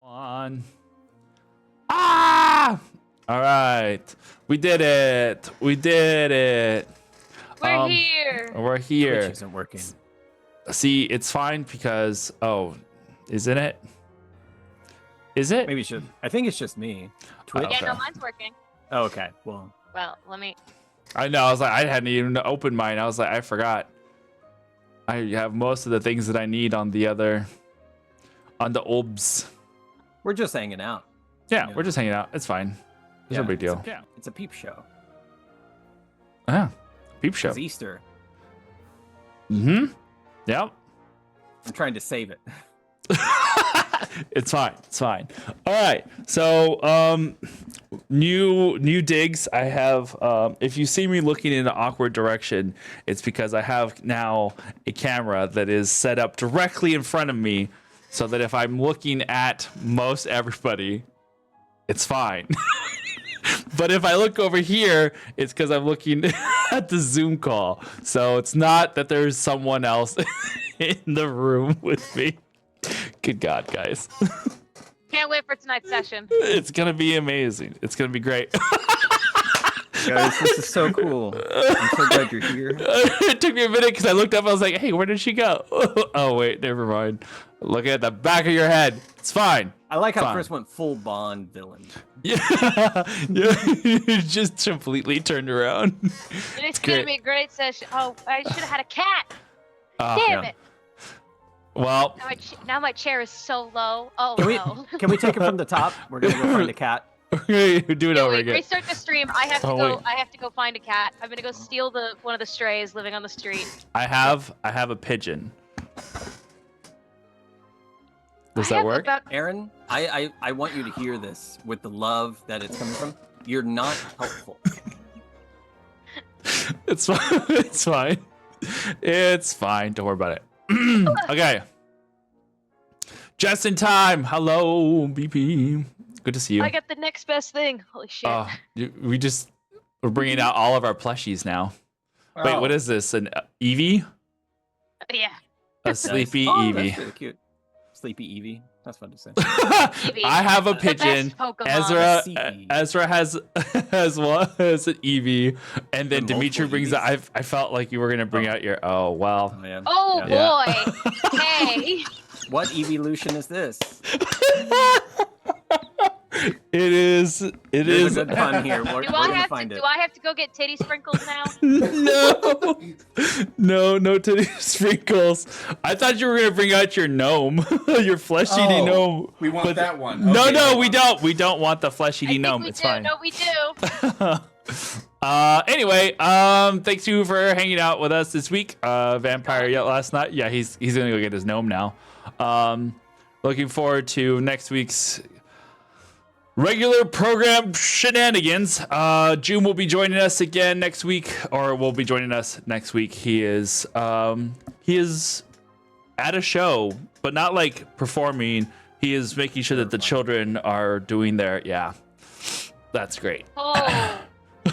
On. Ah! All right. We did it. We did it. We're here. We're here. Twitch isn't working. See, it's fine because isn't it? Is it? Maybe it should. I think it's just me. Twitch. Okay. Yeah, no, mine's working. Oh, okay. Well, Let me. I know. I was like, I hadn't even opened mine. I was like, I forgot. I have most of the things that I need on the OBS. we're just hanging out. Yeah, Yeah. we're just hanging out. It's fine. It's no big deal. It's a peep show. Ah, peep show. It's Easter. Mm-hmm. Yep. I'm trying to save it. It's fine. It's fine. All right. So, new digs. I have. If you see me looking in an awkward direction, it's because I have now a camera that is set up directly in front of me, so that if I'm looking at most everybody, it's fine. But if I look over here, it's because I'm looking at the Zoom call. So it's not that there's someone else in the room with me. Good God, guys. Can't wait for tonight's session. It's going to be amazing. It's going to be great. Guys, this is so cool. I'm so glad you're here. It took me a minute because I looked up. I was like, hey, where did she go? Oh, wait, never mind. Look at the back of your head. It's fine. I like how Fine. Chris went full Bond villain. Yeah. You just completely turned around. It's great. gonna be a great session. Oh, I should have had a cat. Ah, Damn yeah. it! well, Now my chair is so low. Oh Can we no. can we take it from the top? We're gonna go find a cat. do it Yeah, over wait, again. restart the stream. I have to Oh, go. wait. I have to go find a cat. I'm gonna go steal one of the strays living on the street. I have a pigeon. Does I that have work? about- Aaron, I want you to hear this with the love that it's coming from. You're not helpful. It's fine. It's fine. It's fine. Don't worry about it. Okay. Just in time. Hello, BP. Good to see you. I got the next best thing. Holy shit! We're bringing out all of our plushies now. Wait, Oh. what is this? An Eevee? Yeah. A sleepy Oh, Eevee. That's really cute. Sleepy Eevee. That's fun to say. I have a The best pigeon. Pokemon. Ezra has an Eevee, and then The Dimitri multiple brings. I felt like you were gonna bring out your. Oh well. Oh, man. Oh Yeah. boy! Hey. What evolution is this? It is. It There's is. a good pun here. We're Do gonna I find it. have to go get titty sprinkles now? No titty sprinkles. I thought you were gonna bring out your gnome, your flesh-eating gnome. We want but- that one. No, Okay, no, hold we on. don't. We don't want the flesh-eating I think gnome. we It's do. fine. No, we do. Anyway, thanks you for hanging out with us this week. Vampire yet last night. Yeah, he's gonna go get his gnome now. Looking forward to next week's regular program shenanigans. June will be joining us again next week, or will be joining us next week. He is at a show, but not like performing. He is making sure that the children are doing their That's great. Oh.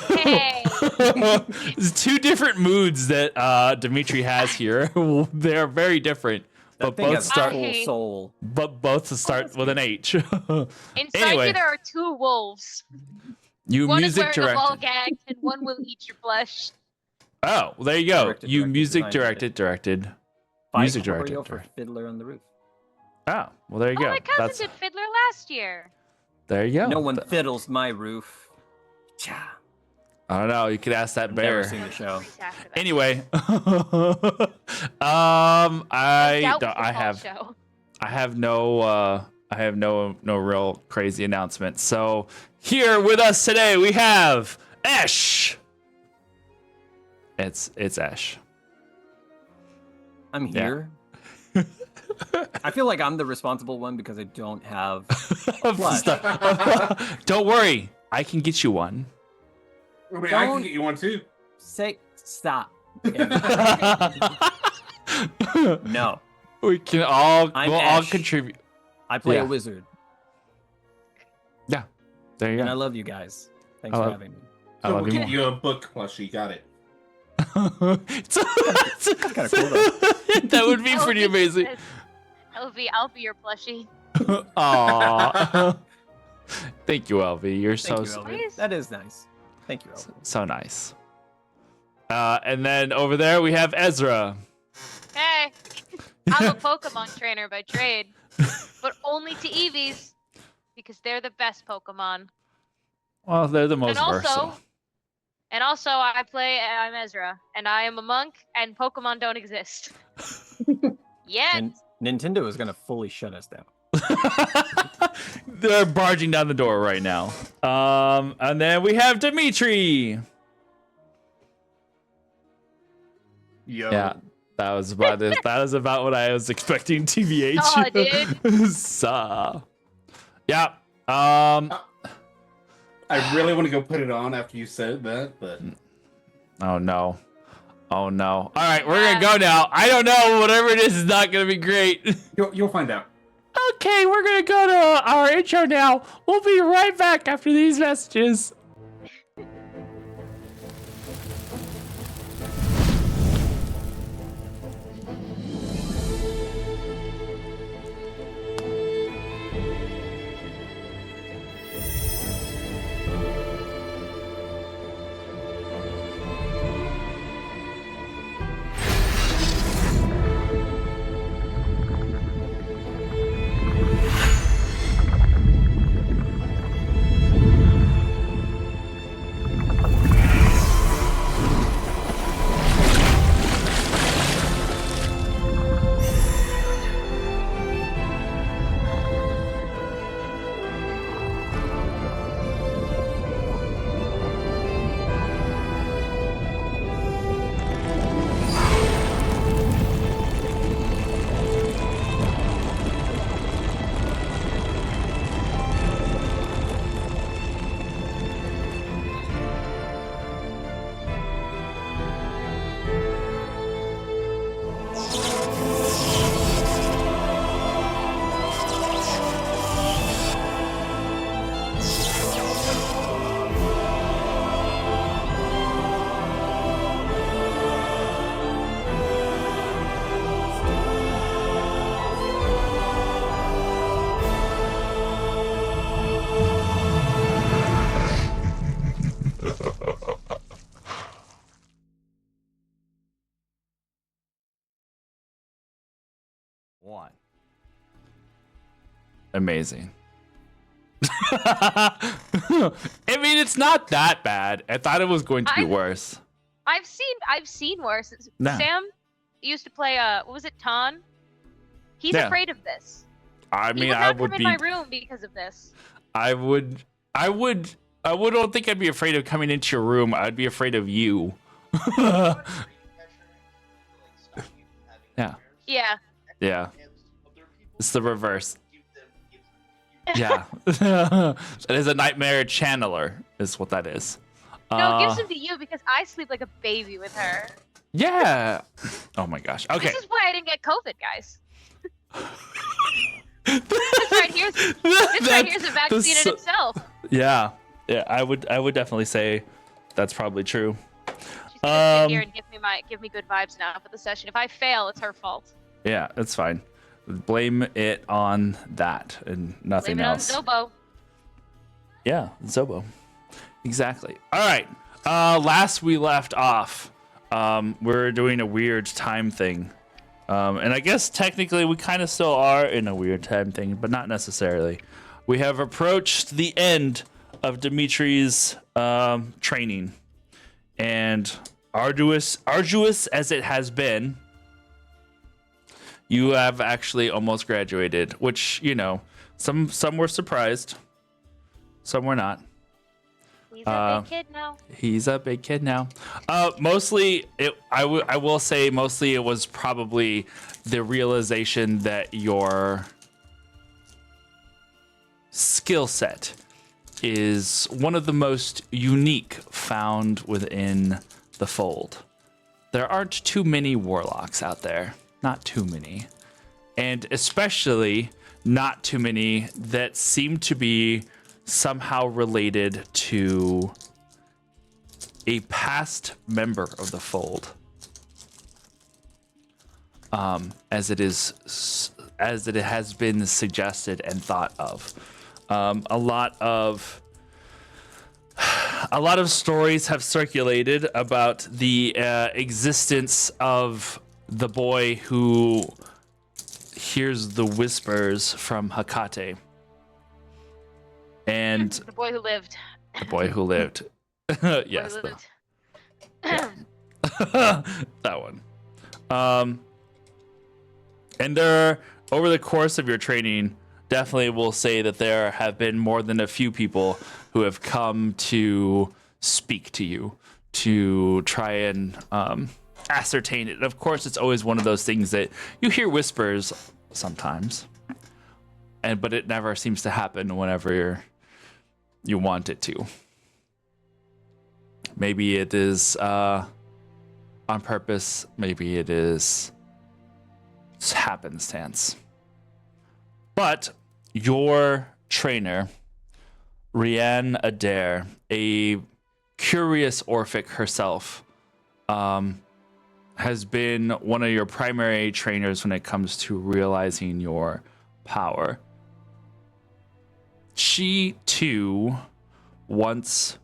Hey. There's two different moods that Dimitri has here. They are very different, but That thing both has start. full soul. But both start with an H. Inside Anyway. you there are two wolves. You One music is wearing a ball directed. gag, and one will eat your flesh. Oh, well, there you go. Directed, You directed, music designed, directed. Fight Music Oreo directed. for Fiddler on the Roof. Oh, well, there you Oh, go. my cousin That's did Fiddler last year. there you go. No one fiddles my roof. Cha. I don't know. You could ask that I've bear. never seen the show. After that. Anyway, Doubt don't, the Paul show. I have no real crazy announcements. So here with us today we have Ash. It's Ash. I'm Yeah. here. I feel like I'm the responsible one because I don't have plush. Don't worry, I can get you one. I mean, I Don't- can get you one too. Say stop. No. We can all I'm we'll all Ash. contribute. I play Yeah. a wizard. There you And I go. love you guys. Thanks I for love- having me. I So love we'll you get you a book plushie. Got it. Kinda cool, though. That would be pretty amazing. I'll be your plushie. Aw. Thank you, LV. You're Thank you, so Elvin. Nice. That is nice. Thank you, Elvin. so nice. And then over there we have Ezra. Hey, I'm a Pokemon trainer by trade, but only to Eevees because they're the best Pokemon. Well, they're the most And also, versatile. I'm Ezra, and I am a monk, and Pokemon don't exist. Yet. And Nintendo is gonna fully shut us down. They're barging down the door right now. And then we have Dimitri. Yo. Yeah, that was about it. That was about what I was expecting. TVH. Aw, dude. So, yeah. I really want to go put it on after you said that, but Oh no. Oh no. All right, we're gonna go now. I don't know. Whatever it is not gonna be great. you'll find out. Okay, we're gonna go to our intro now. We'll be right back after these messages. One. Amazing. I mean, it's not that bad. I thought it was going to be worse. I've seen worse. Nah. Sam used to play what was it, Ton? He's Yeah. afraid of this. I He mean, would I not would come be. in my room because of this. I don't think I'd be afraid of coming into your room. I'd be afraid of you. Yeah. Yeah. Yeah. It's the reverse. Yeah. That is a nightmare channeler, is what that is. No, it gives him to you because I sleep like a baby with her. Yeah. Oh my gosh. Okay. This is why I didn't get COVID, guys. This right here's a vaccine in itself. Yeah. Yeah. I would definitely say that's probably true. She's gonna sit here and give me good vibes now for the session. If I fail, it's her fault. Yeah, it's fine. Blame it on that and nothing Blame it on else. Zobo. Yeah, Zobo. Exactly. All right. Last we left off, we're doing a weird time thing. And I guess technically we kind of still are in a weird time thing, but not necessarily. We have approached the end of Dimitri's training. And arduous as it has been, you have actually almost graduated, which, you know, some were surprised. Some were not. He's a big kid now. He's a big kid now. Mostly, I will say mostly it was probably the realization that your skill set is one of the most unique found within the fold. There aren't too many warlocks out there. Not too many. And especially not too many that seem to be somehow related to a past member of the fold. As it is as it has been suggested and thought of. A lot of stories have circulated about the existence of the boy who hears the whispers from Hakate. And The boy who lived. the boy who lived. Yes, Boy who the- lived. that one. And there, over the course of your training, definitely will say that there have been more than a few people who have come to speak to you, to try and ascertain it. Of course, it's always one of those things that you hear whispers sometimes, but it never seems to happen whenever you want it to. Maybe it is on purpose. Maybe it is happenstance. But your trainer, Rianne Adair, a curious Orphic herself, has been one of your primary trainers when it comes to realizing your power. She, too, once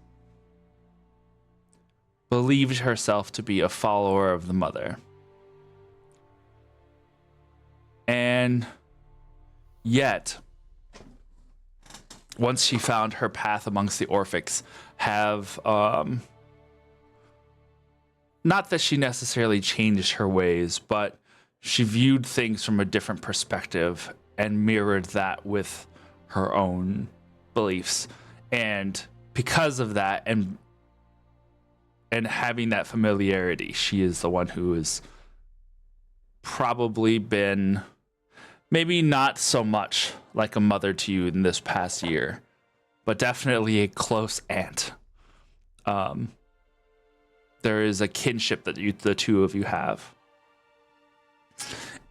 believed herself to be a follower of the Mother. And yet, once she found her path amongst the Orphics, have not that she necessarily changed her ways, but she viewed things from a different perspective and mirrored that with her own beliefs. And because of that, and having that familiarity, she is the one who has probably been maybe not so much like a mother to you in this past year, but definitely a close aunt. There is a kinship that the two of you have.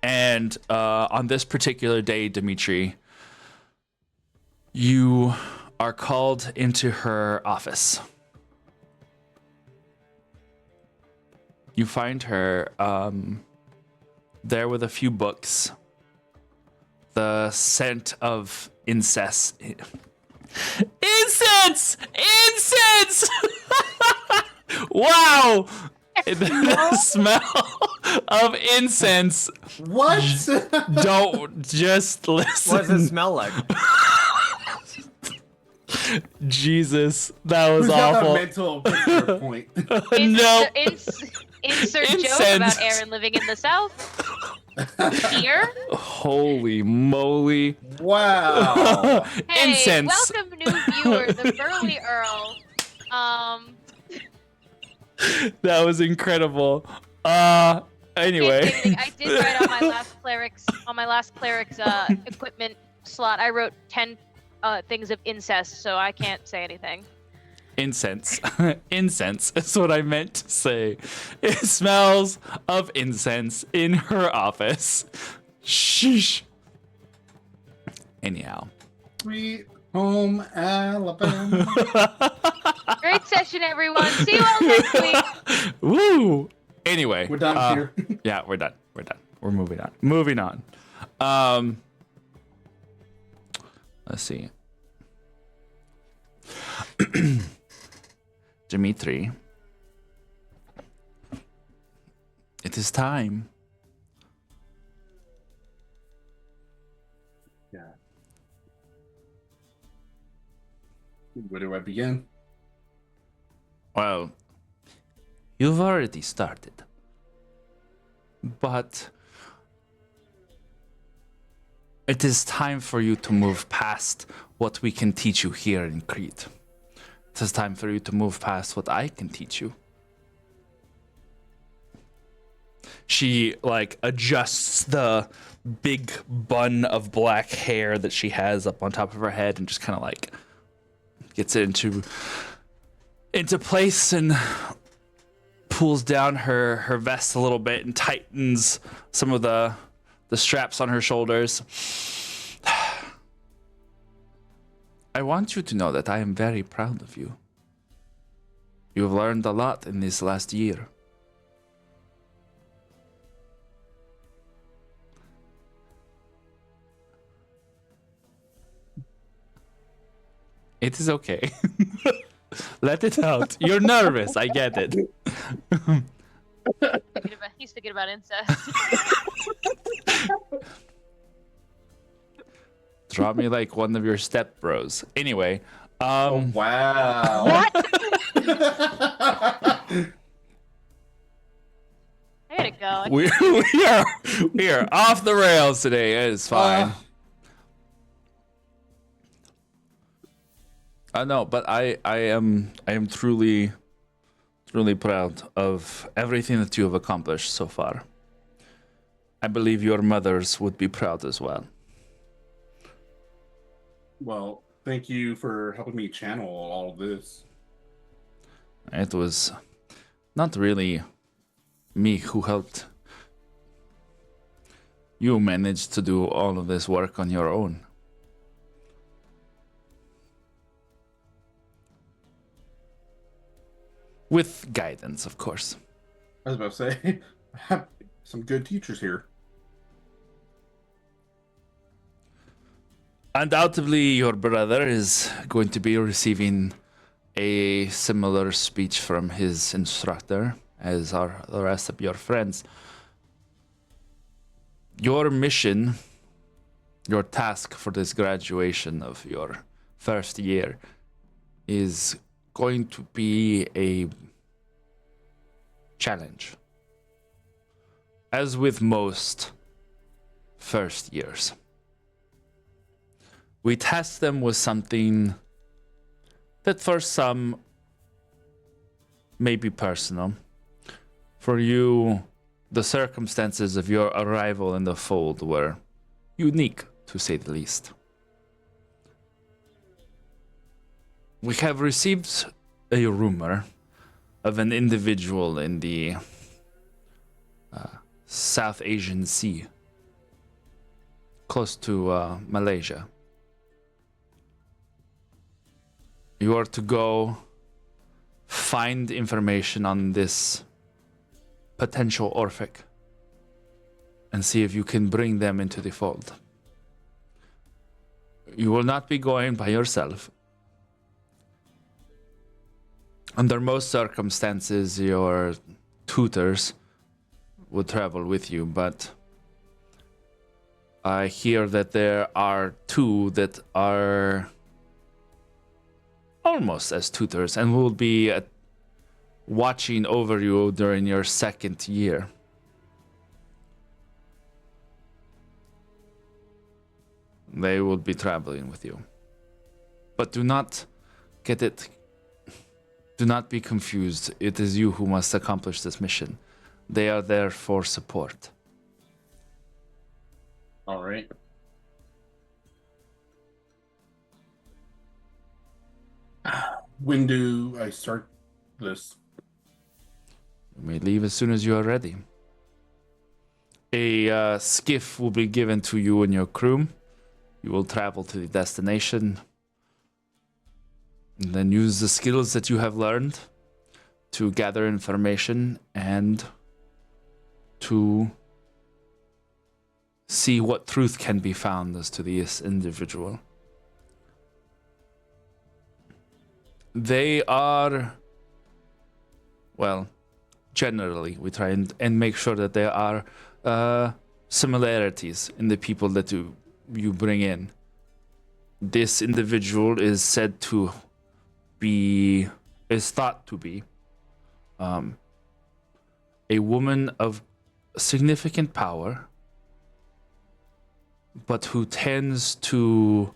And on this particular day, Dimitri, you are called into her office. You find her there with a few books. The scent of incense. Incense! Incense! Wow! The smell of incense. What? Don't just listen. What does it smell like? Jesus, that was Who's got awful. that mental picture point? No. Insert joke Incense. about Aaron living in the South. Here. Holy moly. Wow. Hey, Incense. welcome new viewer, the Burly Earl. That was incredible. Anyway. I did write on my last cleric's equipment slot. I wrote 10 things of incest, so I can't say anything. Incense. Incense is what I meant to say. It smells of incense in her office. Sheesh. Anyhow. Sweet home Alabama. Great session, everyone. See you all next week. Woo! Anyway. We're done here. Yeah, we're done. We're done. We're moving on. Moving on. Let's see. Dimitri, it is time. Yeah. Where do I begin? Well, you've already started. But it is time for you to move past what we can teach you here in Crete. It is time for you to move past what I can teach you. She adjusts the big bun of black hair that she has up on top of her head and just kind of gets it into place and pulls down her vest a little bit and tightens some of the straps on her shoulders. I want you to know that I am very proud of you. You have learned a lot in this last year. It is okay. Let it out. You're nervous. I get it. He's thinking about incest. Draw me like one of your step bros. Anyway, Oh, wow. What? I gotta go. we are off the rails today. It's fine. No, but I am truly proud of everything that you have accomplished so far. I believe your mothers would be proud as well. Well, thank you for helping me channel all of this. It was not really me who helped. You managed to do all of this work on your own. With guidance, of course. I was about to say, I have some good teachers here. Undoubtedly, your brother is going to be receiving a similar speech from his instructor, as are the rest of your friends. Your mission, your task for this graduation of your first year is going to be a challenge. As with most first years. We test them with something that for some may be personal. For you, the circumstances of your arrival in the fold were unique, to say the least. We have received a rumor of an individual in the South Asian Sea, close to Malaysia. You are to go find information on this potential Orphic and see if you can bring them into the fold. You will not be going by yourself. Under most circumstances, your tutors would travel with you, but I hear that there are two that are almost as tutors and will be watching over you during your second year. They will be traveling with you. But do not be confused. It is you who must accomplish this mission. They are there for support. All right. When do I start this? You may leave as soon as you are ready. A skiff will be given to you and your crew. You will travel to the destination. And then use the skills that you have learned to gather information and to see what truth can be found as to this individual. They are, well, generally, we try and make sure that there are similarities in the people that you bring in. This individual is said to be, is thought to be, a woman of significant power, but who tends to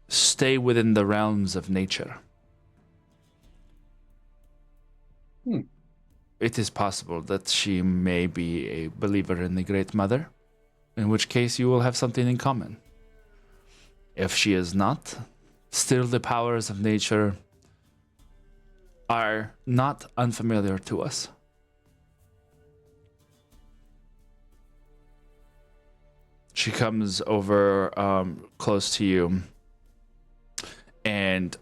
stay within the realms of nature. It is possible that she may be a believer in the Great Mother, in which case you will have something in common. If she is not, still the powers of nature are not unfamiliar to us. She comes over close to you and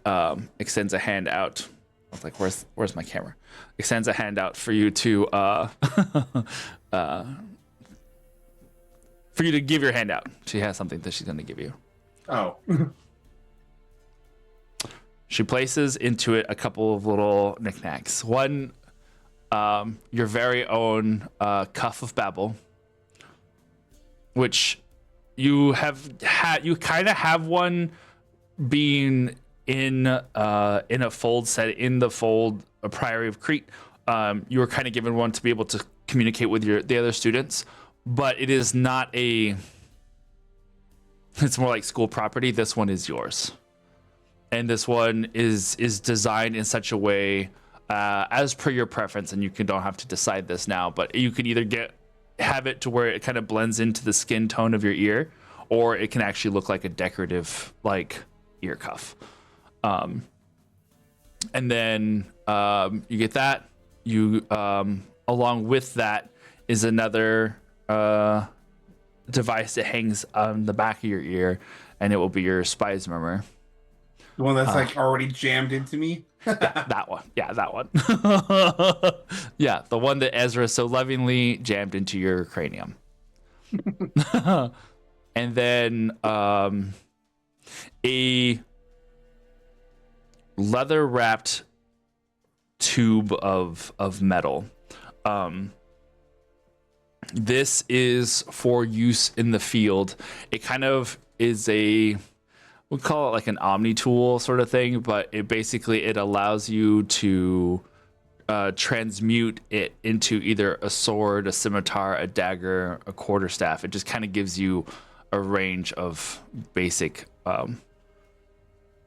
extends a hand out. I was like, where's my camera? Extends a hand out for you to for you to give your hand out. She has something that she's going to give you. Oh. She places into it a couple of little knickknacks. One, your very own cuff of Babel, which you have had. You kind of have one being in a fold set in the fold, a Priory of Crete. You were kind of given one to be able to communicate with the other students, but it is not a. It's more like school property. This one is yours, and this one is designed in such a way as per your preference, and don't have to decide this now. But you could either have it to where it kind of blends into the skin tone of your ear, or it can actually look like a decorative like ear cuff. And then you get that. You along with that is another device that hangs on the back of your ear, and it will be your spy's murmur. The one that's like already jammed into me. That one. Yeah, that one. Yeah, the one that Ezra so lovingly jammed into your cranium. And then a leather wrapped tube of metal. This is for use in the field. It kind of is we'll call it like an omni tool sort of thing, but it allows you to transmute it into either a sword, a scimitar, a dagger, a quarterstaff. It just kind of gives you a range of basic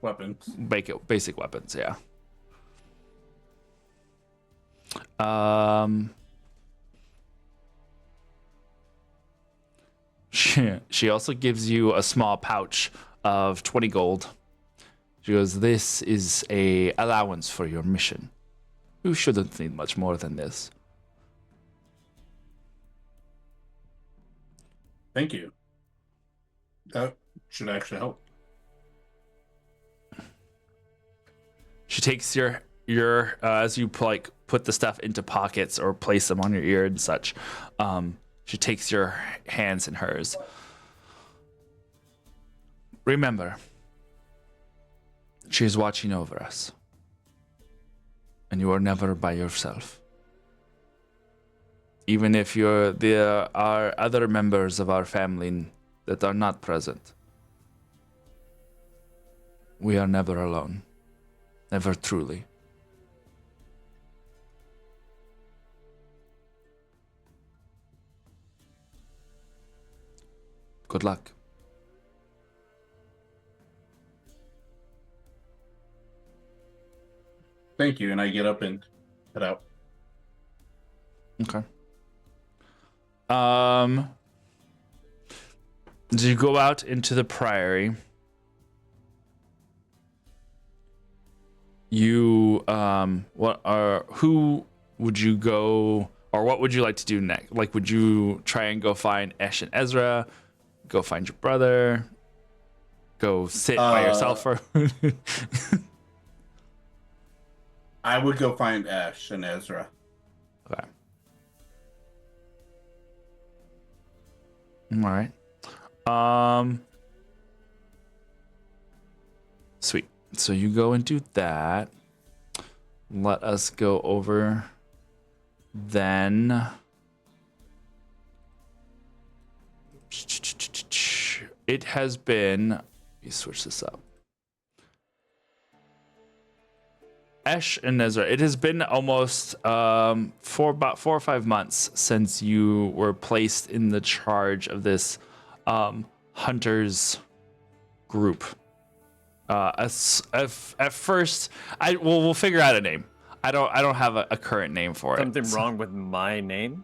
Weapons. basic weapons. Yeah. She also gives you a small pouch of 20 gold. She goes, "This is a allowance for your mission. You shouldn't need much more than this." Thank you. That should actually help. She takes your as you put the stuff into pockets or place them on your ear and such. She takes your hands in hers. Remember, she is watching over us, and you are never by yourself. Even if there are other members of our family that are not present, we are never alone. Never truly. Good luck. Thank you, and I get up and head out. Okay. Do you go out into the priory? You who would you go, or what would you like to do next? Like, would you try and go find Esh and Ezra? Go find your brother? Go sit by yourself for I would go find Ash and Ezra. Okay. All right. Sweet. So you go and do that. Let us go over then. It has been, let me switch this up. Esh and Ezra, it has been almost for about 4 or 5 months since you were placed in the charge of this hunters group. At first, we'll figure out a name. I don't have a current name for it. Something wrong with my name?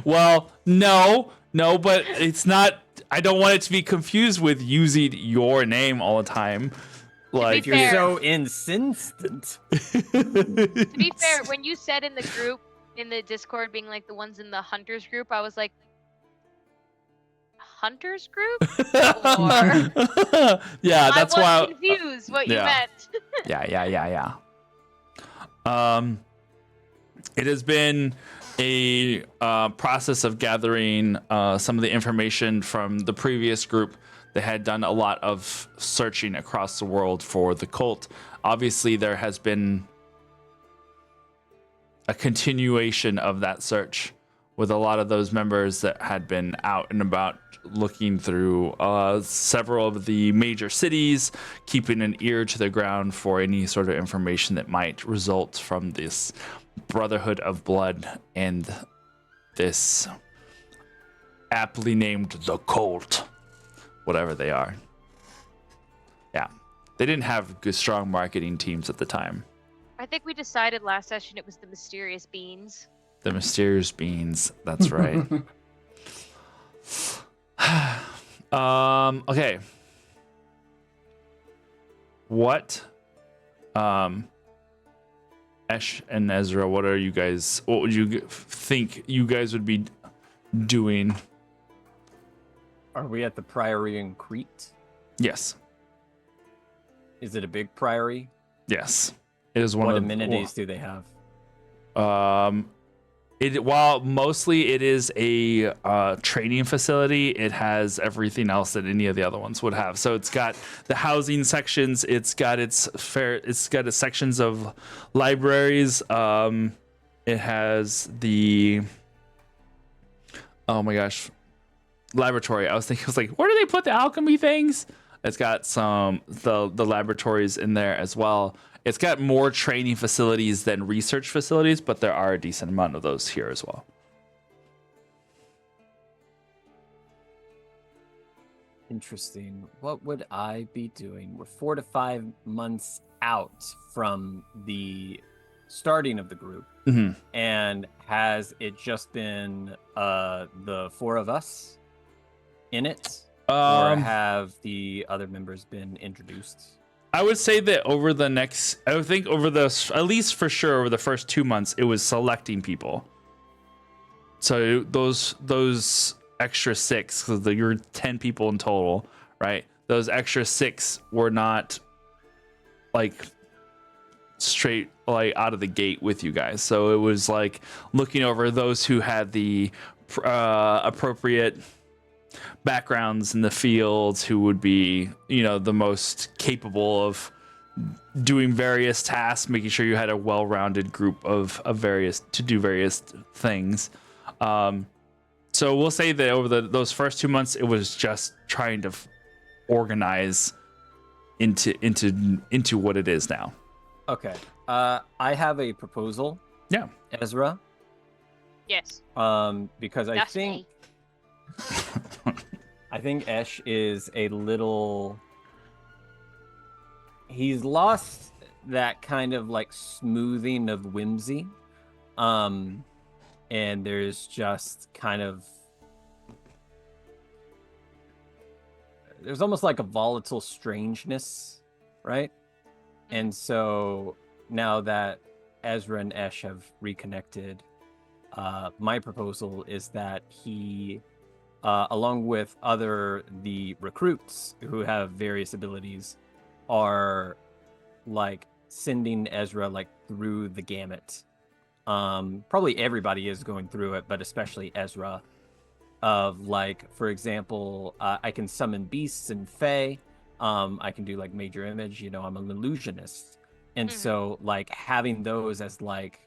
Well, no, but it's not. I don't want it to be confused with using your name all the time. Like, fair, You're so insistent. To be fair, when you said in the group, in the Discord, being like the ones in the hunters group, I was like, hunters group? Or yeah, that's why I was confused what you meant. Yeah. It has been a process of gathering some of the information from the previous group They had done a lot of searching across the world for the cult. Obviously, there has been a continuation of that search with a lot of those members that had been out and about looking through several of the major cities, keeping an ear to the ground for any sort of information that might result from this Brotherhood of Blood and this aptly named the cult, whatever they are. Yeah, they didn't have good, strong marketing teams at the time. I think we decided last session it was the mysterious beans. The mysterious beans. That's right. Okay. What Esh and Ezra, what would you think you guys would be doing? Are we at the Priory in Crete? Yes. Is it a big priory? Yes. It is one What of amenities do they have? While mostly it is a training facility, it has everything else that any of the other ones would have. So it's got the housing sections, it's got its sections of libraries. It has the laboratory. I was like, where do they put the alchemy things? It's got the laboratories in there as well. It's got more training facilities than research facilities, but there are a decent amount of those here as well. Interesting. What would I be doing? We're 4 to 5 months out from the starting of the group. Mm-hmm. And has it just been the 4 of us in it? Or have the other members been introduced? I would say that at least for sure over the first 2 months, it was selecting people. So those extra 6, because you're 10 people in total, right? Those extra 6 were not like straight like out of the gate with you guys. So it was like looking over those who had the appropriate backgrounds in the fields, who would be, the most capable of doing various tasks, making sure you had a well-rounded group of various to do various things. So we'll say that over those first 2 months, it was just trying to organize into what it is now. Okay. I have a proposal. Yeah. Ezra. Yes. Because I That's think me. I think Esh is a little. He's lost that kind of like smoothing of whimsy. And there's just kind of. There's almost like a volatile strangeness, right? And so now that Ezra and Esh have reconnected, my proposal is that he. Along with the recruits who have various abilities, are like sending Ezra like through the gamut. Probably everybody is going through it, but especially Ezra. Of like, for example, I can summon beasts and fae. I can do like major image. I'm an illusionist, and so like having those as like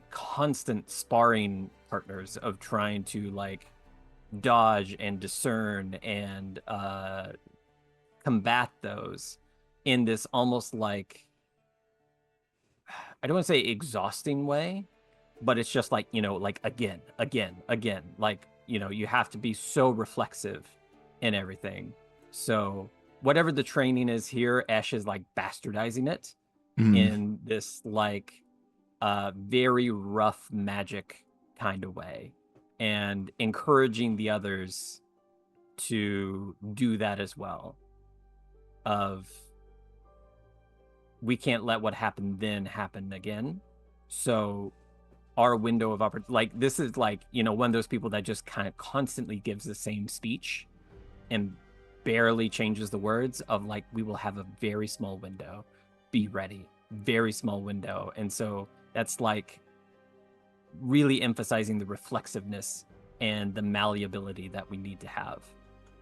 constant sparring partners of trying to like dodge and discern and combat those in this almost like, I don't want to say exhausting way, but it's just like, like again, like, you have to be so reflexive in everything. So whatever the training is here, Ash is like bastardizing it in this like very rough magic kind of way, and encouraging the others to do that as well. Of, we can't let what happened then happen again. So our window of opportunity, like this is like, one of those people that just kind of constantly gives the same speech and barely changes the words of like, we will have a very small window, be ready, very small window. And so that's like really emphasizing the reflexiveness and the malleability that we need to have.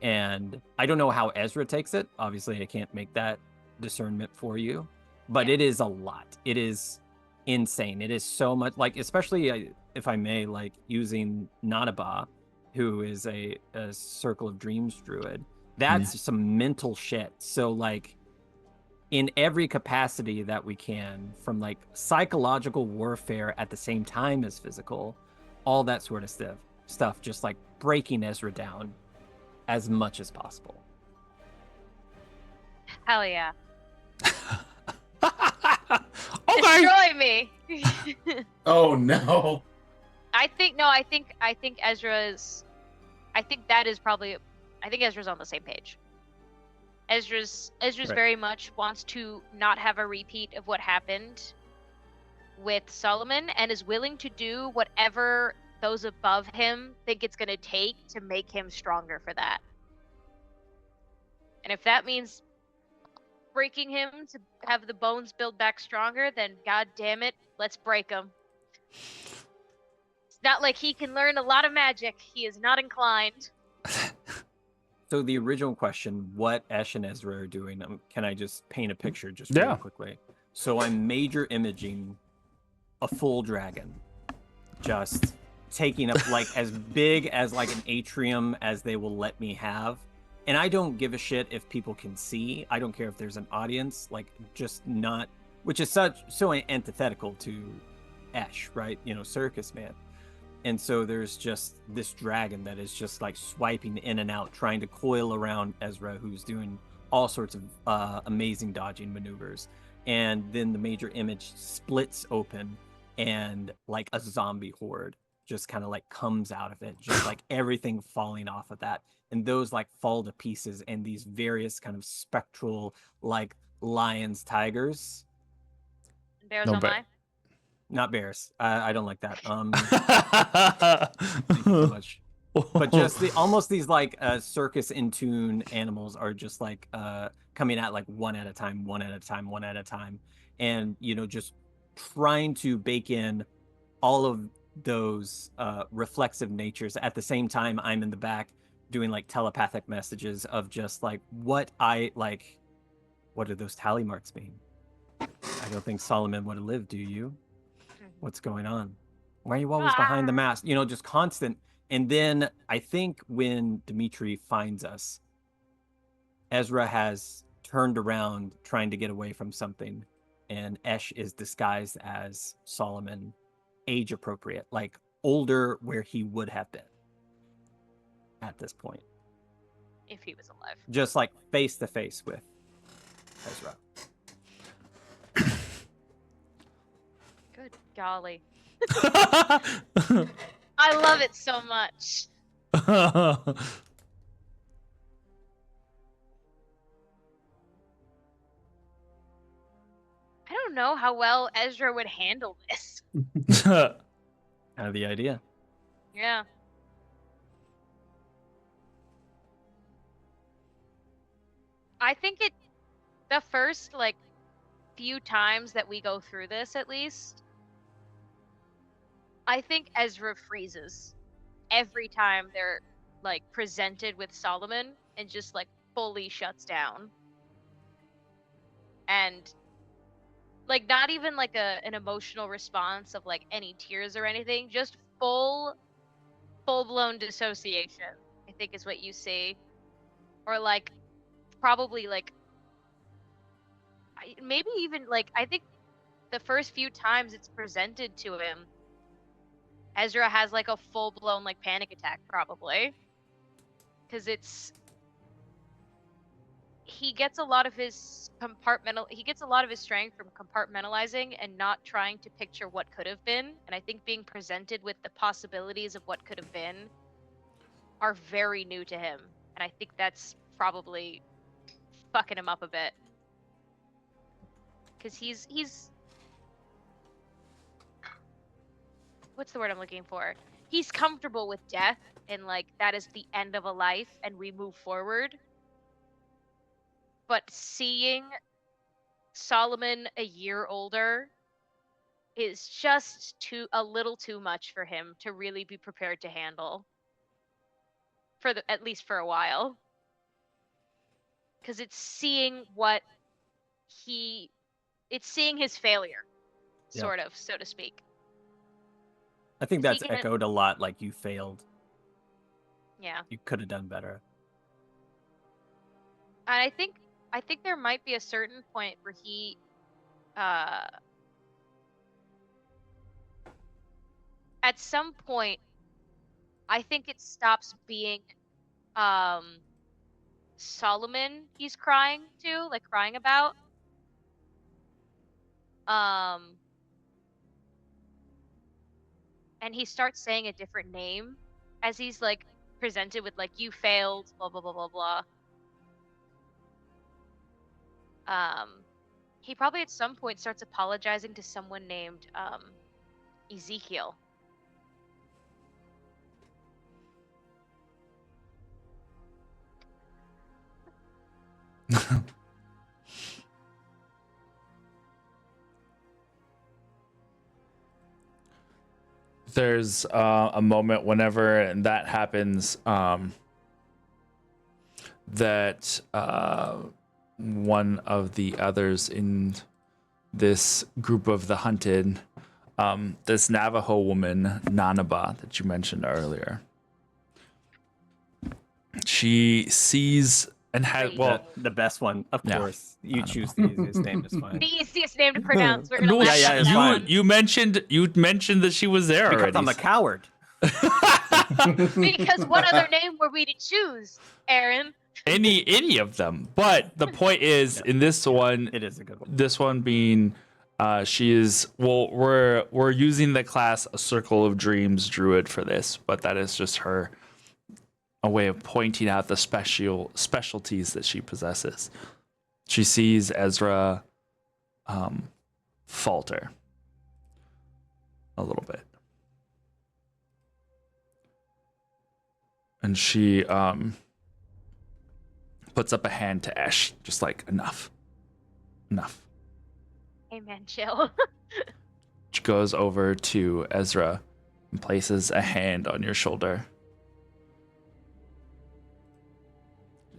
And I don't know how Ezra takes it. Obviously, I can't make that discernment for you, but Yeah. it is a lot. It is insane. It is so much, like, especially if I may, like using Nanaba, who is a Circle of Dreams druid. That's some mental shit. So like in every capacity that we can, from like psychological warfare at the same time as physical, all that sort of stuff, just like breaking Ezra down as much as possible. Hell yeah. Okay. Destroy me. Oh no. I think Ezra's on the same page. Ezra's Right. very much wants to not have a repeat of what happened with Solomon and is willing to do whatever those above him think it's going to take to make him stronger for that. And if that means breaking him to have the bones build back stronger, then god damn it, let's break him. It's not like he can learn a lot of magic. He is not inclined. So the original question, what Esh and Ezra are doing, can I just paint a picture just Yeah. really quickly? So I'm major imaging a full dragon, just taking up like as big as like an atrium as they will let me have. And I don't give a shit if people can see. I don't care if there's an audience, like just not, which is so antithetical to Esh, right? You know, circus man. And so there's just this dragon that is just like swiping in and out, trying to coil around Ezra, who's doing all sorts of amazing dodging maneuvers. And then the major image splits open and like a zombie horde just kind of like comes out of it, just like everything falling off of that. And those like fall to pieces, and these various kind of spectral like lions, tigers, Bears No on bet. my. not bears. I don't like that. Thank you so much. But just almost these like circus in tune animals are just like coming at like one at a time, and you know, just trying to bake in all of those reflexive natures. At the same time, I'm in the back doing like telepathic messages of just like what do those tally marks mean? I don't think Solomon would have lived, do you? What's going on? Why are you always behind the mask? You know, just constant. And then I think when Dimitri finds us, Ezra has turned around trying to get away from something, and Esh is disguised as Solomon, age appropriate, like older where he would have been at this point. If he was alive. Just like face to face with Ezra. Good golly. I love it so much. I don't know how well Ezra would handle this. Kind of the idea. Yeah. I think the first like few times that we go through this, at least, I think Ezra freezes every time they're like presented with Solomon and just like fully shuts down. And like not even like an emotional response of like any tears or anything, just full blown dissociation, I think is what you see. Or like probably like maybe even like I think the first few times it's presented to him, Ezra has like a full blown like panic attack probably, because he gets a lot of his strength from compartmentalizing and not trying to picture what could have been. And I think being presented with the possibilities of what could have been are very new to him, and I think that's probably fucking him up a bit, because he's what's the word I'm looking for? He's comfortable with death and like that is the end of a life and we move forward. But seeing Solomon a year older is just a little too much for him to really be prepared to handle at least for a while. because it's seeing what it's seeing his failure, Yeah. sort of, so to speak. I think He that's can- echoed a lot. Like you failed. Yeah. You could have done better. And I think there might be a certain point where he at some point I think it stops being Solomon he's crying about. And he starts saying a different name as he's like presented with like you failed, blah blah blah blah blah. He probably at some point starts apologizing to someone named Ezekiel. There's a moment whenever that happens, that one of the others in this group of the hunted, this Navajo woman, Nanaba, that you mentioned earlier, she sees and has, well, The best one, of Yeah. course. You choose the easiest name. It's fine. The easiest name to pronounce. We're gonna no, laugh yeah, at it's that. fine. you mentioned that she was there Because already. I'm a coward. Because what other name were we to choose, Aaron? any of them, but the point is, in this one, It is a good one. this one being she is, well, we're using the class a Circle of Dreams druid for this, but that is just her a way of pointing out the specialties that she possesses. She sees Ezra falter a little bit, and she puts up a hand to Ash, just like enough. Amen, chill. She goes over to Ezra and places a hand on your shoulder.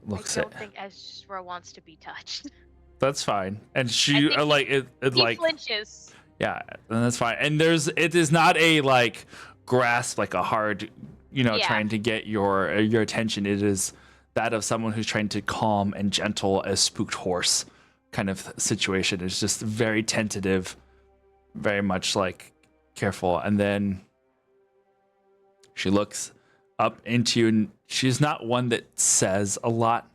Looks I at. don't think Ezra wants to be touched. That's fine, and I she think like it He like flinches. yeah, and that's fine. And it is not a like grasp, like a hard, Yeah. trying to get your attention. It is that of someone who's trying to calm and gentle a spooked horse kind of situation. It's just very tentative, very much like careful. And then she looks up into you, and she's not one that says a lot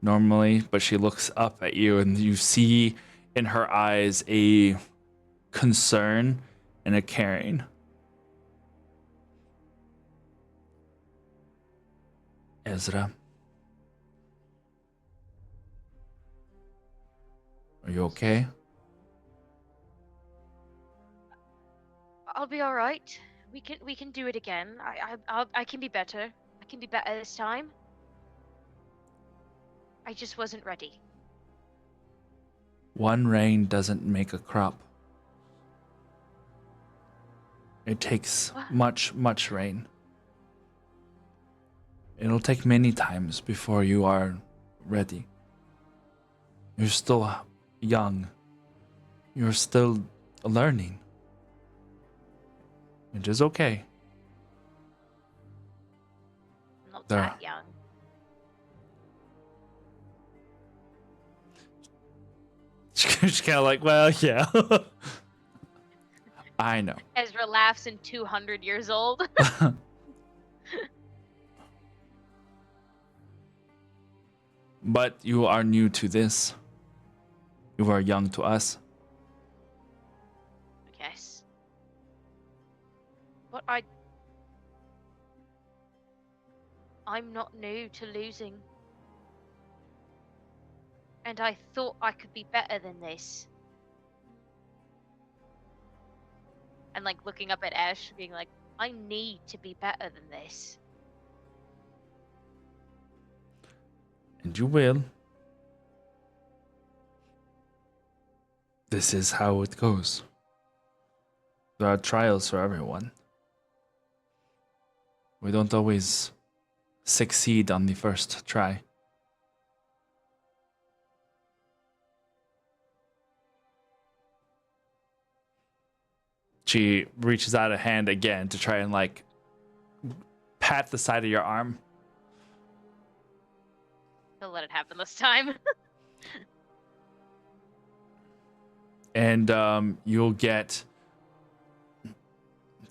normally, but she looks up at you, and you see in her eyes a concern and a caring. Ezra, are you okay? I'll be all right. We can do it again. I can be better. I can be better this time. I just wasn't ready. One rain doesn't make a crop. It takes What? much rain. It'll take many times before you are ready. You're still young. You're still learning. It is okay. I'm not There. that young. She's kind of like, well, yeah. I know. Ezra laughs in 200 years old. But you are new to this. You are young to us. Yes. But I'm not new to losing. And I thought I could be better than this. And like looking up at Ash, being like, I need to be better than this. And you will. This is how it goes. There are trials for everyone. We don't always succeed on the first try. She reaches out a hand again to try and like pat the side of your arm. He'll let it happen this time. And you'll get.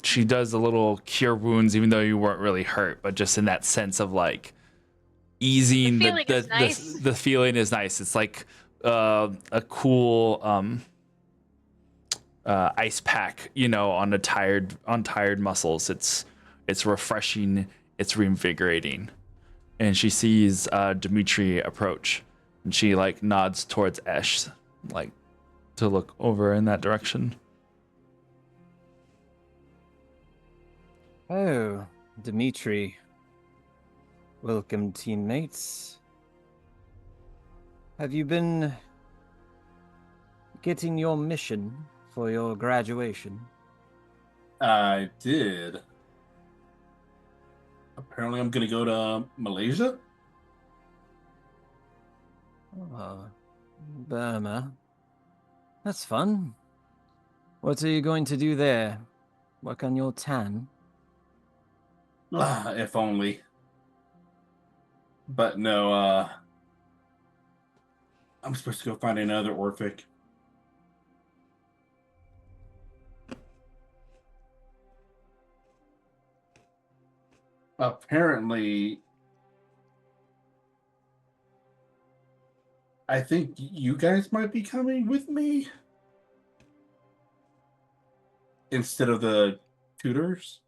She does a little cure wounds, even though you weren't really hurt, but just in that sense of like easing The feeling is nice. the feeling is nice. It's like a cool ice pack, you know, on tired muscles. It's refreshing. It's reinvigorating. And she sees Dimitri approach, and she like nods towards Esh, like to look over in that direction. Oh, Dimitri. Welcome, teammates. Have you been getting your mission for your graduation? I did. Apparently, I'm gonna go to Malaysia. Oh, Burma. That's fun. What are you going to do there? Work on your tan? If only. But no, I'm supposed to go find another Orphic. Apparently, I think you guys might be coming with me instead of the tutors.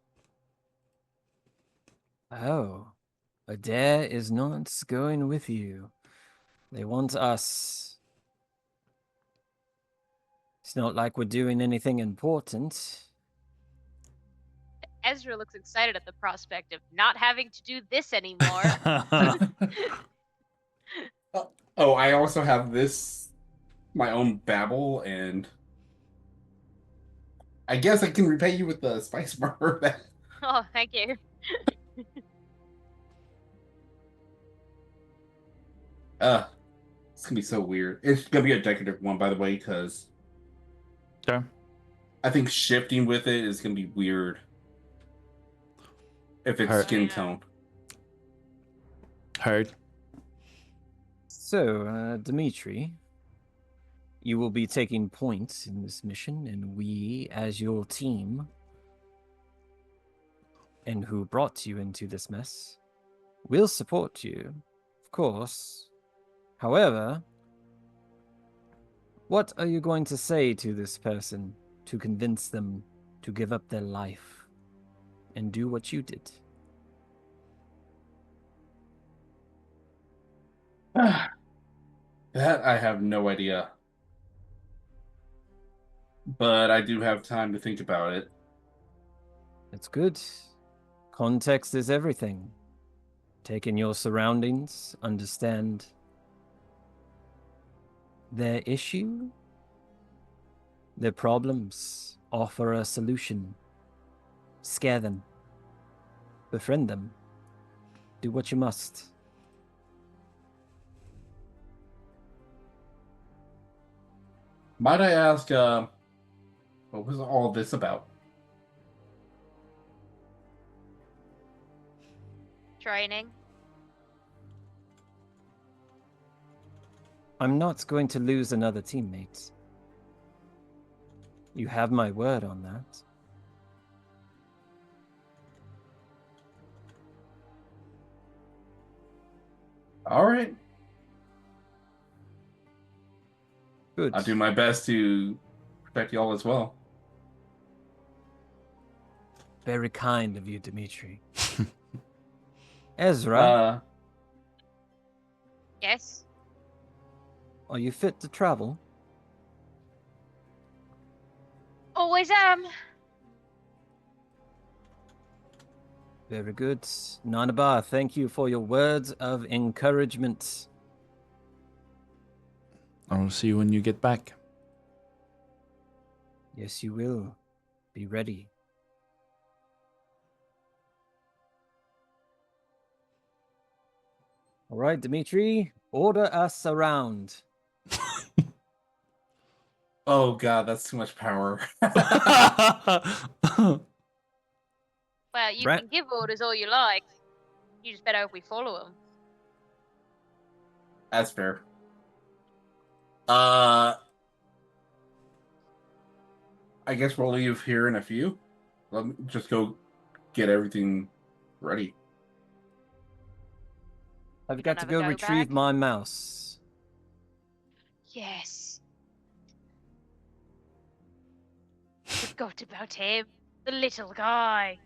Oh, Adair is not going with you. They want us. It's not like we're doing anything important. Ezra looks excited at the prospect of not having to do this anymore. Oh, I also have my own babble, and I guess I can repay you with the spice bar. Oh, thank you. It's gonna be so weird. It's gonna be a decorative one, by the way, because Okay. I think shifting with it is gonna be weird if it's Heard. skin Yeah. tone. Heard. So, Dimitri, you will be taking points in this mission, and we, as your team, and who brought you into this mess, will support you, of course. However, what are you going to say to this person to convince them to give up their life and do what you did? That I have no idea. But I do have time to think about it. It's good. Context is everything. Take in your surroundings, understand their issue, their problems, offer a solution, scare them, befriend them, do what you must. Might I ask, what was all this about? Training. I'm not going to lose another teammate. You have my word on that. All right. Good. I'll do my best to protect y'all as well. Very kind of you, Dimitri. Ezra, Yes. are you fit to travel? Always am. Very good. Nanabar, thank you for your words of encouragement. I'll see you when you get back. Yes, you will. Be ready. All right, Dimitri, order us around. Oh god, that's too much power. Well, you Brett? can give orders all you like. You just better hope we follow them. That's fair. I guess we'll leave here in a few. Let me just go get everything ready. I've We got don't to have a go go retrieve back? my mouse. Yes. Forgot about him. The little guy.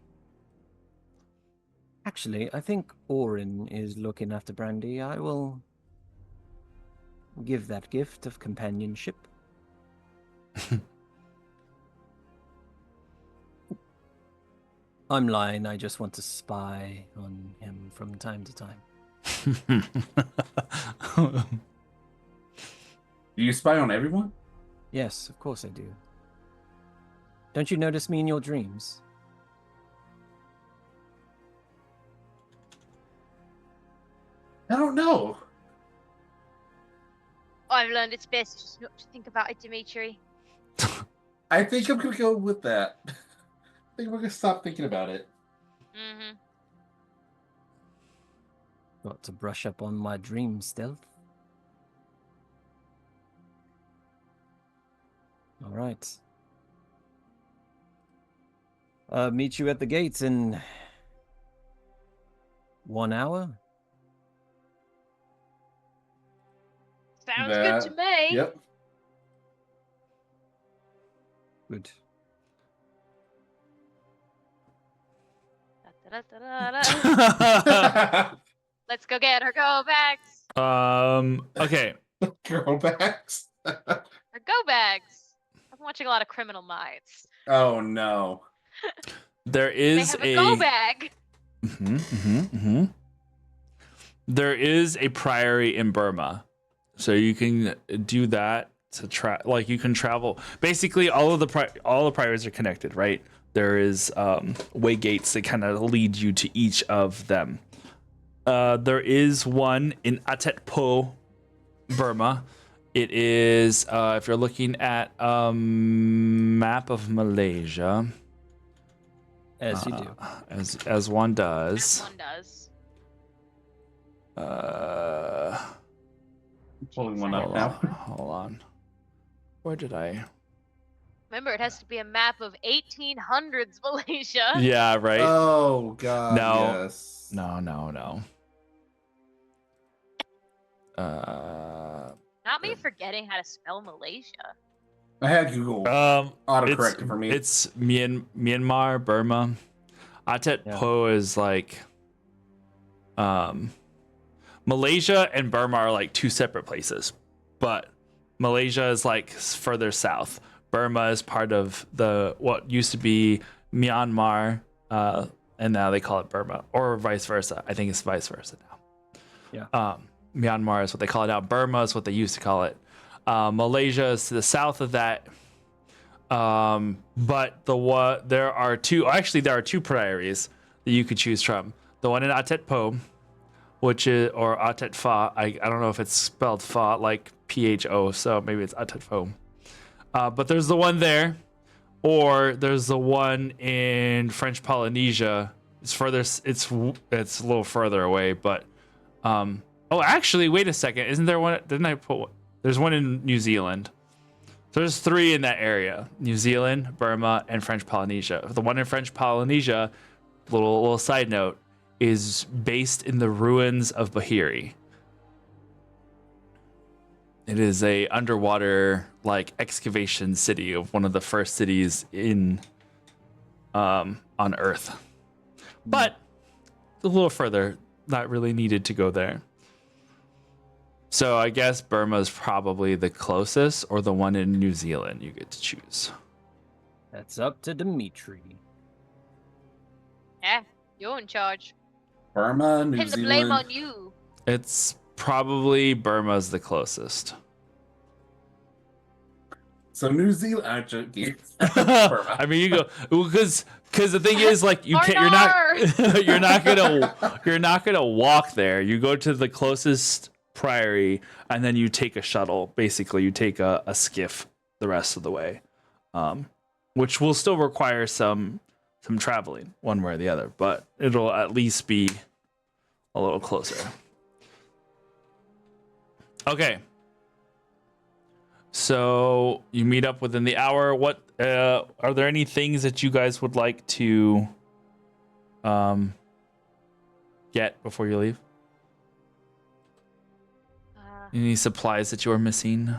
Actually, I think Orin is looking after Brandy. I will give that gift of companionship. I'm lying. I just want to spy on him from time to time. Do you spy on everyone? Yes, of course I do. Don't you notice me in your dreams? I don't know. I've learned it's best just not to think about it, Dimitri. I think I'm gonna go with that. I think we're gonna stop thinking about it. Mm-hmm. Got to brush up on my dream stealth. All right. Meet you at the gates in 1 hour. Sounds good to me. Yep. Good. Da-da-da-da-da. Let's go get her go bags. Okay. Girl bags. Her go bags. I've been watching a lot of Criminal Minds. Oh no. There They is have a go bag. There is a priory in Burma, so you can do that to try. Like you can travel. Basically, all the priories are connected, right? There is way gates that kind of lead you to each of them. There is one in Atet Po, Burma. It is if you're looking at map of Malaysia. As you do. As one does. As one does. Pulling one up now. Hold on. Where did I? Remember, it has to be a map of 1800s Malaysia. Yeah, right. Oh god. No. Yes. No. Not me forgetting how to spell Malaysia. I had Google autocorrect it for me. It's Myanmar, Burma. Atet Po is like Malaysia and Burma are like two separate places, but Malaysia is like further south. Burma is part of what used to be Myanmar, and now they call it Burma, or vice versa. I think it's vice versa now. Yeah. Myanmar is what they call it now. Burma is what they used to call it. Malaysia is to the south of that. But there are two priories that you could choose from. The one in Atet Po, which is, or Atet Fa. I don't know if it's spelled Fa like PHO, so maybe it's Atet Po. But there's the one there, or there's the one in French Polynesia. It's further. It's a little further away, but oh, actually, wait a second. Isn't there one? Didn't I put one? There's one in New Zealand. So there's three in that area: New Zealand, Burma, and French Polynesia. The one in French Polynesia, little side note, is based in the ruins of Bahiri. It is a underwater like excavation city of one of the first cities in on Earth. But a little further, not really needed to go there. So I guess Burma is probably the closest, or the one in New Zealand you get to choose. That's up to Dimitri. Yeah, you're in charge. Burma, New Pin the Zealand. blame on you. It's probably Burma's the closest. So New Zealand. Burma. I mean, you go because the thing is, like, you can't. You're not gonna walk there. You go to the closest priory, and then you take a shuttle. Basically, you take a skiff the rest of the way, which will still require some traveling one way or the other, but it'll at least be a little closer. Okay. So you meet up within the hour. What are there any things that you guys would like to get before you leave? Any supplies that you are missing?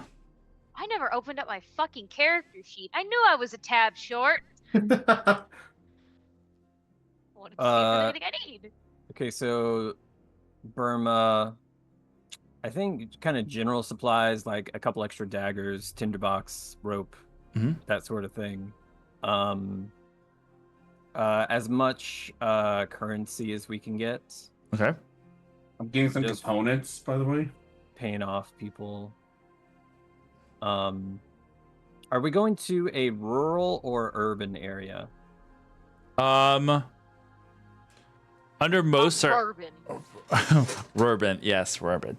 I never opened up my fucking character sheet. I knew I was a tab short. Wanted to see if there's anything I need. Okay, so Burma, I think kind of general supplies like a couple extra daggers, tinderbox, rope, that sort of thing. As much currency as we can get. Okay. I'm getting some Just- components, by the way. Paying off people. Are we going to a rural or urban area? Under most Bourbon. Urban, yes, urban.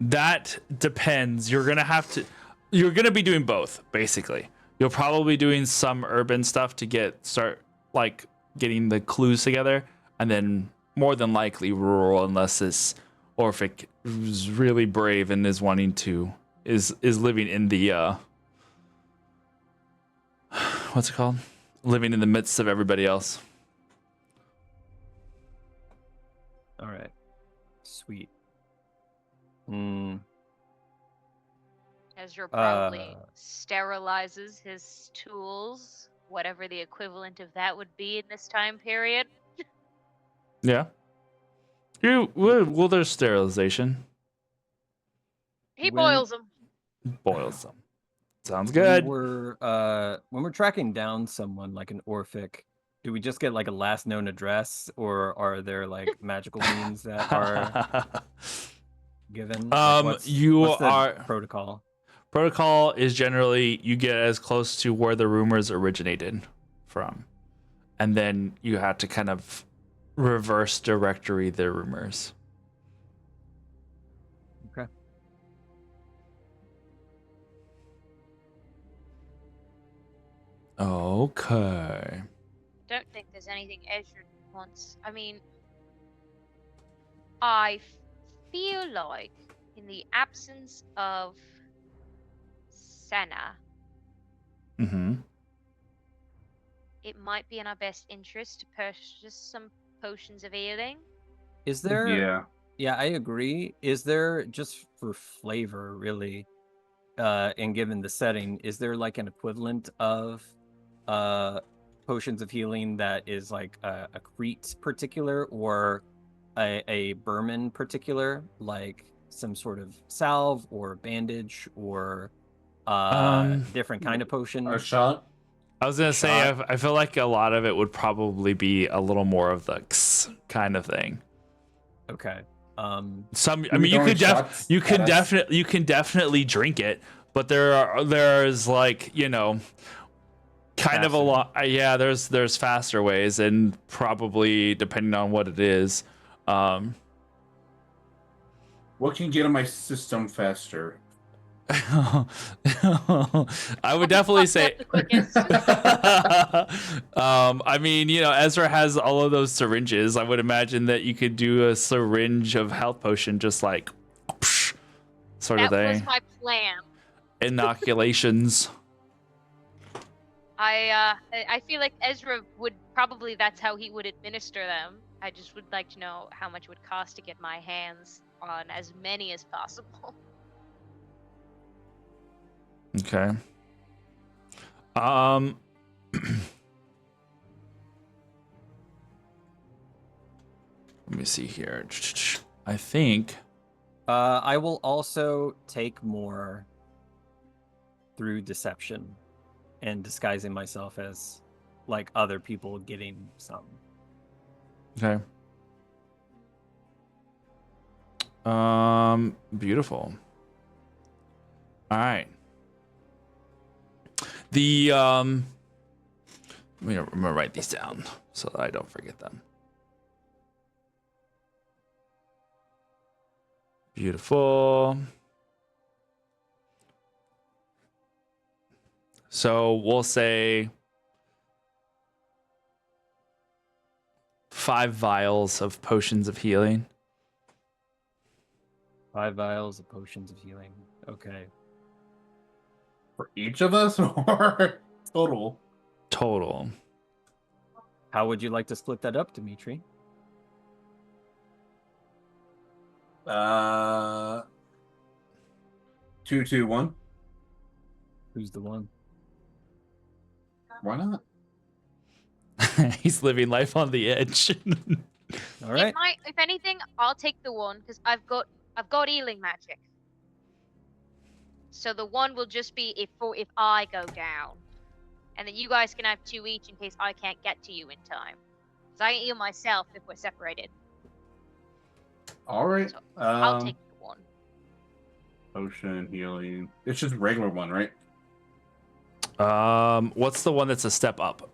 That depends. You're gonna be doing both, basically. You'll probably be doing some urban stuff to start like getting the clues together, and then more than likely rural, unless this Orphic is really brave and is wanting to is living in the what's it called? Living in the midst of everybody else. All right. Sweet. Ezra probably sterilizes his tools, whatever the equivalent of that would be in this time period. Yeah. Well, there's sterilization. He When- boils them. Boils them. Sounds good. When we're tracking down someone like an Orphic, do we just get like a last known address, or are there like magical means that are given? Like, what's the protocol? Protocol is generally you get as close to where the rumors originated from, and then you have to kind of reverse directory the rumors. Okay. Okay. Don't think there's anything Ezra wants. I mean, I feel like in the absence of Senna, Mm-hmm. it might be in our best interest to purchase some potions of healing. Is there? Yeah. Yeah, I agree. Is there, just for flavor, really, and given the setting, is there like an equivalent of potions of healing that is like a Crete particular or a Burman particular, like some sort of salve or bandage or different kind of potion? A shot? I was gonna say I feel like a lot of it would probably be a little more of the kind of thing. Okay. Some, I mean, you can definitely drink it, but there's like, you know, kind of a lot. Yeah, there's faster ways, and probably depending on what it is. What can get in my system faster? I would definitely say. The quickest. I mean, you know, Ezra has all of those syringes. I would imagine that you could do a syringe of health potion, just like sort of That thing. was my plan. Inoculations. I feel like Ezra would probably, that's how he would administer them. I just would like to know how much it would cost to get my hands on as many as possible. Okay. Let me see here. I think I will also take more through deception and disguising myself as like other people getting some. okay. Beautiful. All right. I'm gonna write these down so that I don't forget them. Beautiful. So we'll say 5 vials of potions of healing. 5 vials of potions of healing. Okay. For each of us or total? Total. How would you like to split that up, Dimitri? 2, 2, 1. Who's the one? Why not? He's living life on the edge. All right. If anything, I'll take the one because I've got healing magic. So the one will just be if I go down, and then you guys can have 2 each in case I can't get to you in time. Because I can heal myself if we're separated. All right. So I'll take the one. Potion healing. It's just regular one, right? What's the one that's a step up?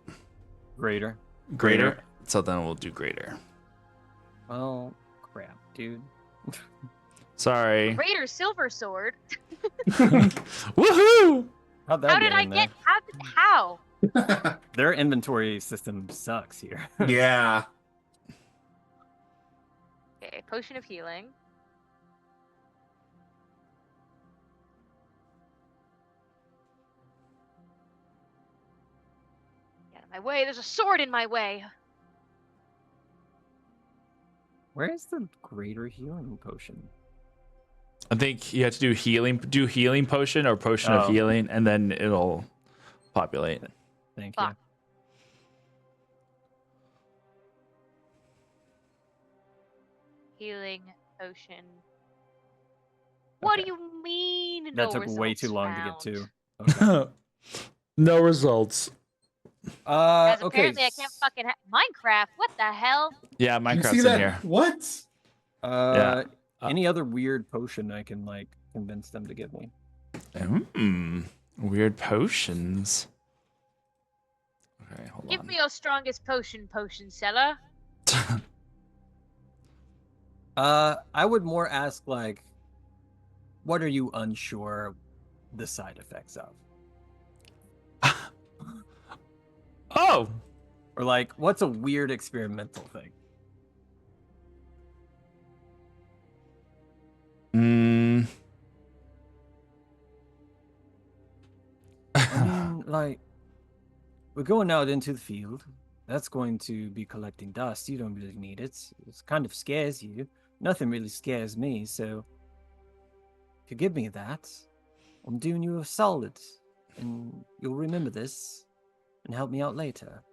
Greater. Greater. So then we'll do greater. Well, crap, dude. Sorry. Greater silver sword. Woohoo! How'd that How did I in there? get? How? Their inventory system sucks here. Yeah. Okay, potion of healing. Get out of my way. There's a sword in my way. Where's the greater healing potion? I think you have to do healing potion or potion of Oh. healing, and then it'll populate. Thank you. Fuck. Healing potion. What Okay. do you mean? That no took way results too long to get found? to. Okay. No results. As Okay. apparently I can't fucking Minecraft. What the hell? Yeah, You Minecraft's see in that? here. What? Yeah. Any other weird potion I can like convince them to give me? Weird potions. Okay, hold Give on. me your strongest potion seller. I would more ask like, what are you unsure the side effects of? Oh, Or like, what's a weird experimental thing? I mean, like, we're going out into the field. That's going to be collecting dust. You don't really need it. It kind of scares you. Nothing really scares me, so if you give me that, I'm doing you a solid. And you'll remember this and help me out later.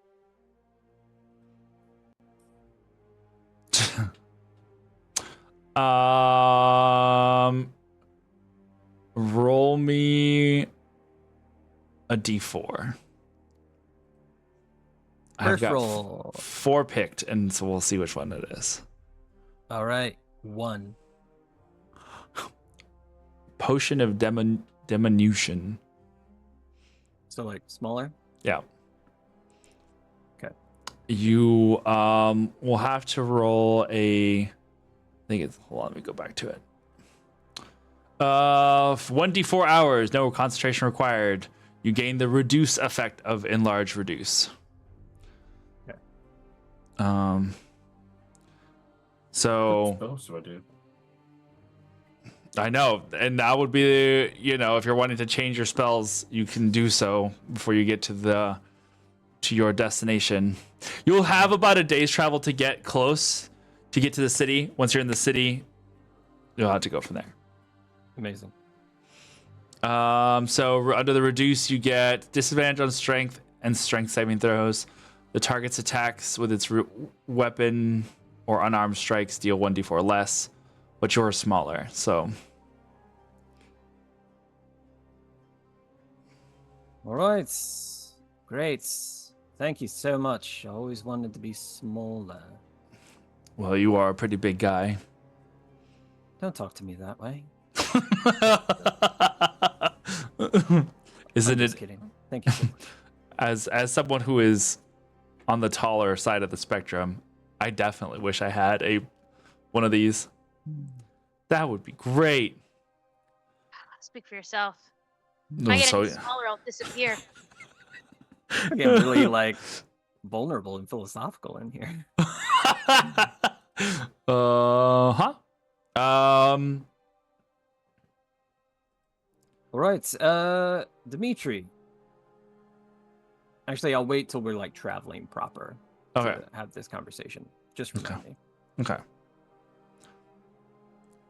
Roll me a d4. I've First got roll. 4 picked, and so we'll see which one it is. All right, 1. Potion of diminution. So like smaller. Yeah. Okay. You will have to roll a. I think it's. Hold on, let me go back to it. 1d4 hours, no concentration required. You gain the reduce effect of enlarge reduce. Okay. So What do I do? I know, and that would be, if you're wanting to change your spells, you can do so before you get to your destination. You'll have about a day's travel to get close, to get to the city. Once you're in the city, you'll have to go from there. Amazing. So under the reduce, you get disadvantage on strength and strength saving throws. The target's attacks with its weapon or unarmed strikes deal 1d4 less, but you're smaller, so. All right. Great. Thank you so much. I always wanted to be smaller. Well, you are a pretty big guy. Don't talk to me that way. Isn't I'm just it? kidding. Thank you so much. As someone who is on the taller side of the spectrum, I definitely wish I had one of these. That would be great. Speak for yourself. If I get So any smaller, I'll disappear. We're getting really like vulnerable and philosophical in here. huh. All right, Dimitri. Actually, I'll wait till we're like traveling proper Okay. to have this conversation. Just remind me. Okay.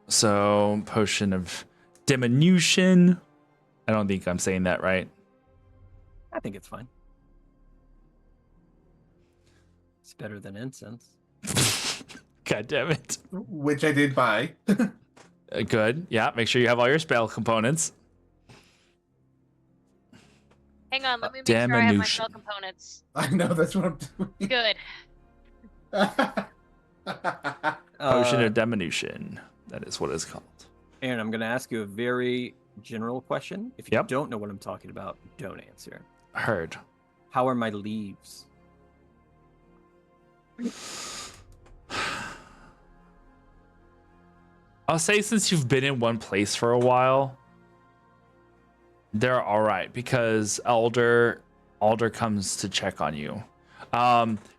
So, potion of diminution. I don't think I'm saying that right. I think it's fine. It's better than incense. God damn it. Which I did buy. Good. Yeah, make sure you have all your spell components. Hang on, let me make sure I have my Diminution. spell components. I know, that's what I'm doing. Good. Potion of diminution. That is what it's called. Aaron, I'm going to ask you a very general question. If you Yep. don't know what I'm talking about, don't answer. Heard. How are my leaves? I'll say since you've been in one place for a while, they're all right because Alder comes to check on you.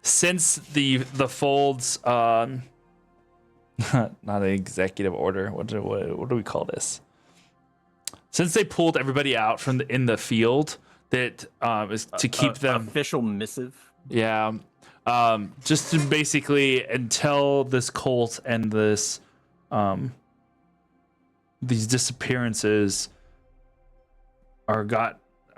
Since the folds, not an executive order. What do we call this? Since they pulled everybody out from in the field, that is to keep them Official missive. Yeah. Just to basically until this cult and this these disappearances have a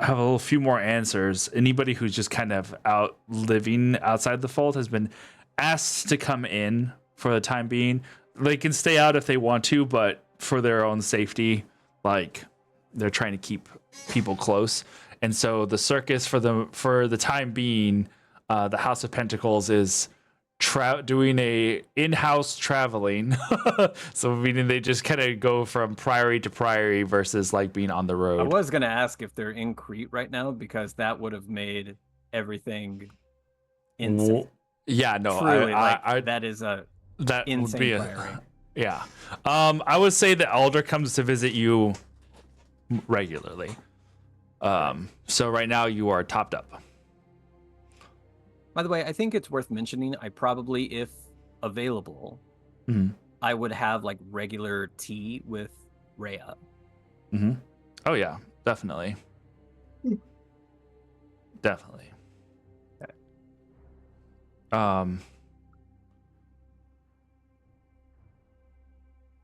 little few more answers. Anybody who's just kind of out living outside the fold has been asked to come in for the time being. They can stay out if they want to, but for their own safety, like they're trying to keep people close. And so the circus for the time being, the House of Pentacles is doing a in-house traveling. So meaning they just kind of go from priory to priory versus like being on the I road. was going to ask if they're in Crete right now because that would have made everything insane. Yeah, no, Truly, I that is a that insane would be priory. yeah. I would say that Alder comes to visit you regularly. So right now you are topped up. By the way, I think it's worth mentioning. I probably, if available, Mhm. I would have like regular tea with Rhea. Mm-hmm. Oh yeah, definitely. Definitely. Okay.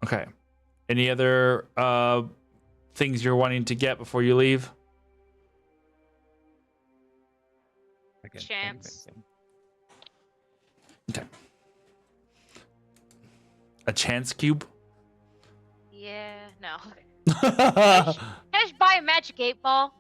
Okay. Any other things you're wanting to get before you leave? I can't think of Chance. anything. Okay. A chance cube? Yeah, no. Can I just buy a magic 8-ball?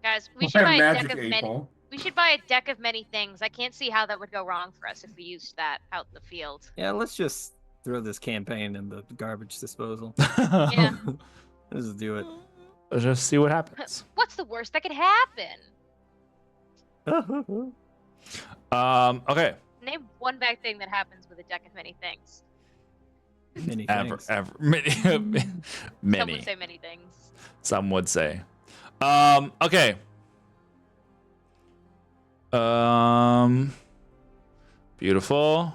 Guys, we should buy a Magic deck of 8 many. ball. We should buy a deck of many things. I can't see how that would go wrong for us if we used that out in the field. Yeah, let's just throw this campaign in the garbage disposal. Yeah. Let's just do it. Let's just see what happens. What's the worst that could happen? Okay. Name one bad thing that happens with a deck of many things. Many Ever, things. ever. Many. Some Many. would say many things. Some would say. Okay. Beautiful.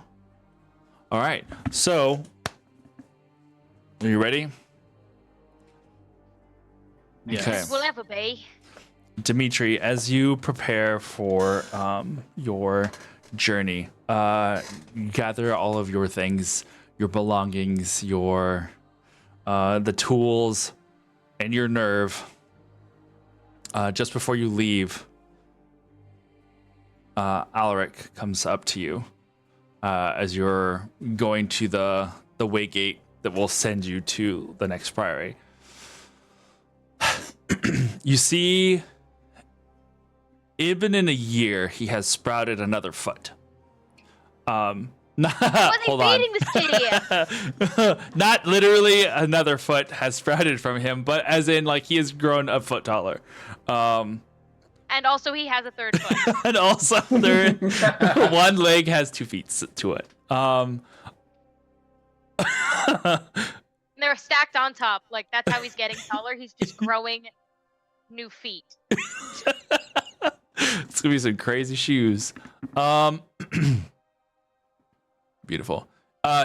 All right. So, are you ready? Yes. Okay. We'll ever be. Dimitri, as you prepare for your journey, you gather all of your things, your belongings, your the tools, and your nerve. Just before you leave, Alaric comes up to you as you're going to the way gate that will send you to the next priory. You see, even in a year, he has sprouted another foot. What are Hold they on. feeding this kid here? Not literally another foot has sprouted from him, but as in like he has grown a foot taller. And also he has a third foot. And also one leg has 2 feet to it. There they're stacked on top. Like that's how he's getting taller. He's just growing new feet. It's gonna be some crazy shoes. Beautiful.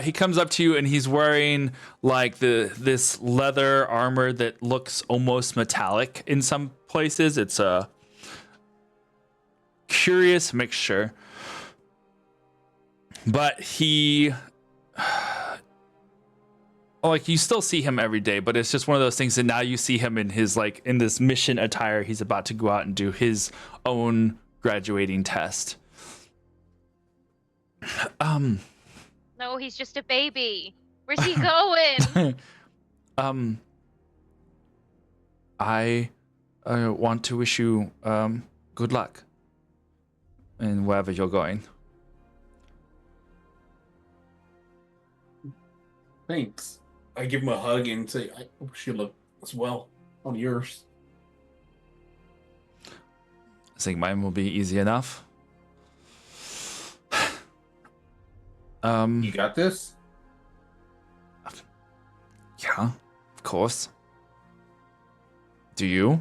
He comes up to you and he's wearing like this leather armor that looks almost metallic in some places. It's a curious mixture. But he like you still see him every day, but it's just one of those things that now you see him in his like in this mission attire. He's about to go out and do his own graduating test. No, he's just a baby. Where's he going? I want to wish you good luck in wherever you're going. Thanks. I give him a hug and say, I wish you luck as well on yours. I think mine will be easy enough. You got this? Yeah, of course. Do you?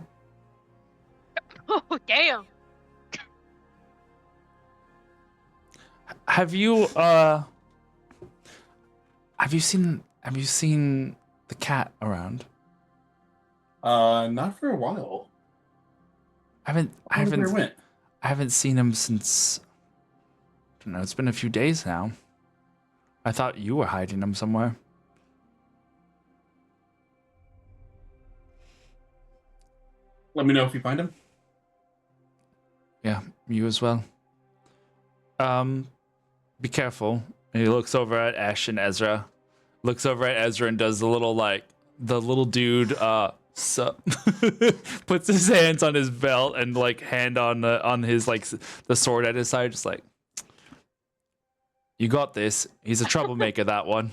Oh, damn. Have you seen the cat around? Not for a while. I Where went? haven't seen him since I don't know, it's been a few days now. I thought you were hiding him somewhere. Let me know if you find him. Yeah, you as well. Be careful. And he looks over at Ash and Ezra. Looks over at Ezra and does the little dude puts his hands on his belt and like hand on his like the sword at his side, just like, you got this. He's a troublemaker, that one.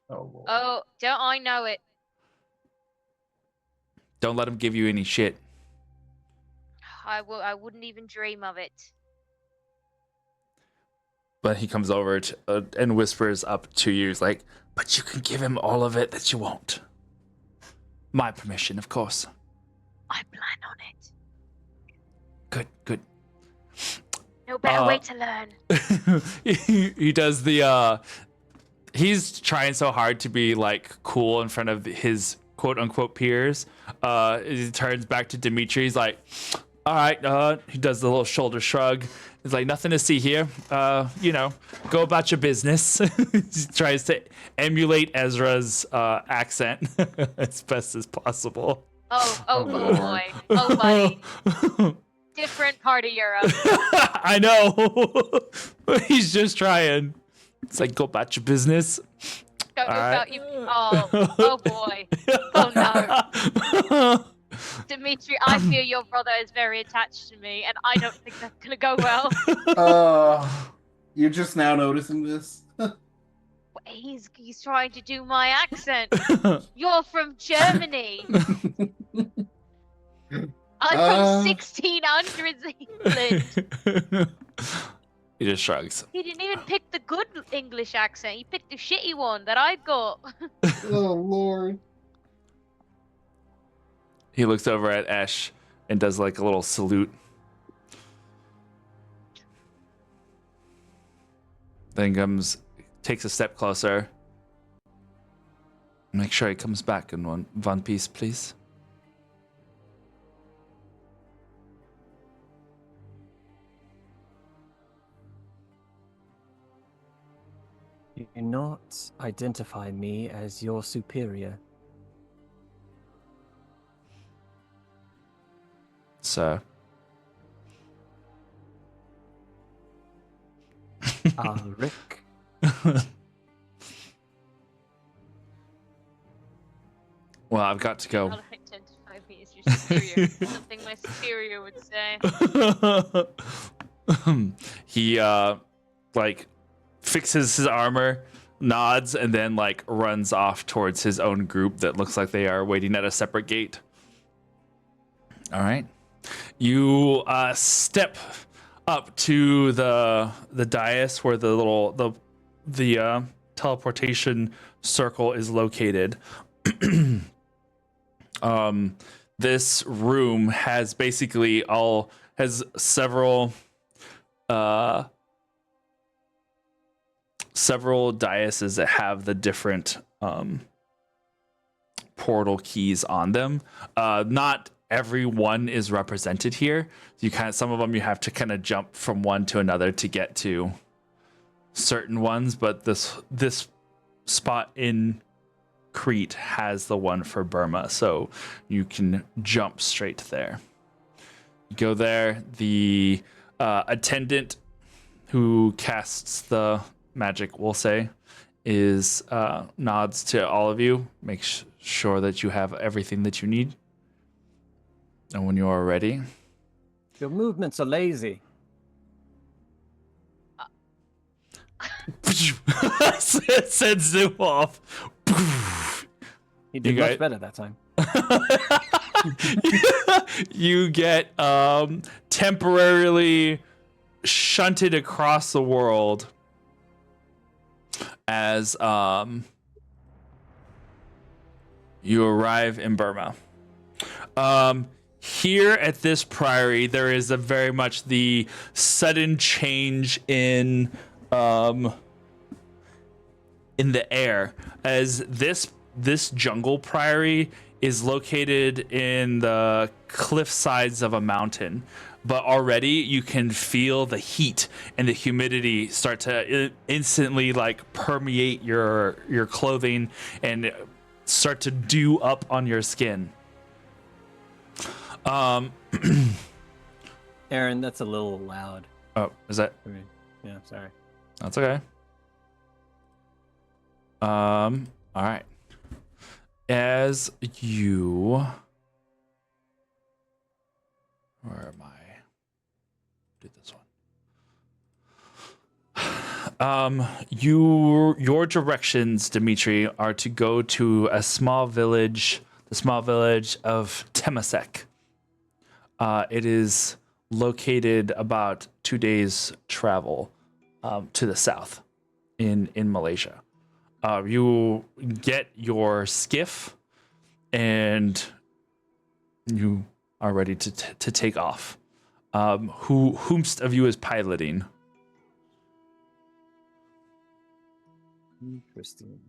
Oh, Lord. Oh, don't I know it? Don't let him give you any shit. I wouldn't even dream of it. But he comes over and whispers up to you, he's like, but you can give him all of it that you want. My permission, of course. I plan on it. Good. No better way to learn. he does the he's trying so hard to be like cool in front of his quote unquote peers. He turns back to Dimitri. He's like, all right, he does the little shoulder shrug. He's like, nothing to see here. Go about your business. He tries to emulate Ezra's accent as best as possible. Oh boy. Oh buddy. Different part of Europe. I know. He's just trying. It's like, go about your business. Don't know All right. about you. Oh boy. Oh no. Dimitri, I feel your brother is very attached to me, and I don't think that's gonna go well. You're just now noticing this? He's trying to do my accent. You're from Germany. I'm from 1600s England. He just shrugs. He didn't even pick the good English accent. He picked the shitty one that I got. Oh, Lord. He looks over at Ash and does like a little salute. Then takes a step closer. Make sure he comes back in one piece, please. You do not identify me as your superior. Sir. Rick. Well, I've got to go. I'll identify me as your superior. Something my superior would say. He fixes his armor, nods, and then like runs off towards his own group that looks like they are waiting at a separate gate. All right. You step up to the dais where the teleportation circle is located. This room has basically several daises that have the different portal keys on them. Not every one is represented here. Some of them you have to kind of jump from one to another to get to certain ones, but this spot in Crete has the one for Burma, so you can jump straight there. You go there, the attendant who casts the magic, we'll say, is nods to all of you, makes sure that you have everything that you need. And when you are ready, Your movements are lazy. it sends them off. He did You much got- better that time. You get temporarily shunted across the world as you arrive in Burma. Here at this priory, there is a very much the sudden change in the air, as this jungle priory is located in the cliff sides of a mountain, but already you can feel the heat and the humidity start to instantly like permeate your clothing and start to dew up on your skin. Aaron, that's a little loud. Oh, is that? I mean, yeah, sorry. That's okay. All right. As you, where am I? Do this one. Your directions, Dimitri, are to go to a small village, the small village of Temasek. It is located about 2 days travel to the south in Malaysia. You get your skiff and you are ready to take off. Whomst of you is piloting? Interesting.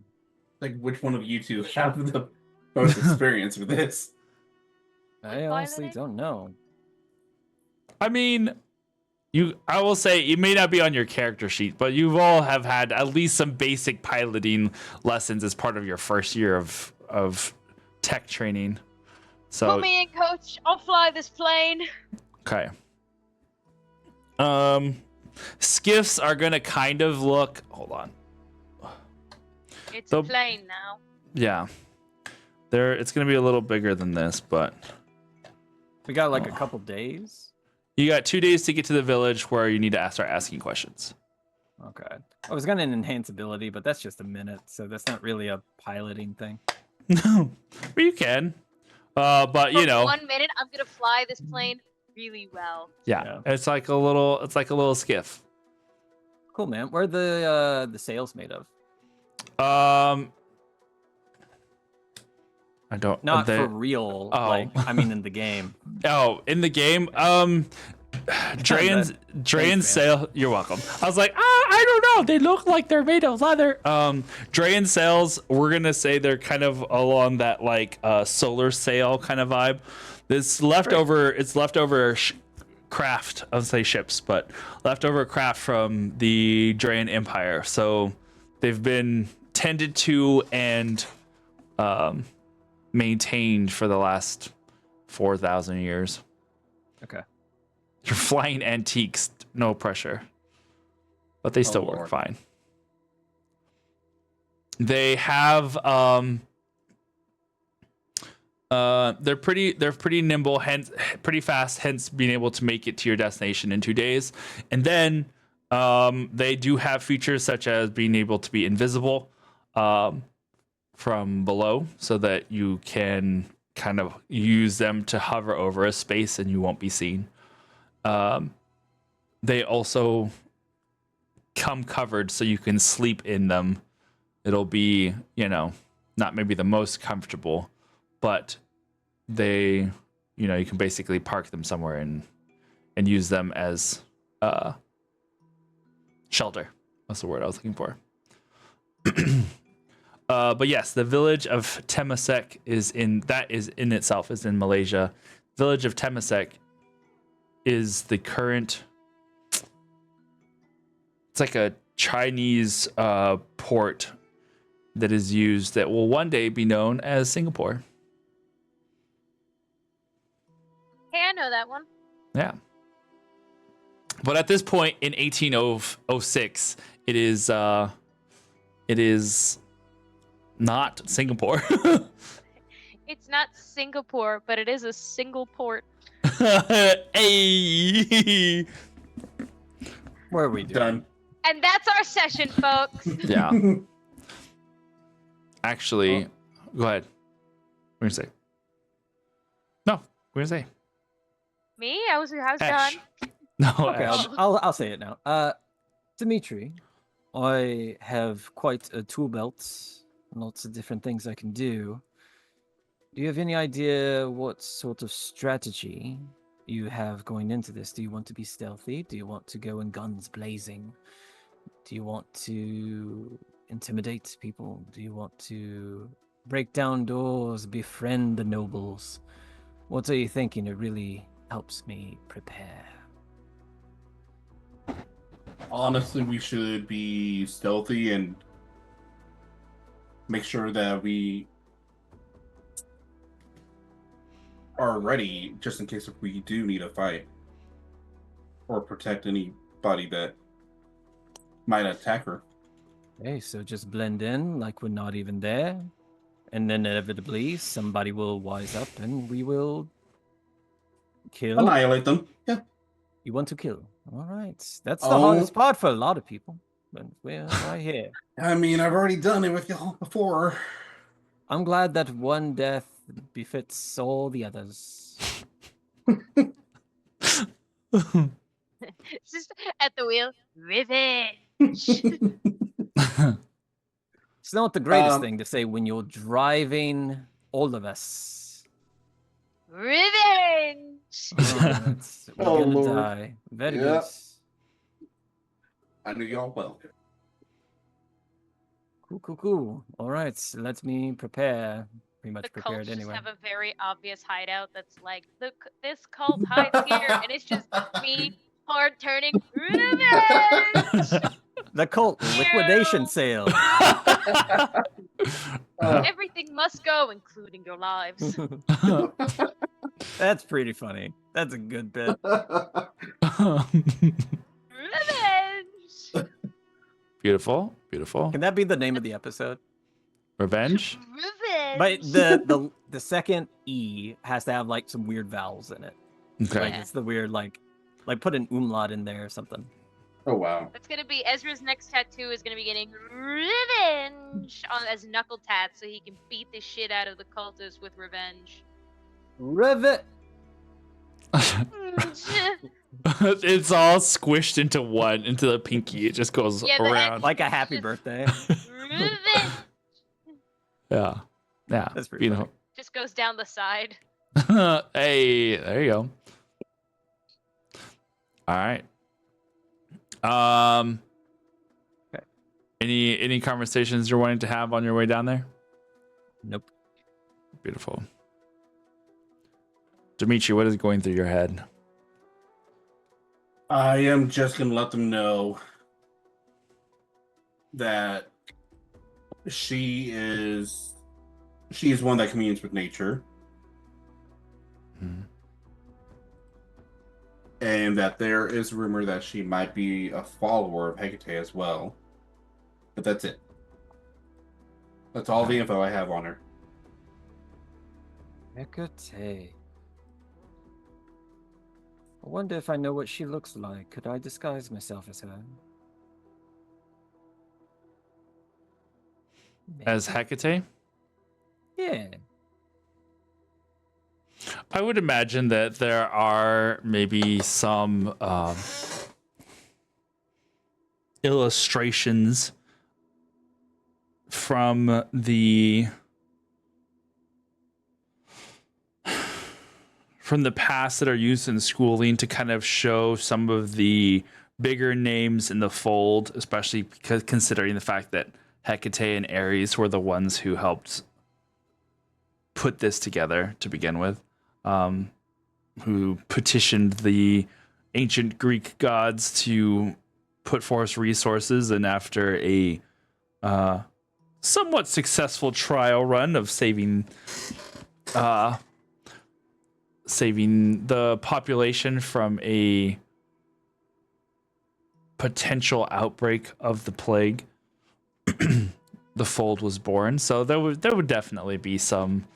Like, which one of you two have the most experience with this? I honestly don't know. I mean, I will say it may not be on your character sheet, but you all have had at least some basic piloting lessons as part of your first year of tech training. So Put me in, coach. I'll fly this plane. okay. Skiffs are gonna kind of look. Hold on. It's So- a plane now. Yeah, it's gonna be a little bigger than this, but We got like a couple days. you got 2 days to get to the village where you need to start asking questions. Okay. I was gonna enhance ability, but that's just a minute, so that's not really a piloting thing. No, but you can. But For you know, 1 minute, I'm gonna fly this plane really well. yeah, it's like a little skiff. Cool, man. Where are the sails made of? I don't. Not for real. Oh. Like, I mean, in the game. Oh, in the game, Drayan's man. sail. You're welcome. I was like, I don't know. They look like they're made of leather. Drayan sails. We're gonna say they're kind of along that like solar sail kind of vibe. This leftover. It's leftover craft. I would say ships, but leftover craft from the Drayan Empire. So they've been tended to and maintained for the last 4,000 years. Okay. You're flying antiques, no pressure. But they still work Lord. fine. They have they're pretty nimble, hence pretty fast, hence being able to make it to your destination in 2 days. And then they do have features such as being able to be invisible from below, so that you can kind of use them to hover over a space and you won't be seen. They also come covered so you can sleep in them It'll be, not maybe the most comfortable, but they, you can basically park them somewhere and use them as shelter. That's the word I was looking for. But yes, the village of Temasek is in itself is in Malaysia. Village of Temasek is the current. It's like a Chinese port that is used that will one day be known as Singapore. Hey, I know that one. Yeah. But at this point in 1806, it is not Singapore. It's not Singapore, but it is a single port. Hey. Where are we doing? Done. And that's our session, folks. Yeah. Actually, go ahead. What are you gonna say? No, what are you gonna say? Me? I was Ash. done. No, Okay, Ash. I'll say it now. Dimitri, I have quite a tool belt, lots of different things I can do. Do you have any idea what sort of strategy you have going into this? Do you want to be stealthy? Do you want to go in guns blazing? Do you want to intimidate people? Do you want to break down doors, befriend the nobles? What are you thinking? It really helps me prepare. Honestly, we should be stealthy and make sure that we are ready just in case if we do need a fight or protect anybody that might attack her. Okay, so just blend in like we're not even there. And then inevitably somebody will wise up and we will kill. Annihilate them. Yeah. You want to kill. All right. That's the Oh. hardest part for a lot of people. But we're right here. I mean, I've already done it with y'all before. I'm glad that one death befits all the others. It's just at the wheel. Revenge. It's not the greatest Um, thing to say when you're driving all of us. Revenge. All right. We're Oh, gonna Lord. die. Very Yeah. good. I knew y'all well. Cool. All right. Let me prepare. Pretty much The prepared cults just anyway. have a very obvious hideout that's like, this cult hides here, and it's just me, hard turning. Revenge. The cult liquidation Ew. sale. Everything must go, including your lives. That's pretty funny. That's a good bit. Revenge. Beautiful. Can that be the name of the episode? Revenge. Revenge. But the second E has to have like some weird vowels in it. Okay. Like it's the weird like put an umlaut in there or something. Oh, wow. That's gonna be Ezra's next tattoo is gonna be getting revenge as knuckle tats, so he can beat the shit out of the cultists with revenge. Rivet. It's all squished into the pinky. It just goes Yeah, the around. Like a happy birthday. Revenge Yeah. That's pretty Beautiful. just goes down the side. Hey, there you go. All right. Okay. Any conversations you're wanting to have on your way down there? Nope. Beautiful. Dimitri, what is going through your head? I am just going to let them know that she is one that communes with nature. Hmm. And that there is rumor that she might be a follower of Hecate as well. But that's it. That's all the info I have on her. Hecate. I wonder if I know what she looks like. Could I disguise myself as her? As Hecate? Yeah. I would imagine that there are maybe some illustrations from the past that are used in schooling to kind of show some of the bigger names in the fold, especially because considering the fact that Hecate and Ares were the ones who helped put this together to begin with, who petitioned the ancient Greek gods to put forth resources, and after a somewhat successful trial run of saving the population from a potential outbreak of the plague, the fold was born. So there would definitely be some,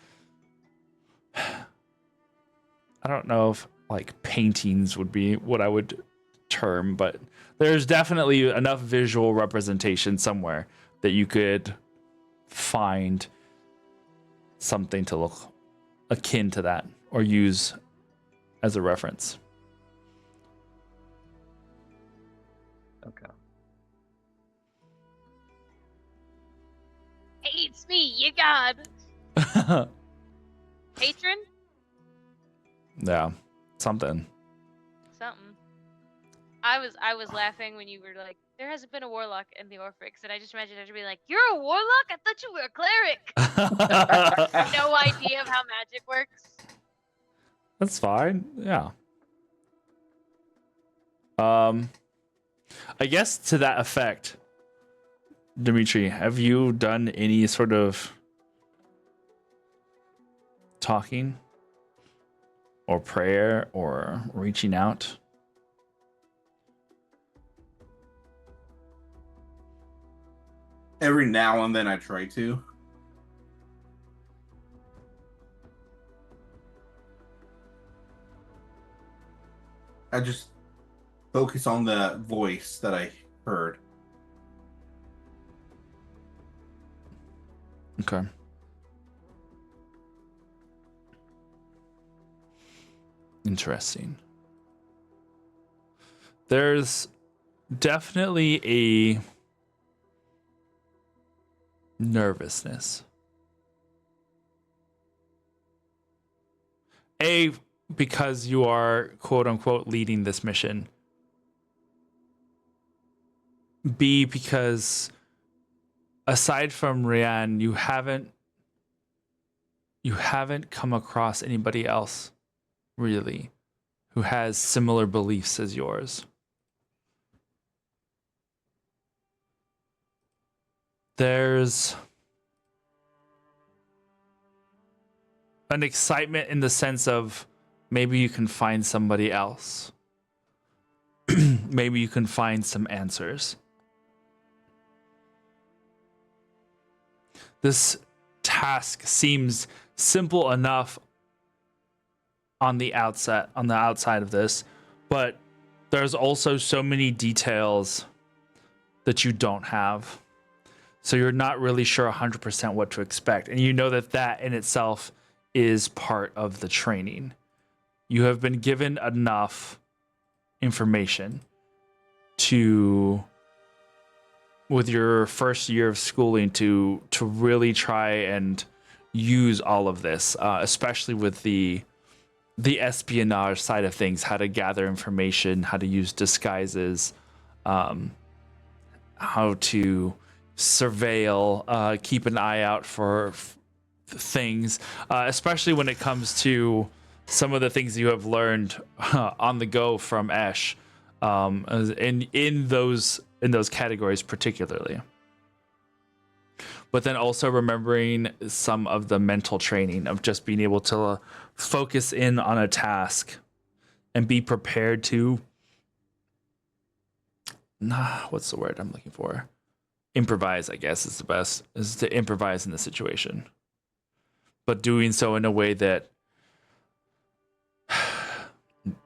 I don't know if like paintings would be what I would term, but there's definitely enough visual representation somewhere that you could find something to look akin to that or use as a reference. Okay. Hey, it's me, you god. Patron? Yeah, something. Something. I was laughing when you were like, there hasn't been a warlock in the Orphics, and I just imagined her to be like, you're a warlock? I thought you were a cleric. No idea of how magic works. That's fine. Yeah. I guess to that effect, Dimitri, have you done any sort of talking or prayer or reaching out? Every now and then I try to. I just focus on the voice that I heard. Okay. Interesting. There's definitely a nervousness. A, because you are quote unquote leading this mission. B, because aside from Ryan, you haven't come across anybody else really who has similar beliefs as yours. There's an excitement in the sense of maybe you can find somebody else. Maybe you can find some answers. This task seems simple enough on the outside of this, but there's also so many details that you don't have. So you're not really sure 100% what to expect. And you know that in itself is part of the training. You have been given enough information with your first year of schooling to really try and use all of this, especially with the espionage side of things, how to gather information, how to use disguises, how to surveil, keep an eye out for things, especially when it comes to some of the things you have learned on the go from Esh, in those categories particularly. But then also remembering some of the mental training of just being able to focus in on a task and be prepared to, what's the word I'm looking for? Improvise, I guess is the best, is to improvise in the situation. But doing so in a way that,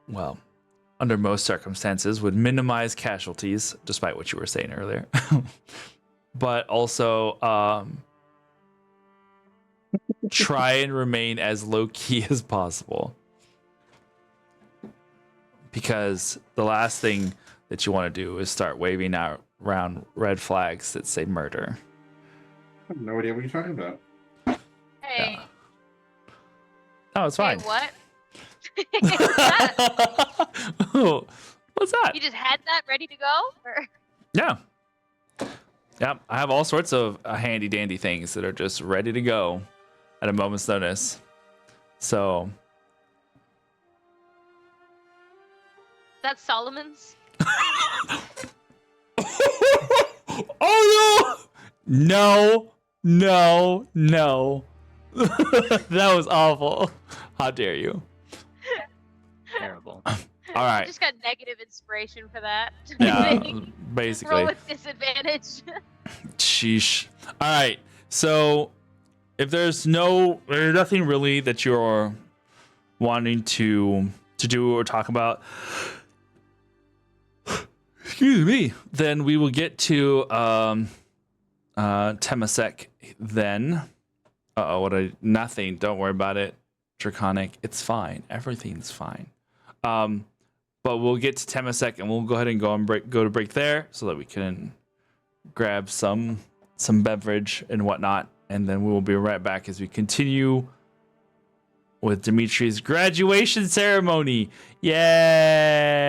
well, under most circumstances would minimize casualties, despite what you were saying earlier. But also try and remain as low-key as possible. Because the last thing that you want to do is start waving out around red flags that say murder. have no idea what you're talking about. Hey, Oh, it's hey, fine. what? What's that? What's that? You just had that ready to go? Or... Yeah. Yeah, I have all sorts of handy dandy things that are just ready to go at a moment's notice. So, That's Solomon's? oh no! No, no, no. That was awful. How dare you? Terrible. All I right. just got negative inspiration for that. Yeah, Roll basically. with disadvantage. Sheesh. All right. So, if there's nothing really that you're wanting to do or talk about, excuse me, then we will get to Temasek then. Nothing. Don't worry about it. Draconic. It's fine. Everything's fine. But we'll get to Temasek and we'll go ahead and go to break there so that we can grab some beverage and whatnot, and then we will be right back as we continue with Dimitri's graduation ceremony. Yay!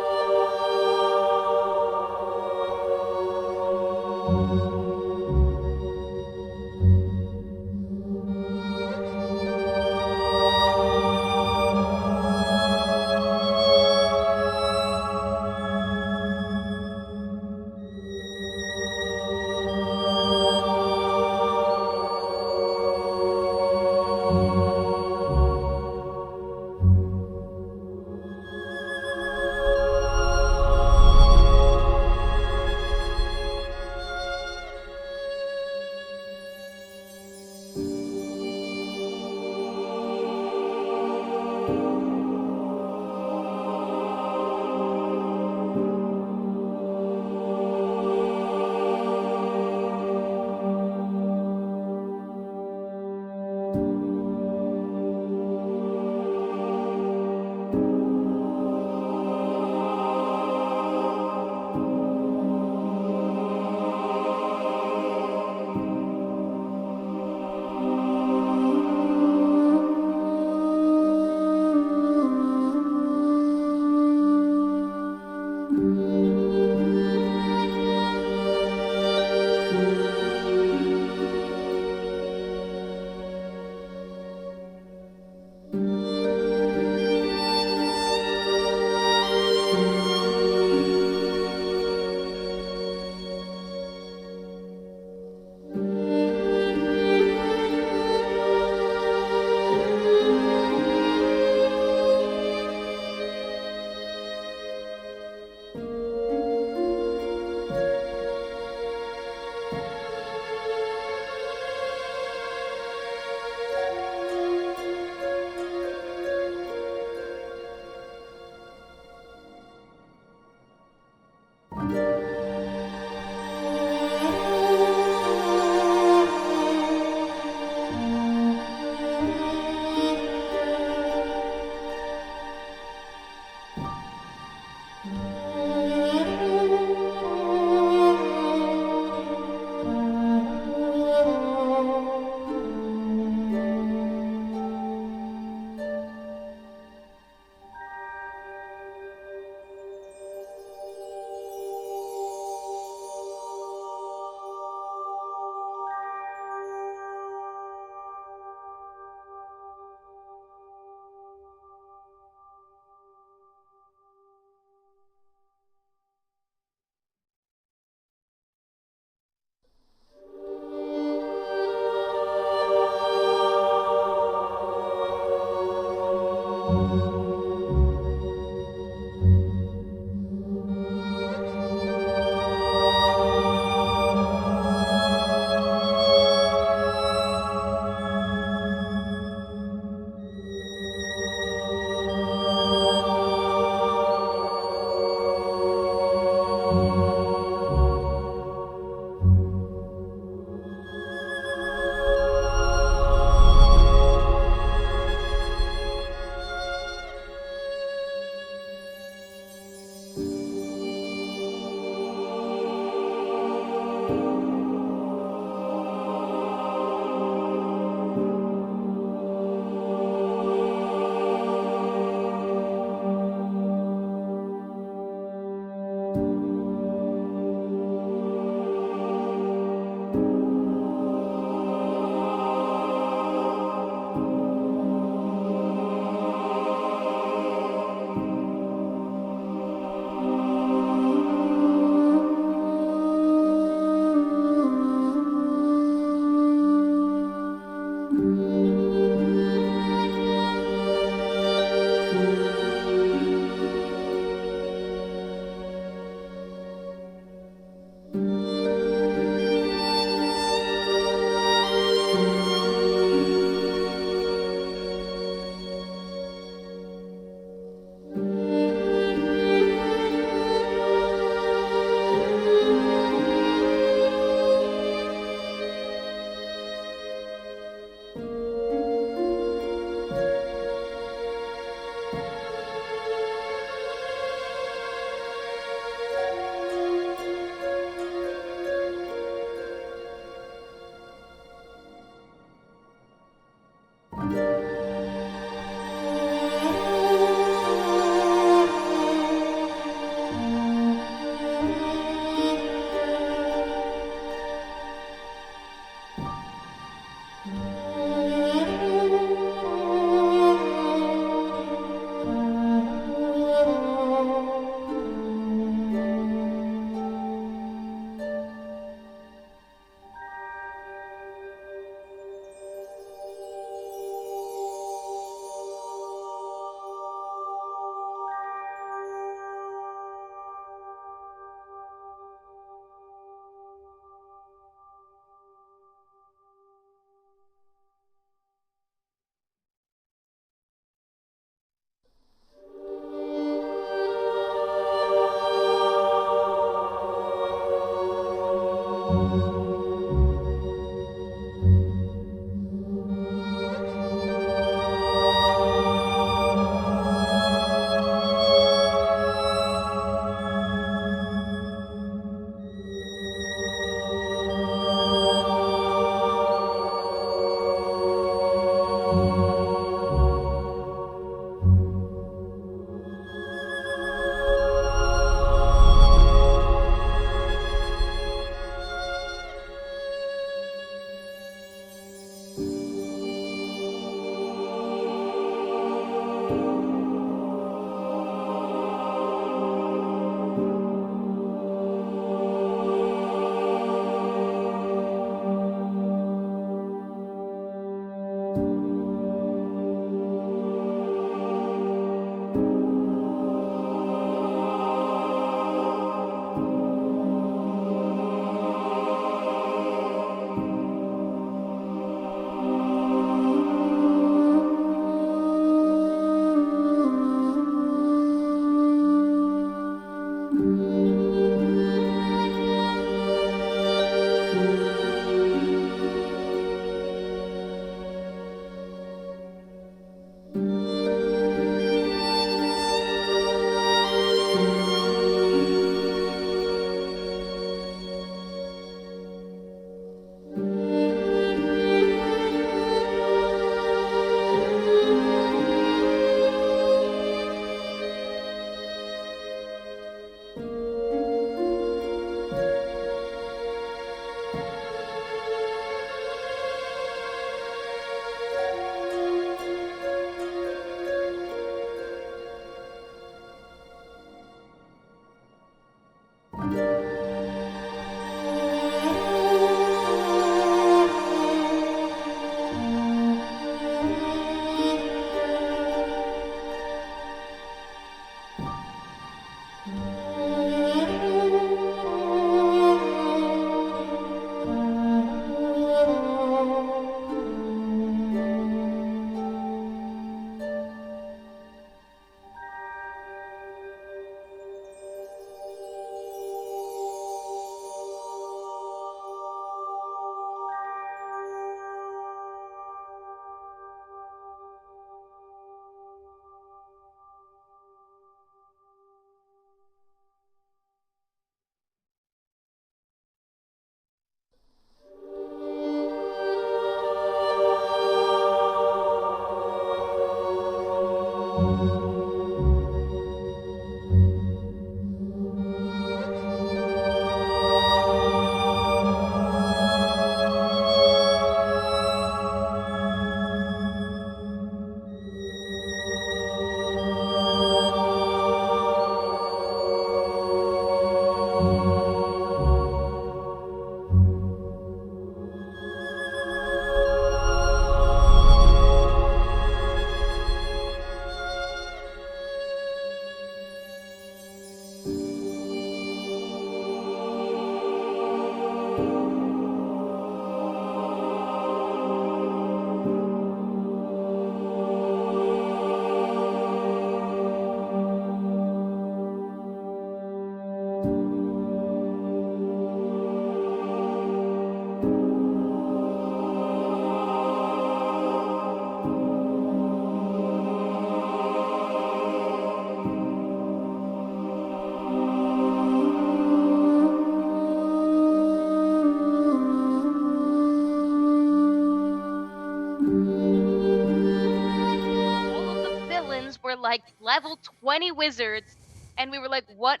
were like level 20 wizards, and we were like, what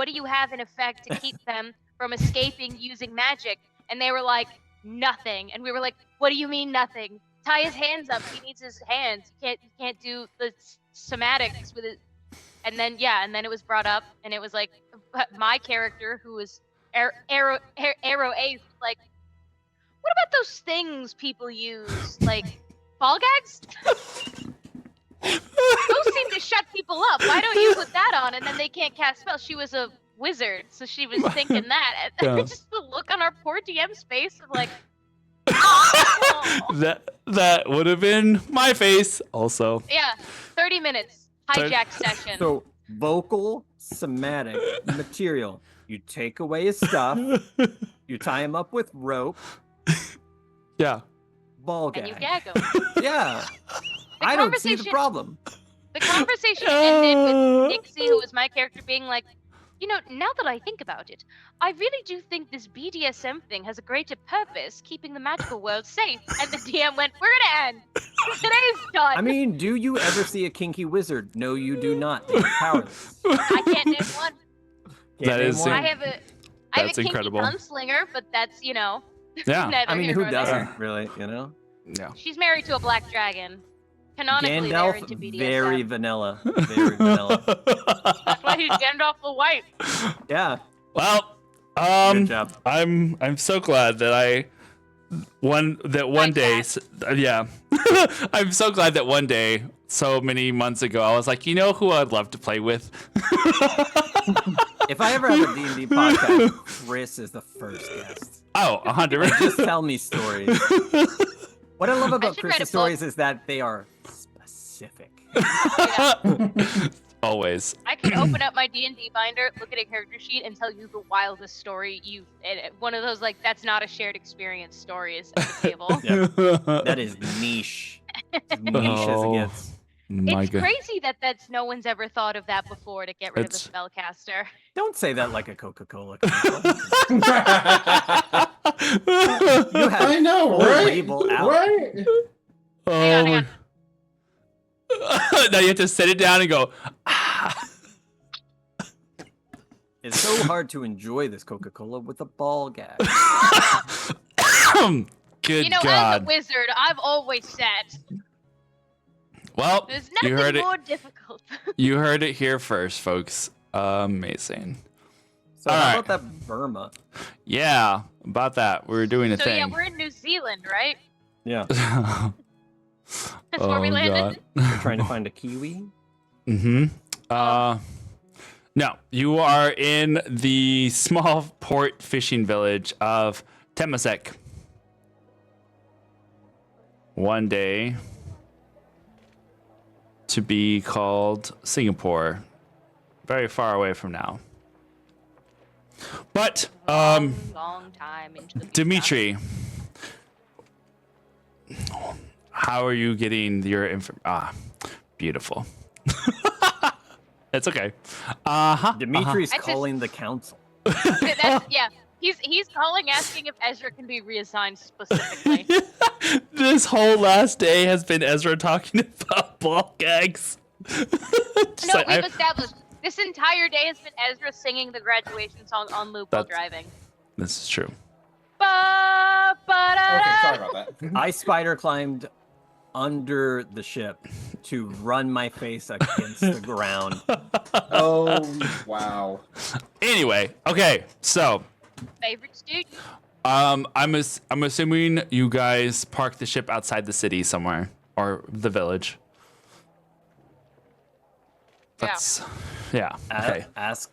do you have in effect to keep them from escaping using magic? And they were like, nothing. And we were like, what do you mean nothing? Tie his hands up. He needs his hands. You can't do the somatics with it. And then and then it was brought up, and it was like my character, who was Arrow Ace, was like, what about those things people use, like ball gags? Those seem to shut people up. Why don't you put that on, and then they can't cast spells? She was a wizard, so she was thinking that. And Yeah. just the look on our poor DM's face of like, oh. That would have been my face also. Yeah, 30 minutes hijack session. So vocal somatic material. You take away his stuff, You tie him up with rope, Yeah. ball And you gag. gag him. Yeah. I don't see the conversation- problem. The conversation ended with Nixie, who was my character, being like, you know, now that I think about it, I really do think this BDSM thing has a greater purpose, keeping the magical world safe. And the DM went, we're gonna end. Today's done. I mean, do you ever see a kinky wizard? No, you do not. They are powerless. I can't name one. Can't That name is one. I have a That's kinky incredible. gunslinger, but that's, you know, Yeah. neither I mean, here who nor there. doesn't really, you know? Yeah. She's married to a black dragon. Canonically, they're Gandalf, into BDSM. very vanilla. Very vanilla. That's why he's Gandalf the White. Yeah. Well, Good job. I'm so glad that one day, yeah, I'm so glad that one day, so many months ago, I was like, you know who I'd love to play with? If I ever have a D&D podcast, Chris is the first guest. Oh, 100%. Just tell me stories. What I love about should write a Chris's stories is that they are specific. Yeah. Always. I can open up my D&D binder, look at a character sheet, and tell you the wildest story one of those, like, that's not a shared experience stories at the table. Yeah. That is niche. As niche as it gets. My It's God. crazy that no one's ever thought of that before to get rid It's- of the spellcaster. Don't say that like a Coca-Cola commercial. I have know, full right? label out. Right? Hang on. Now you have to sit it down and go, ah. It's so hard to enjoy this Coca-Cola with a ball gag. Good You know, as a God. wizard, I've always said, Well, there's you nothing heard it. more difficult. You heard it here first, folks. Amazing. So All how right. about that Burma? Yeah, about that. We're doing a So thing. yeah, we're in New Zealand, right? Yeah. That's where we landed. We're trying to find a kiwi. Mm-hmm. No, you are in the small port fishing village of Temasek. One day to be called Singapore, very far away from now. But Long time into the future. Dimitri, how are you getting your beautiful. It's okay. Dimitri's I just- calling the council. Yeah, he's calling asking if Ezra can be reassigned specifically. This whole last day has been Ezra talking about ball gags. Just No, like, we've established this entire day has been Ezra singing the graduation song on loop while That's- driving. this is true. Ba, ba, da, Okay, da. sorry about that. I spider climbed under the ship to run my face against the ground. Oh, wow. Anyway, okay, so Favorite student? I'm assuming you guys parked the ship outside the city somewhere or the village. That's yeah. Okay, Ask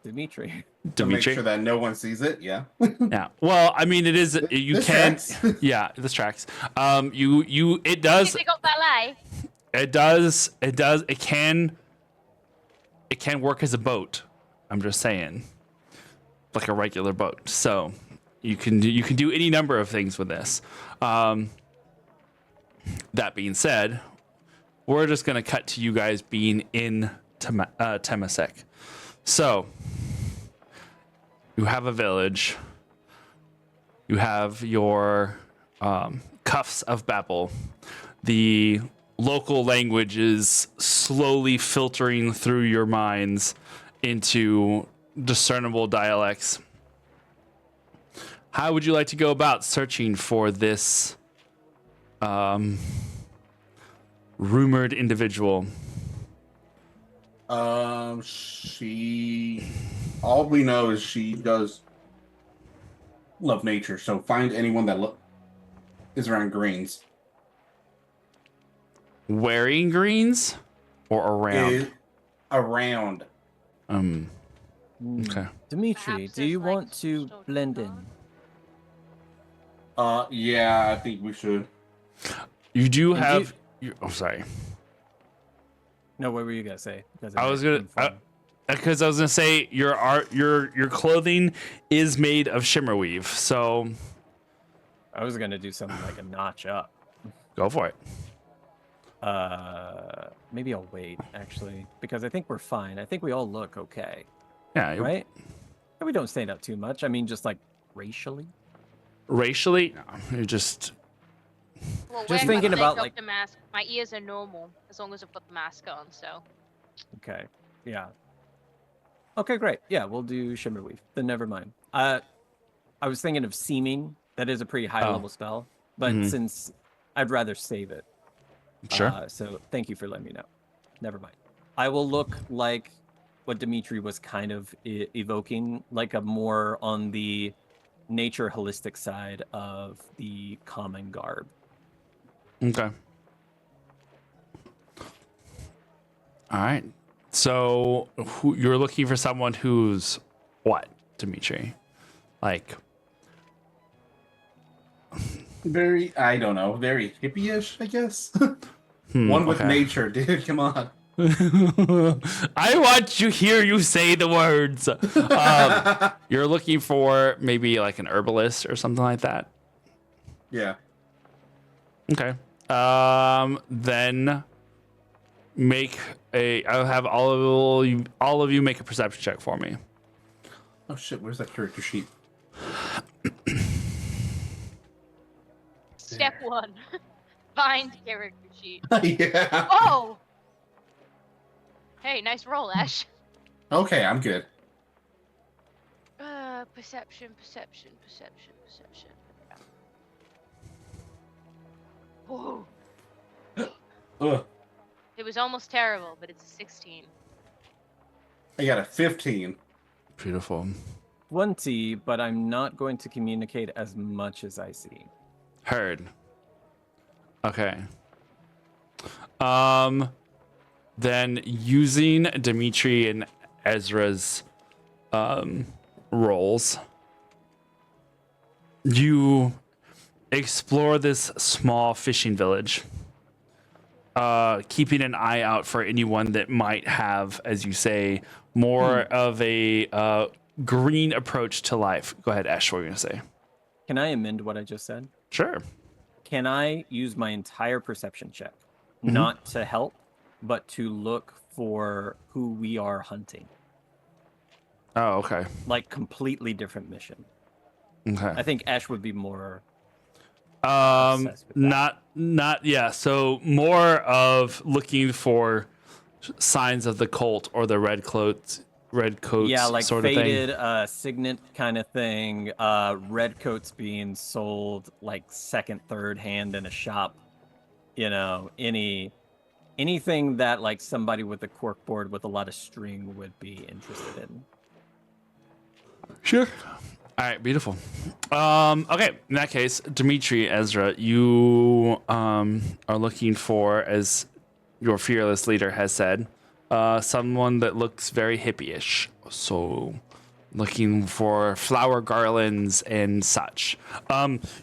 Dimitri. To make Dimitri. sure that no one sees it, yeah. Yeah. Well, I mean, it is. You This can. tracks. Yeah, this tracks. It does. Physical ballet. It does. It does. It can. It can work as a boat. I'm just saying, like a regular boat. So you can do any number of things with this. That being said, we're just gonna cut to you guys being in Temasek. So you have a village. You have your cuffs of Babel. The local language is slowly filtering through your minds into discernible dialects. How would you like to go about searching for this rumored individual? All we know is she does love nature, so find anyone that is around greens. Wearing greens or around? Around. Okay. Dimitri, Perhaps do you there's, like, want to social blend in? norms? Yeah, I think we should. You do And have. Oh, sorry. No, what were you gonna say? Because I was gonna. because I was gonna say your clothing is made of shimmer weave, so I was gonna do something like a notch up. go for it. Maybe I'll wait actually because I think we're fine. I think we all look okay, Yeah, right? And we don't stand out too much. I mean, just like racially. racially, no, you're just Well, Just wearing thinking the about, take off like- the mask. My ears are normal as long as I put the mask on. So Okay. Yeah. Okay, great. Yeah, we'll do shimmer weave. Then never mind. I was thinking of seeming. That is a pretty high level spell, but Mhm. since I'd rather save it. sure. So thank you for letting me know. Never mind. I will look like what Dimitri was kind of evoking, like a more on the nature holistic side of the common garb. Okay. All right. So you're looking for someone who's what, Dimitri? Like, Very, I don't know, very hippie-ish, I guess. One with okay. nature, dude. Come on. I want to hear you say the words. You're looking for maybe like an herbalist or something like that. Yeah. Okay. Then I'll have all of you make a perception check for me. Oh shit, where's that character sheet? step one, find character sheet. Yeah. Oh. Hey, nice roll, Ash. Okay, I'm good. Perception. Whoa. Ugh. It was almost terrible, but it's a 16. I got a 15. Beautiful. 20, but I'm not going to communicate as much as I see. Heard. Okay. Then using Dimitri and Ezra's roles, you explore this small fishing village, keeping an eye out for anyone that might have, as you say, more of a green approach to life. Go ahead, Ash. What were you gonna say? Can I amend what I just said? Sure. Can I use my entire perception check, not to help, but to look for who we are hunting? Oh, okay. Like completely different mission. Okay. I think Ash would be more obsessed with that. not yeah. So more of looking for signs of the cult or the red coats, Yeah, like sort of thing. faded signet kind of thing. Red coats being sold like second, third hand in a shop. You know, anything that like somebody with a cork board with a lot of string would be interested in. Sure. All right, beautiful. Okay, in that case, Dimitri, Ezra, you are looking for, as your fearless leader has said, someone that looks very hippie-ish. So, looking for flower garlands and such.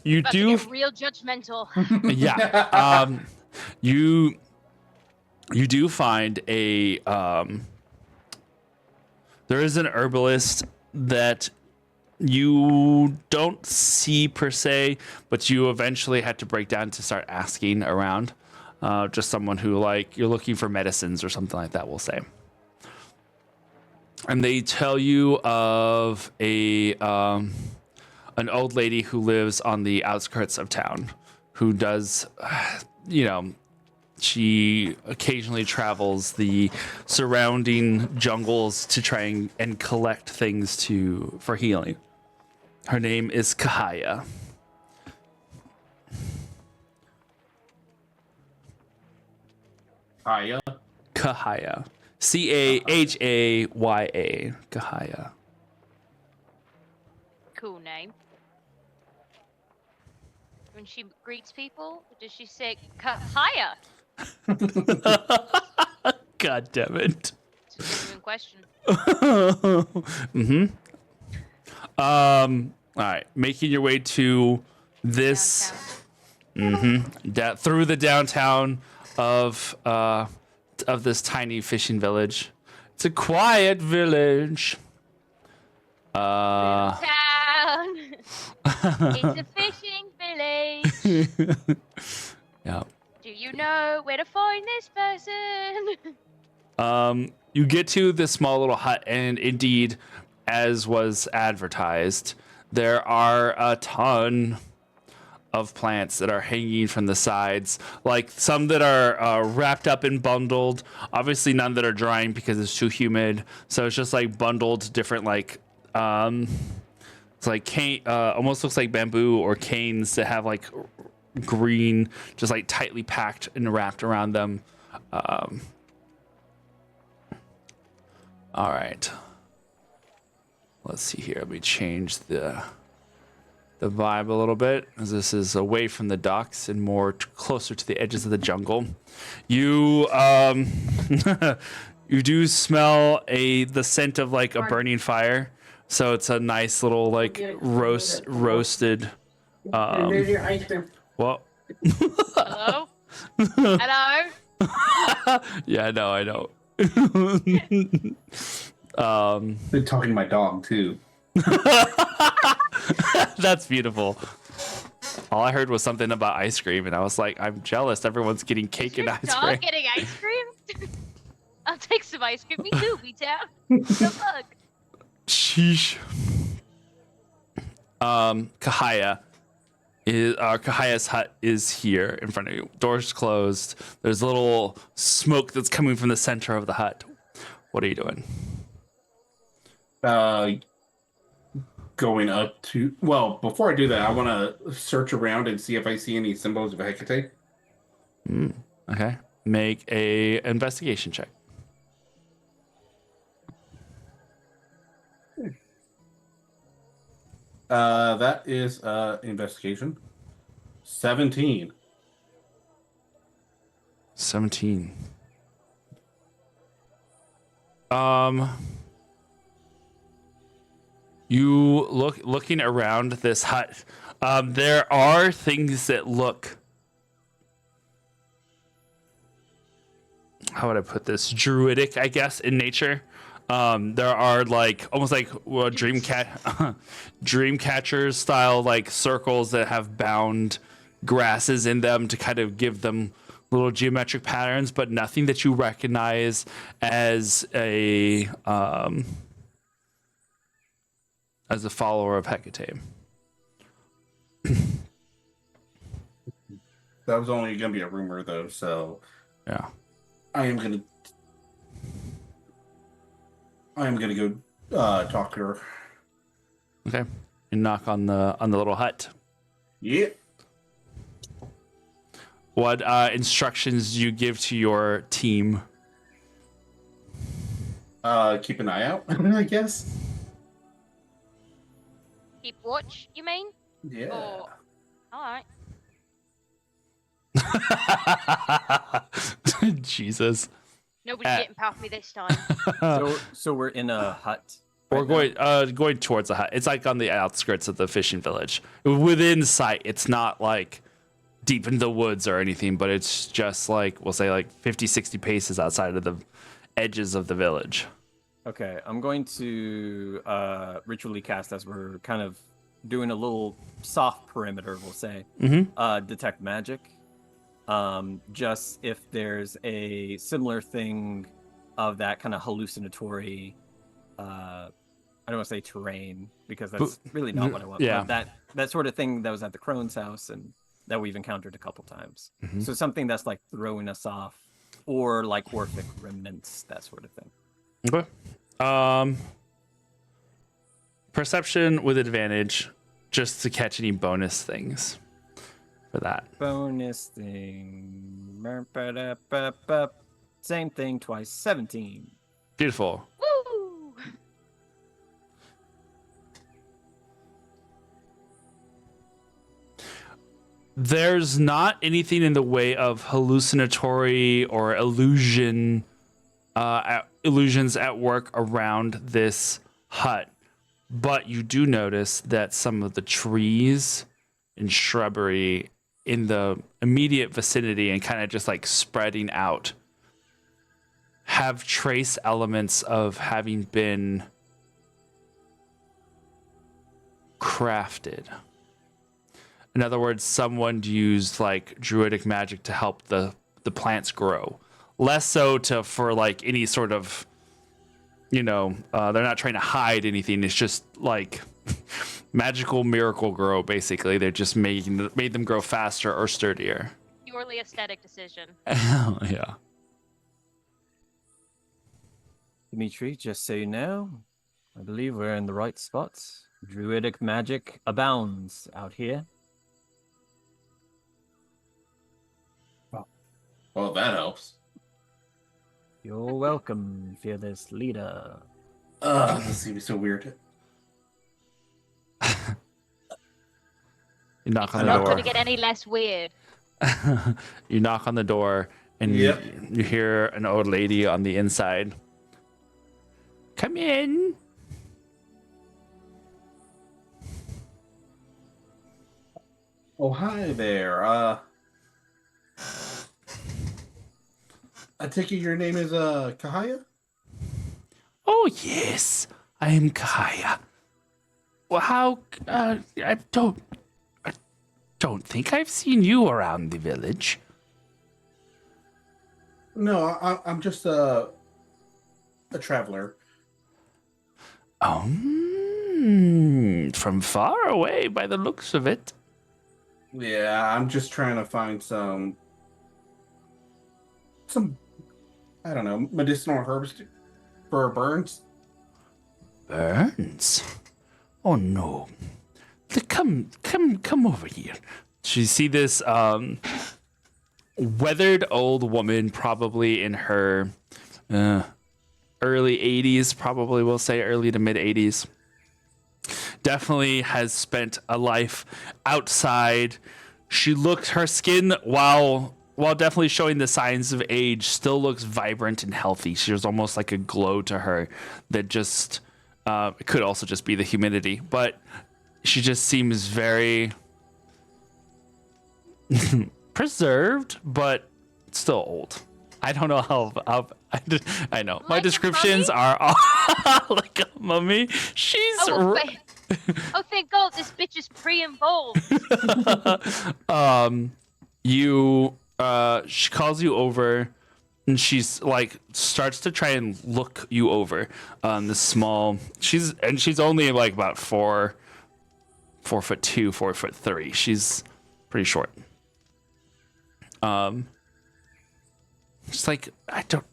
You About to do, get real judgmental. yeah. You do find a there is an herbalist that you don't see per se, but you eventually had to break down to start asking around. Just someone who, like, you're looking for medicines or something like that, we'll say. And they tell you of an old lady who lives on the outskirts of town, who does, she occasionally travels the surrounding jungles to try and collect things for healing. Her name is Kahaya. Aya. Kahaya. Cahaya. Kahaya. Cool name. When she greets people, does she say "Hiya"? God damn it. It's a genuine question. All right, making your way to this through the downtown of this tiny fishing village. It's a quiet village. Little town. It's a fishing village. Yeah. Do you know where to find this person? You get to this small little hut, and indeed, as was advertised, there are a ton of plants that are hanging from the sides, like some that are wrapped up and bundled. Obviously, none that are drying because it's too humid. So it's just like bundled, different like it's like cane, almost looks like bamboo or canes that have like green, just like tightly packed and wrapped around them. All right. Let's see here. Let me change the vibe a little bit, as this is away from the docks and more closer to the edges of the jungle. You you do smell the scent of like a burning fire, so it's a nice little like roasted. There's your ice cream. Well, Hello? Hello? yeah, I know. Been talking to my dog too. That's beautiful. All I heard was something about ice cream, and I was like, I'm jealous. Everyone's getting cake and Your ice dog cream. getting ice cream? I'll take some ice cream. Me too, B-Town. The fuck? Sheesh. Kahaya's hut is here in front of you. Doors closed. There's a little smoke that's coming from the center of the hut. What are you doing? Going up to... Well, before I do that, I want to search around and see if I see any symbols of Hecate. Okay. Make a investigation check. That is investigation. 17. 17. You looking around this hut. There are things that look, how would I put this? Druidic, I guess, in nature. There are like almost like dream catchers style like circles that have bound grasses in them to kind of give them little geometric patterns, but nothing that you recognize as a follower of Hecate. That was only going to be a rumor, though, so Yeah. I am going to go talk to her. Okay. You knock on the little hut. Yeah. What instructions do you give to your team? Keep an eye out, I guess. Keep watch, you mean? Yeah. Or... Alright. Jesus. Nobody's getting past me this time. So we're in a hut. We're going towards the hut. It's like on the outskirts of the fishing village. Within sight. It's not like deep in the woods or anything, but it's just like, we'll say like 50, 60 paces outside of the edges of the village. Okay, I'm going to ritually cast, as we're kind of doing a little soft perimeter, we'll say, detect magic. Just if there's a similar thing of that kind of hallucinatory, I don't want to say terrain, because that's really not what I want. Yeah. But that sort of thing that was at the Crone's house and that we've encountered a couple times. So something that's like throwing us off, or like Orphic remnants, that sort of thing. Okay. Perception with advantage, just to catch any bonus things for that. Bonus thing. Same thing twice. 17. Beautiful. Woo! There's not anything in the way of hallucinatory or illusions at work around this hut, but you do notice that some of the trees and shrubbery in the immediate vicinity and kind of just like spreading out have trace elements of having been crafted. In other words, someone used like druidic magic to help the plants grow. Less so for like any sort of, they're not trying to hide anything. It's just like magical miracle grow. Basically, they're just made them grow faster or sturdier. Purely aesthetic decision. Yeah. Dimitri, just so you know, I believe we're in the right spot. Druidic magic abounds out here. Well, that helps. You're welcome, fearless leader. This seems so weird. You knock on the Not door. gonna get any less weird. You knock on the door, and Yep. you hear an old lady on the inside. Come in. Oh, hi there. I take it your name is Kahaya? Oh yes, I am Kaya. Well, how? I don't think I've seen you around the village. No, I'm just a traveler. Oh, from far away by the looks of it. Yeah, I'm just trying to find some I don't know, medicinal herbs for burns. Burns? Oh no. Come over here. So you see this weathered old woman, probably in her early 80s, probably we'll say early to mid 80s. Definitely has spent a life outside. She looks, her skin, while definitely showing the signs of age, still looks vibrant and healthy. She's almost like a glow to her that just, it could also just be the humidity, but she just seems very preserved, but still old. I don't know how I know. My Like a descriptions are all like a mummy. She's Oh, thank God, this bitch is pre-involved. She calls you over, and she's like starts to try and look you over. This small, she's only like about 4'2", 4'3". She's pretty short. It's like, I don't.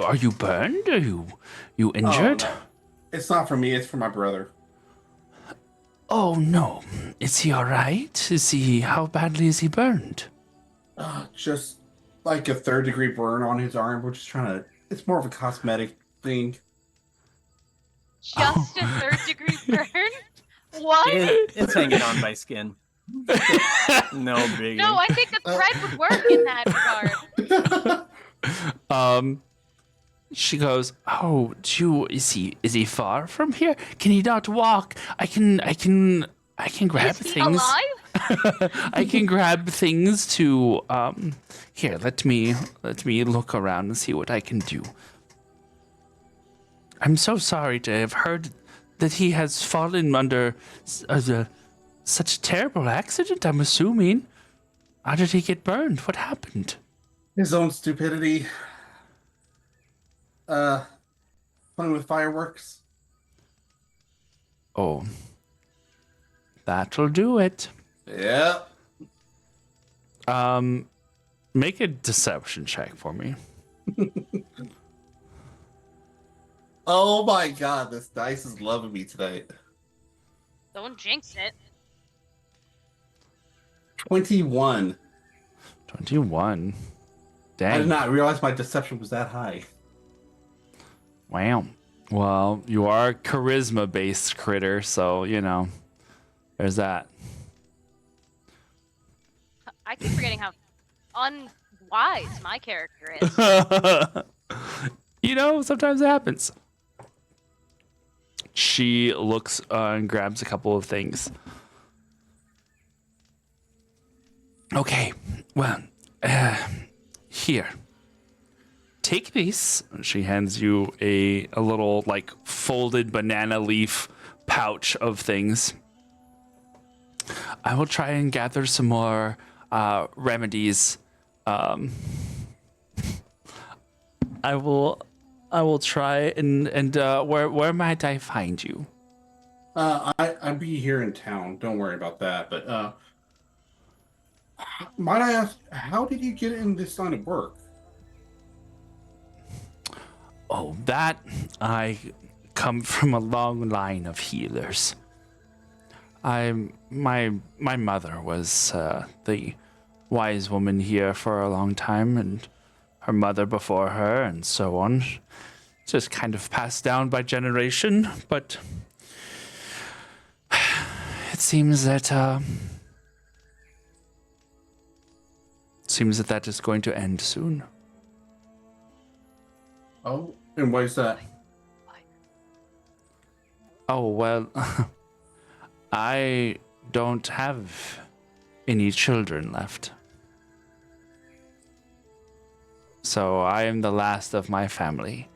Are you burned? Are you injured? Oh, no. It's not for me. It's for my brother. Oh no, is he all right? How badly is he burned? Just like a 3rd-degree burn on his arm. We're just trying to. It's more of a cosmetic thing. Just a 3rd-degree burn? What? It's hanging on by skin. No biggie. No, I think a thread would work in that regard. She goes, "Oh, is he far from here? Can he not walk? I can grab Is he things. alive? I can grab things to here, let me look around and see what I can do. I'm so sorry to have heard that he has fallen under such a terrible accident, I'm assuming. How did he get burned? What happened?" His own stupidity. Playing with fireworks. Oh, that'll do it. Yeah. Make a deception check for me. Oh my God, this dice is loving me tonight. Don't jinx it. 21. 21. Dang. I did not realize my deception was that high. Wow. Well, you are a charisma-based critter, so, there's that. I keep forgetting how unwise my character is. Sometimes it happens. She looks and grabs a couple of things. Okay, well, here. take these. She hands you a little like folded banana leaf pouch of things. I will try and gather some more remedies. I will try and where might I find you? I'd be here in town. Don't worry about that. But might I ask, how did you get in this line of work? Oh, that I come from a long line of healers. My mother was the wise woman here for a long time, and her mother before her, and so on. Just kind of passed down by generation, but it seems that that is going to end soon. Oh, and why is that? Oh, well, I don't have any children left. So I am the last of my family.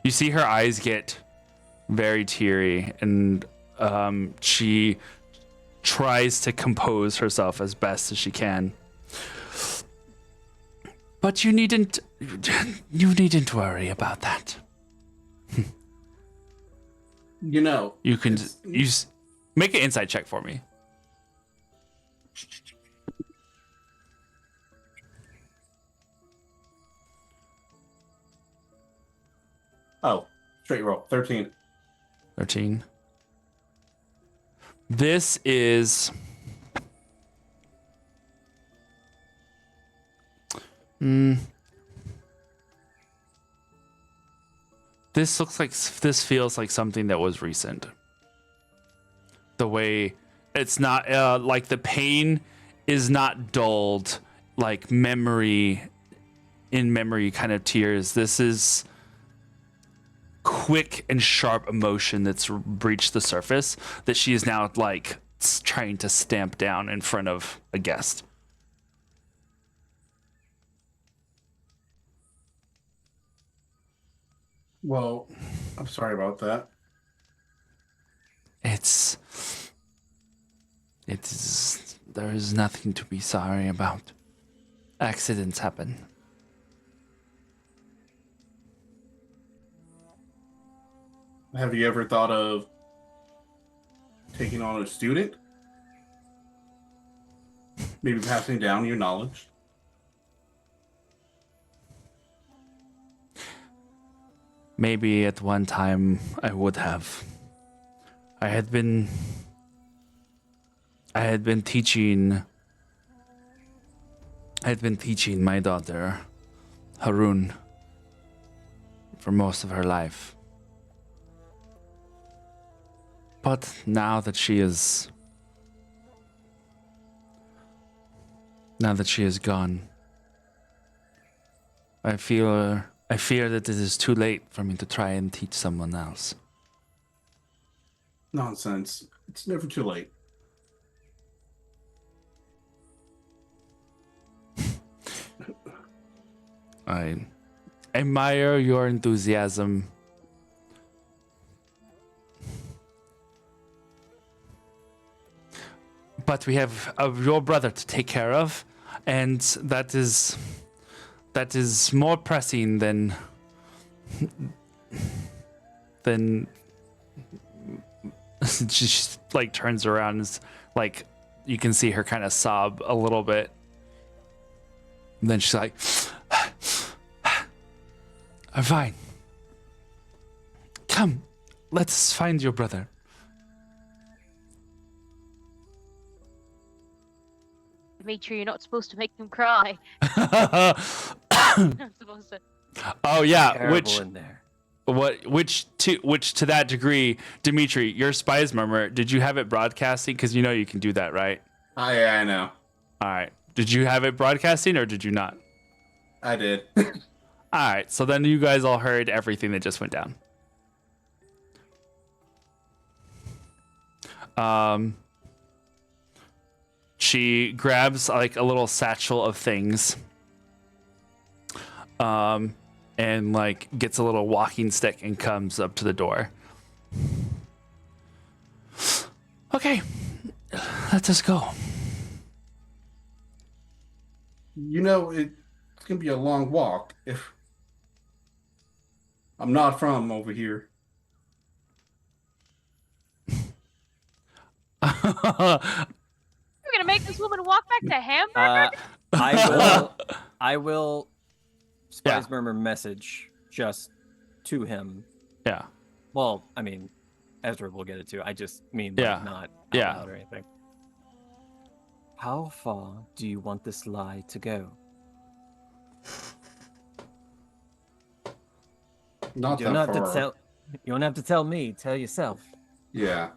You see her eyes get very teary, and she tries to compose herself as best as she can. But you needn't worry about that. You know, You can make an insight check for me. Oh, straight roll. 13. 13. This is this feels like something that was recent. The way it's not like the pain is not dulled like memory kind of tears. This is quick and sharp emotion that's breached the surface that she is now like trying to stamp down in front of a guest. Well, I'm sorry about that. There is nothing to be sorry about. Accidents happen. Have you ever thought of taking on a student? Maybe passing down your knowledge? Maybe at one time I would have. I had been teaching my daughter, Harun, for most of her life. But now that she is gone, I fear that it is too late for me to try and teach someone else. Nonsense. It's never too late. I admire your enthusiasm. But we have your brother to take care of, and that is more pressing than she just, like turns around and is, like you can see her kind of sob a little bit. And then she's like, I'm fine. Come, let's find your brother. Dimitri, you're not supposed to make him cry. Not supposed to. Oh yeah, Terrible in there. which to that degree, Dimitri, your spies murmur, did you have it broadcasting? Because you know you can do that, right? Yeah, I know. All right. Did you have it broadcasting or did you not? I did. All right. So then you guys all heard everything that just went down. she grabs like a little satchel of things, and like gets a little walking stick and comes up to the door. Okay, let us go. You know, it's gonna be a long walk if I'm not from over here. You're gonna make this woman walk back to Hamburg? I will Spice Yeah. Murmur message just to him. Yeah. Well, I mean, Ezra will get it too. I just mean Yeah. like, not out Yeah. loud or anything. How far do you want this lie to go? Not You that don't have far. to tell. You don't have to tell me. Tell yourself. Yeah.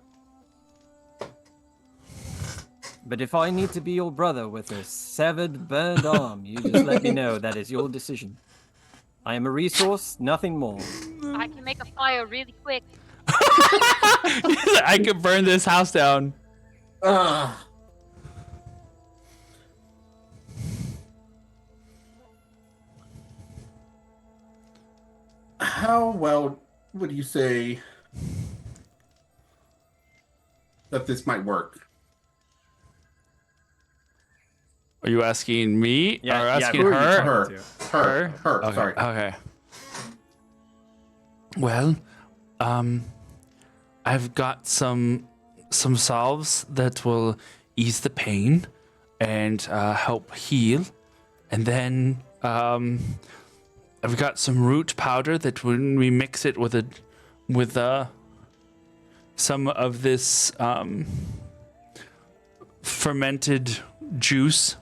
But if I need to be your brother with a severed, burned arm, you just let me know. That is your decision. I am a resource, nothing more. I can make a fire really quick. I could burn this house down. How well would you say that this might work? Are you asking me or asking who are you her? talking Her. to? Her. Okay. Sorry. Okay. Well, I've got some salves that will ease the pain and help heal, and then I've got some root powder that when we mix it with some of this fermented juice,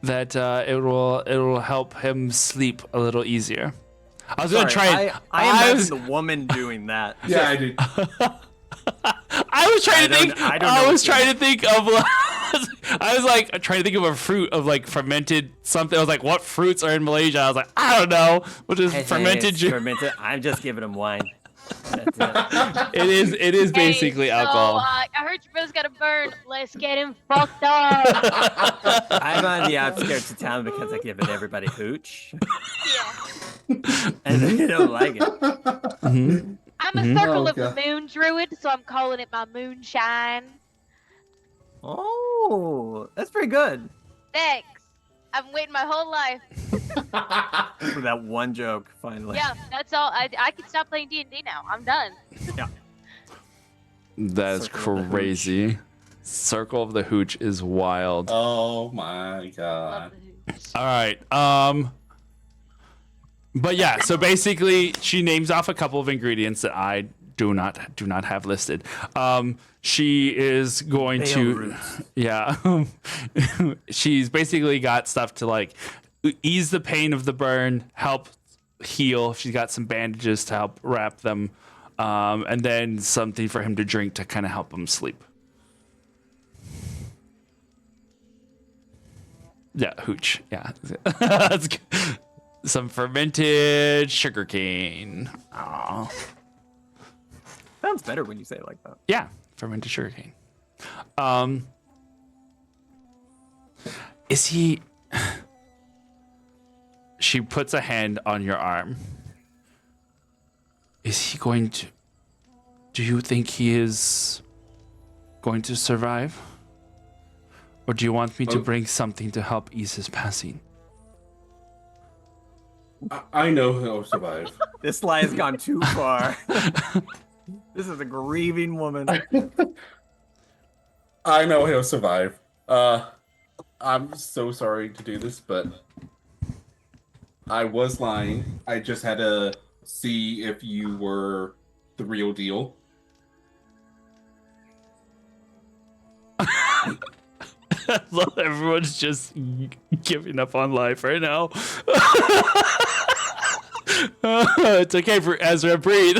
that it will help him sleep a little easier. I was gonna try it. I imagine the woman doing that. Yeah, I did. I was trying to think. I don't know I was what's trying to think of. I was like trying to think of a fruit of like fermented something. I was like, what fruits are in Malaysia? I was like, I don't know. What is fermented it's juice? fermented. I'm just giving him wine. That's it. It is basically Hey, alcohol. So, I heard your brother's got a burn. Let's get him fucked up. I'm on the outskirts of town because I give everybody hooch, Yeah. and they don't like it. Mhm. I'm a Mhm. circle Oh, of the God. moon druid, so I'm calling it my moonshine. Oh, that's pretty good. Thanks. I've been waiting my whole life. For that one joke, finally. Yeah, that's all. I can stop playing D&D now. I'm done. That is Circle of the hooch. crazy. Circle of the Hooch is wild. Oh my Love god. the hoops. All right. But yeah, so basically she names off a couple of ingredients that I do not have listed. She is going Pale to roots. yeah. She's basically got stuff to like ease the pain of the burn, help heal. She's got some bandages to help wrap them. And then something for him to drink to kind of help him sleep. Yeah, hooch. Yeah. That's good. Some fermented sugarcane. Aw. Sounds better when you say it like that. Yeah, fermented sugarcane. Is he... She puts a hand on your arm. Is he going to... Do you think he is going to survive? Or do you want me to Oh. bring something to help ease his passing? I know he'll survive. This lie has gone too far. This is a grieving woman. I know he'll survive. I'm so sorry to do this, but I was lying. I just had to see if you were the real deal. Everyone's just giving up on life right now. It's okay for Ezra, breathe.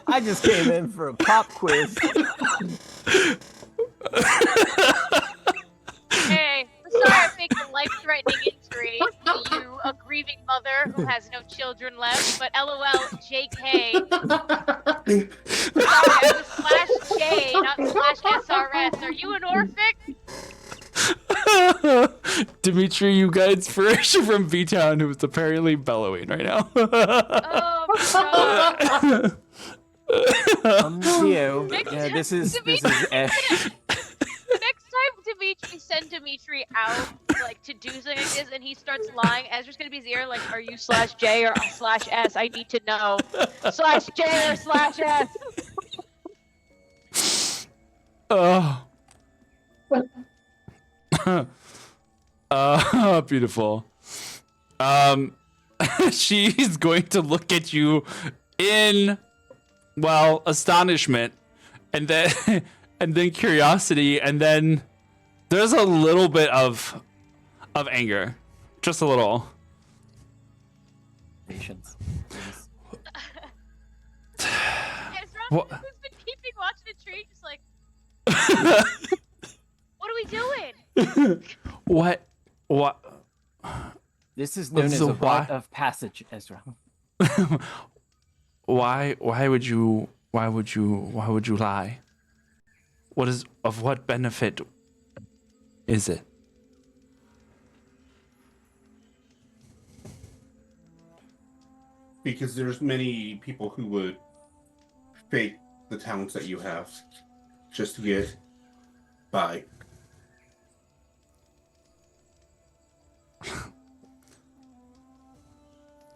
I just came in for a pop quiz. Hey, I'm sorry I faked a life-threatening injury to you, a grieving mother who has no children left, but LOL, JK. Sorry, I was /J, not /SRS. Are you an orc Dimitri, you got inspiration from B-Town, who is apparently bellowing right now. Oh my god. Theo. Next Yeah, time, this is Dimitri, Ash. Next time Dimitri send Dimitri out like to do something like this and he starts lying, Ezra's gonna be his ear like, are you /J or /S? I need to know. /J or /S. Oh. Beautiful. She's going to look at you in, well, astonishment, and then and then curiosity, and then there's a little bit of anger, just a little. Patience. Yes. Ezra, What? who's been keeping watch the tree, just like, what are we doing? What? This is known as So a why- rite of passage, Ezra. Why would you lie? Of what benefit is it? Because there's many people who would fake the talents that you have just to get by.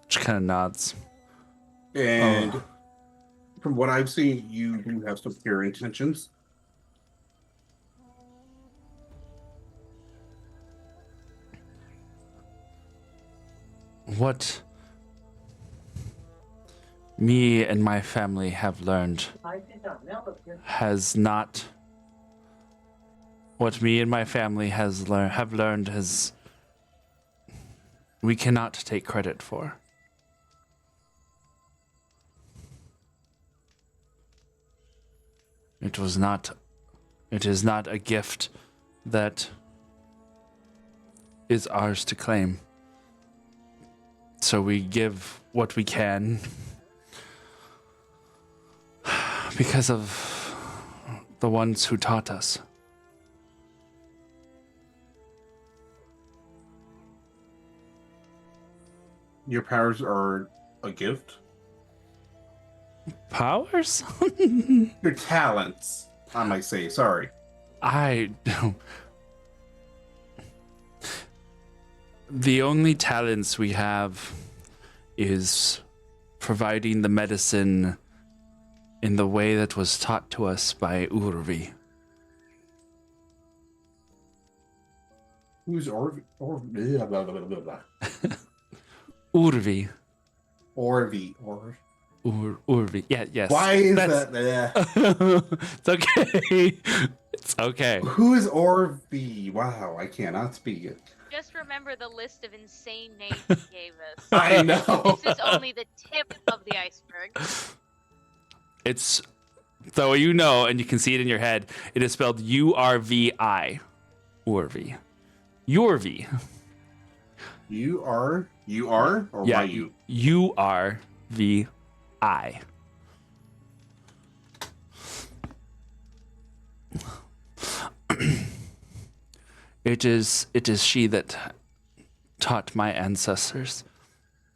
She kind of nods. And from what I've seen, you do have some pure intentions. What me and my family have learned has not. What me and my family have learned has we cannot take credit for. It is not a gift that is ours to claim. So we give what we can because of the ones who taught us. Your powers are a gift. Powers? Your talents, I might say. Sorry. I The only talents we have is providing the medicine in the way that was taught to us by Urvi. Who's Orvi? Blah, blah, blah, blah, blah. Urvi. Orvi. Urvi. Yeah, yes. Why is That's- that? It's okay. It's okay. Who is Orvi? Wow, I cannot speak it. Just remember the list of insane names he gave us. I know. This is only the tip of the iceberg. It's so you know, and you can see it in your head. It is spelled U-R-V-I. Urvi. Urvi. You are, or Yeah, why you? U-R-V-I. It is she that taught my ancestors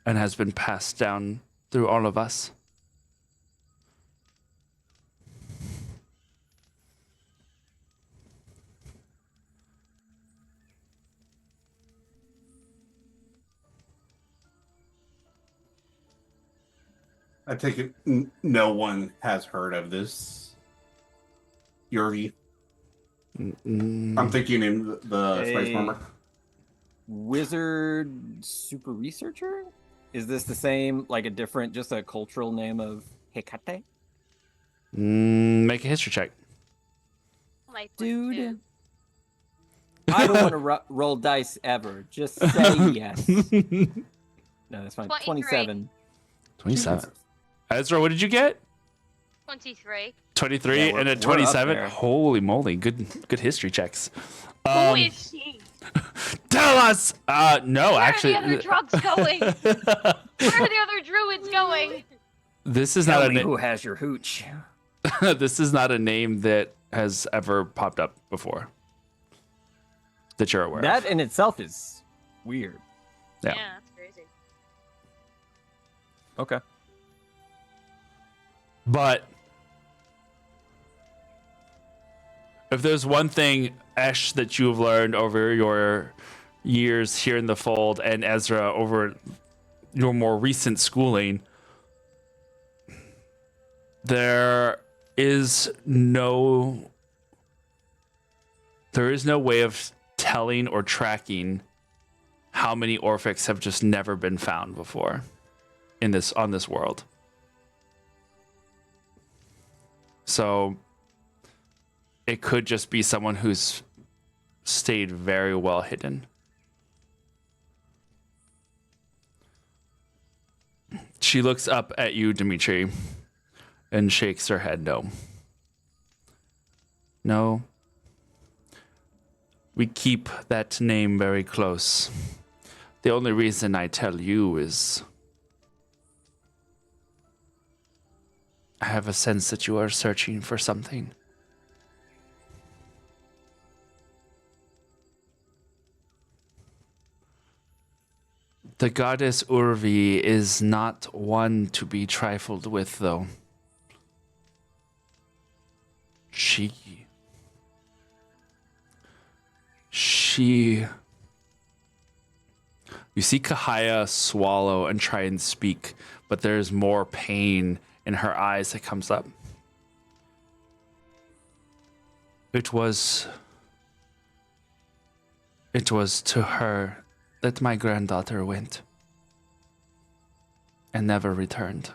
and has been passed down through all of us. I take it no one has heard of this. Yuri. I'm thinking in the Spice Hey. Farmer. Wizard super researcher? Is this the same, like a different, just a cultural name of Hecate? Make a history check. Life Dude. too. I don't want to roll dice ever. Just say yes. No, that's fine. 23. 27. 27. Ezra, what did you get? 23. 23 Yeah, and we're a up 27. there. Holy moly, good history checks. Who is she? Tell us. No, Where actually, are the other drugs going? Where are the other druids going? this is Tell not me a who has your hooch. this is not a name that has ever popped up before that you're aware That of. in itself is Weird. Yeah. that's crazy. Okay. But if there's one thing, Esh, that you have learned over your years here in the fold, and Ezra over your more recent schooling, there is no way of telling or tracking how many Orphics have just never been found before on this world. So it could just be someone who's stayed very well hidden. She looks up at you, Dimitri, and shakes her head no. No. We keep that name very close. The only reason I tell you is I have a sense that you are searching for something. The goddess Urvi is not one to be trifled with, though. She... You see Kahaya swallow and try and speak, but there's more pain in her eyes that comes up. It was to her that my granddaughter went and never returned.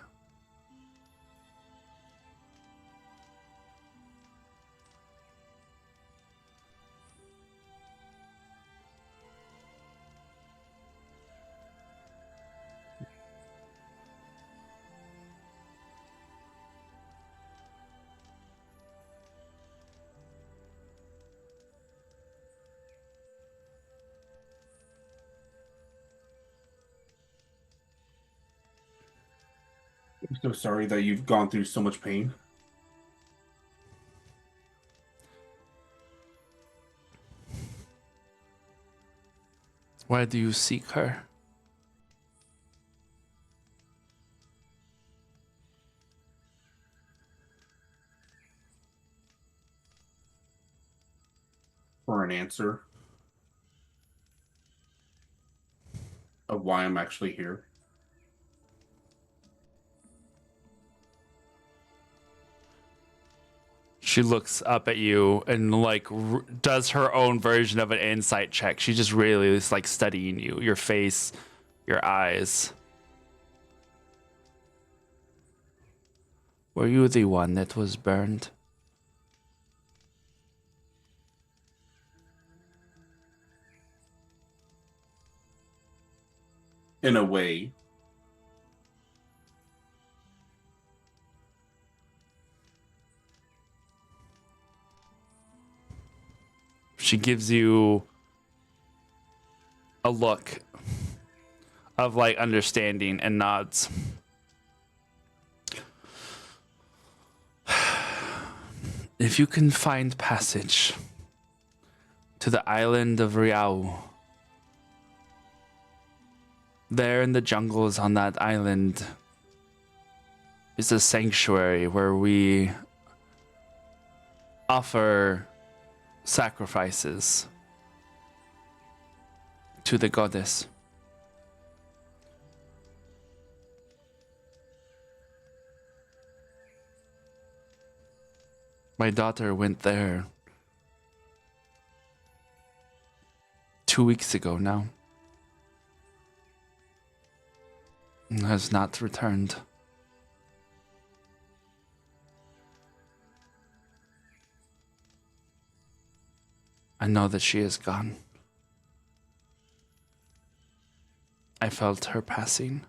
I'm so sorry that you've gone through so much pain. Why do you seek her? For an answer of why I'm actually here. She looks up at you and does her own version of an insight check. She just really is like studying you, your face, your eyes. Were you the one that was burned? In a way. She gives you a look of like understanding and nods. If you can find passage to the island of Riau, there in the jungles on that island is a sanctuary where we offer sacrifices to the goddess. My daughter went there 2 weeks ago now and has not returned. I know that she is gone. I felt her passing.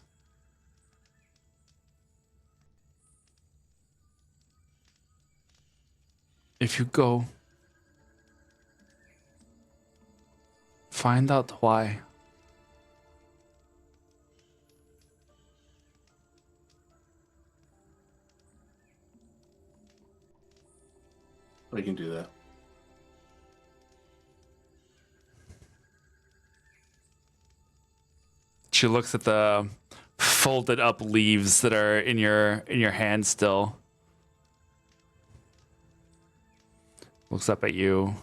If you go, find out why. I can do that. She looks at the folded up leaves that are in your hand still. Looks up at you.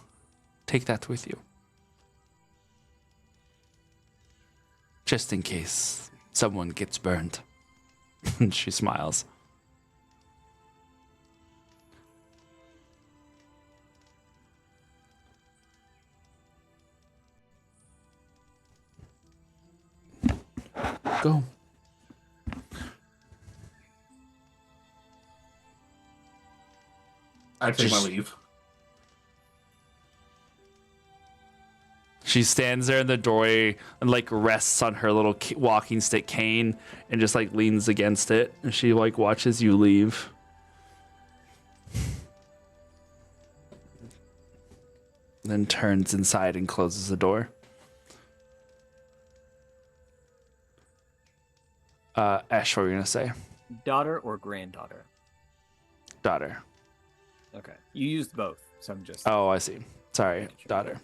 Take that with you. Just in case someone gets burned. And she smiles. Go. I take my Just- leave. She stands there in the doorway and like rests on her little walking stick cane and just like leans against it. And she like watches you leave. Then turns inside and closes the door. Ash, what were you gonna say? Daughter or granddaughter? Daughter. Okay. You used both, so I'm just. Oh, I see. Sorry, daughter.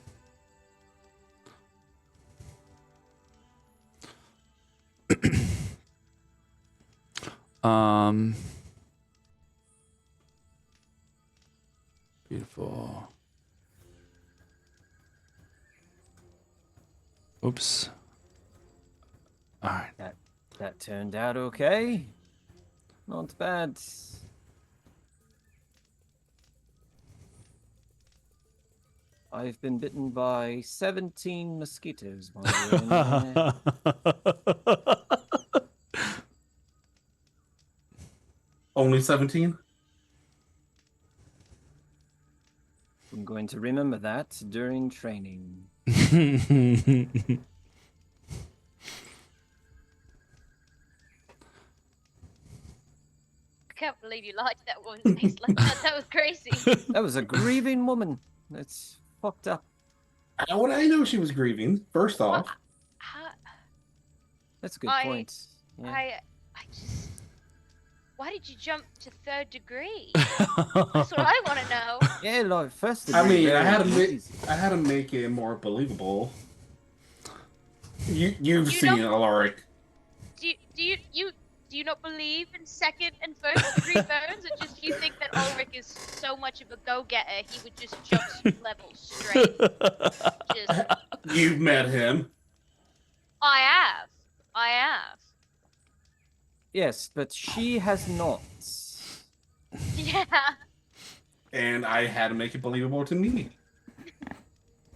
Beautiful. Oops. All right. That turned out okay. Not bad. I've been bitten by 17 mosquitoes while we were in there. Only 17? I'm going to remember that during training. I can't believe you lied to that woman's face like that. That was crazy. That was a grieving woman. That's fucked up. How would I know she was grieving? First What? off, That's a good I- point. Yeah. I just. Why did you jump to 3rd degree? That's what I want to know. Yeah, like first. I mean, degree, I had to very make easy. I had to make it more believable. You've You seen don't- Alaric. Do you not believe in 2nd and 1st degree burns, or just you think that Ulrich is so much of a go-getter he would just jump levels straight? Just, You've met him. I have. Yes, but she has not. Yeah. And I had to make it believable to me.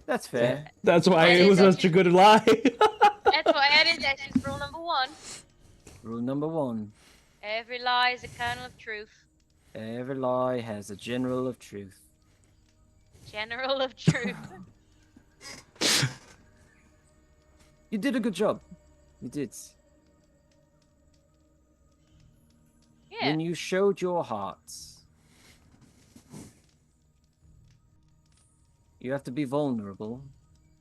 That's fair. That's why it it was was such a good lie. That's why I did that. She's rule number 1. Rule number 1. Every lie is a kernel of truth. Every lie has a general of truth. General of truth. You did a good job. You did. Yeah. When you showed your hearts, you have to be vulnerable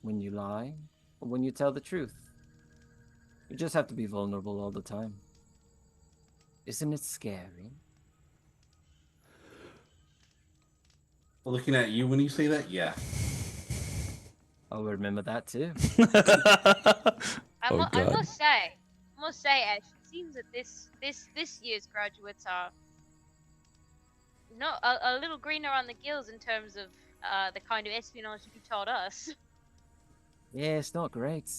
when you lie or when you tell the truth. You just have to be vulnerable all the time. Isn't it scary? Looking at you when you say that, yeah. I'll remember that too. I Oh, God. must say, Ash, it seems that this year's graduates are not a little greener on the gills in terms of the kind of espionage you taught us. Yeah, it's not great.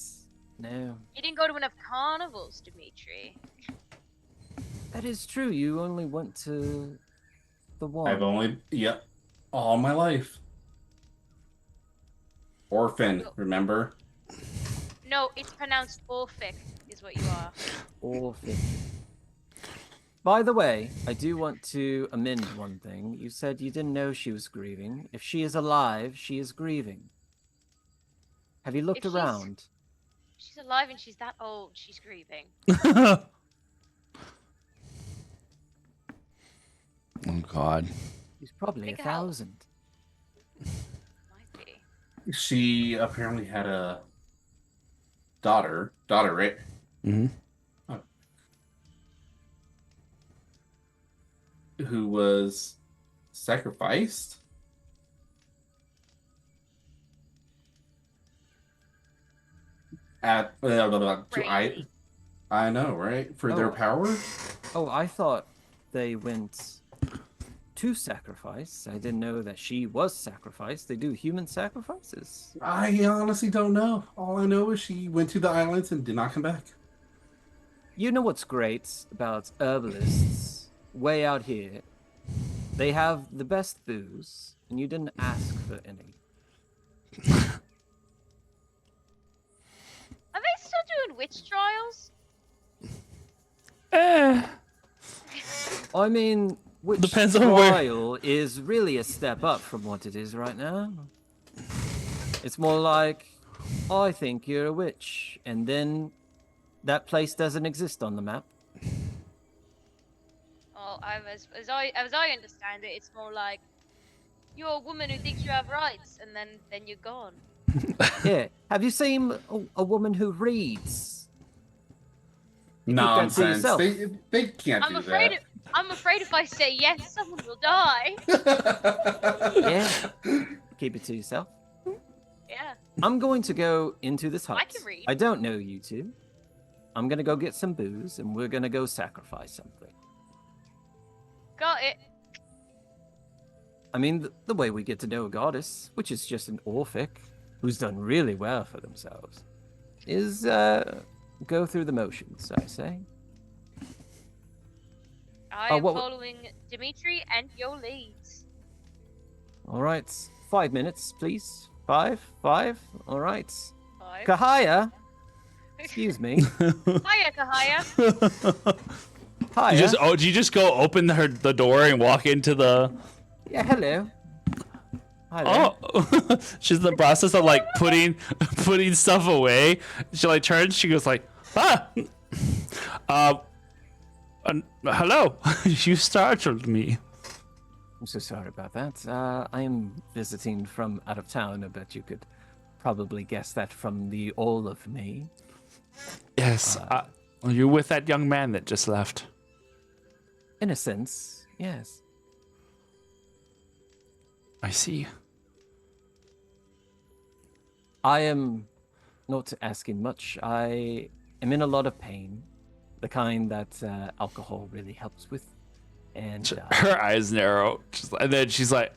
No. You didn't go to enough carnivals, Dimitri. That is true. You only went to the one. I've only, yep, all my life. Orphan, remember? No, it's pronounced Orphic, is what you are. Or 50. By the way, I do want to amend one thing. You said you didn't know she was grieving. If she is alive, she is grieving. Have you looked If she's- around? She's alive and she's that old. She's grieving. Oh God. She's probably Think how- 1,000. Might be. She apparently had a daughter, right? Mm-hmm. Who was sacrificed? At to Crazy. I know, right? For their Oh. power? Oh, I thought they went to sacrifice. I didn't know that she was sacrificed. They do human sacrifices. I honestly don't know. All I know is she went to the islands and did not come back. You know what's great about herbalists? Way out here, they have the best booze, and you didn't ask for any. Are they still doing witch trials? I mean, which Depends on where- trial is really a step up from what it is right now. It's more like, I think you're a witch, and then that place doesn't exist on the map. Oh, as I understand it, it's more like you're a woman who thinks you have rights, and then you're gone. Yeah. Have you seen a woman who reads? You keep that to Nonsense. yourself. They can't I'm do afraid. I'm afraid if I say yes, someone will die. that. Yeah. Keep it to yourself. Yeah. I'm going to go into this hut. I can read. I don't know you two. I'm going to go get some booze, and we're going to go sacrifice something. Got it. I mean, the way we get to know a goddess, which is just an Orphic who's done really well for themselves, is go through the motions, I say. I am what- following Dimitri and your leads. All right. 5 minutes, please. Five. All right. 5. Kahaya. Excuse me. Hiya, Kahaya. Hiya. Do you just go open the door and walk into the? Yeah, hello. Hi there. Oh, she's in the process of like putting stuff away. She like turns. She goes like, hello. You startled me. I'm so sorry about that. I am visiting from out of town. I bet you could probably guess that from the all of me. Yes, you're with that young man that just left. In a sense, yes. I see. I am not asking much. I am in a lot of pain, the kind that alcohol really helps with. And Her eyes narrow, and then she's like,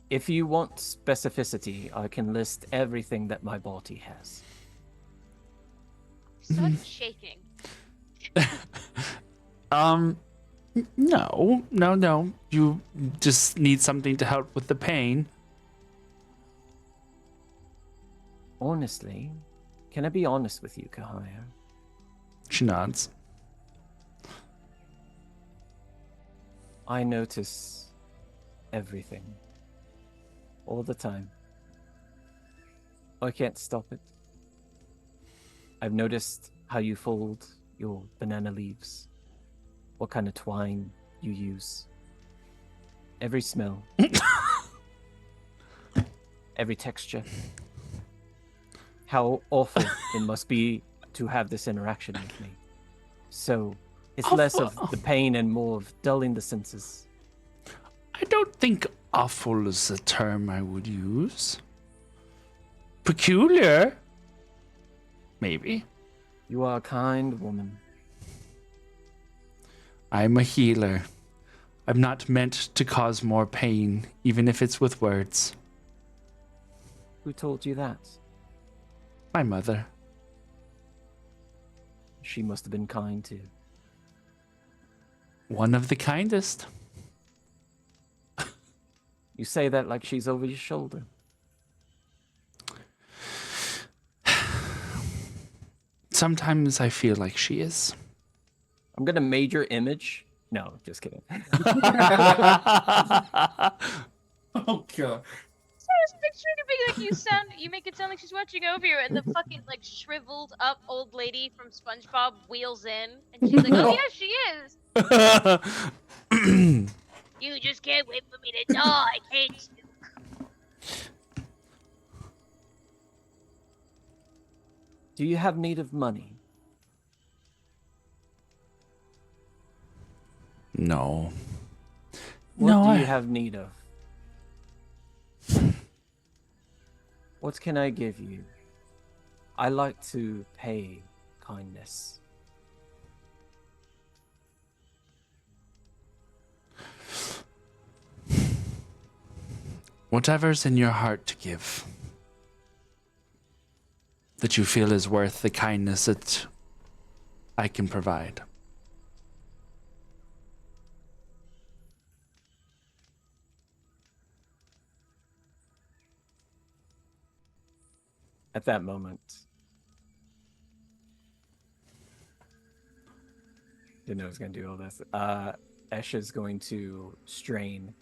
if you want specificity, I can list everything that my body has. Start shaking. No. You just need something to help with the pain. Honestly, can I be honest with you, Kahaya? She nods. I notice everything. All the time. I can't stop it. I've noticed how you fold your banana leaves. What kind of twine you use. Every smell. Every texture. How awful it must be to have this interaction with me. So, it's less of the pain and more of dulling the senses. I don't think awful is a term I would use. Peculiar? Maybe. You are a kind woman. I'm a healer. I'm not meant to cause more pain, even if it's with words. Who told you that? My mother. She must have been kind too. One of the kindest. You say that like she's over your shoulder. Sometimes I feel like she is. I'm gonna major image. No, just kidding. Oh god. I was picturing it being like you make it sound like she's watching over you, and the fucking like shriveled up old lady from SpongeBob wheels in, and she's like, "Oh yeah, she is." You just can't wait for me to die, can't you? Do you have need of money? No. What No, do I- you have need of? What can I give you? I like to pay kindness. Whatever's in your heart to give, that you feel is worth the kindness that I can provide. At that moment, didn't know I was going to do all this. Esh is going to strain.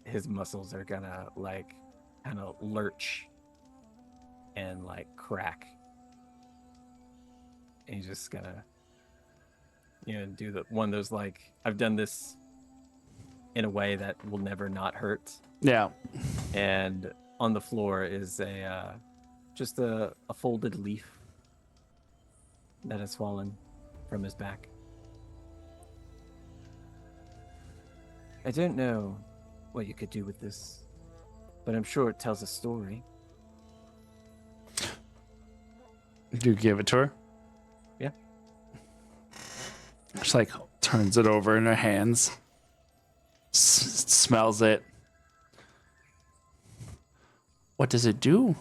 His muscles are gonna like kind of lurch and like crack. And he's just gonna, do the one of those like, I've done this in a way that will never not hurt. Yeah. And on the floor is just a folded leaf that has fallen from his back. I don't know what you could do with this, but I'm sure it tells a story. Do you give it to her? Yeah. Just like turns it over in her hands, smells it. What does it do?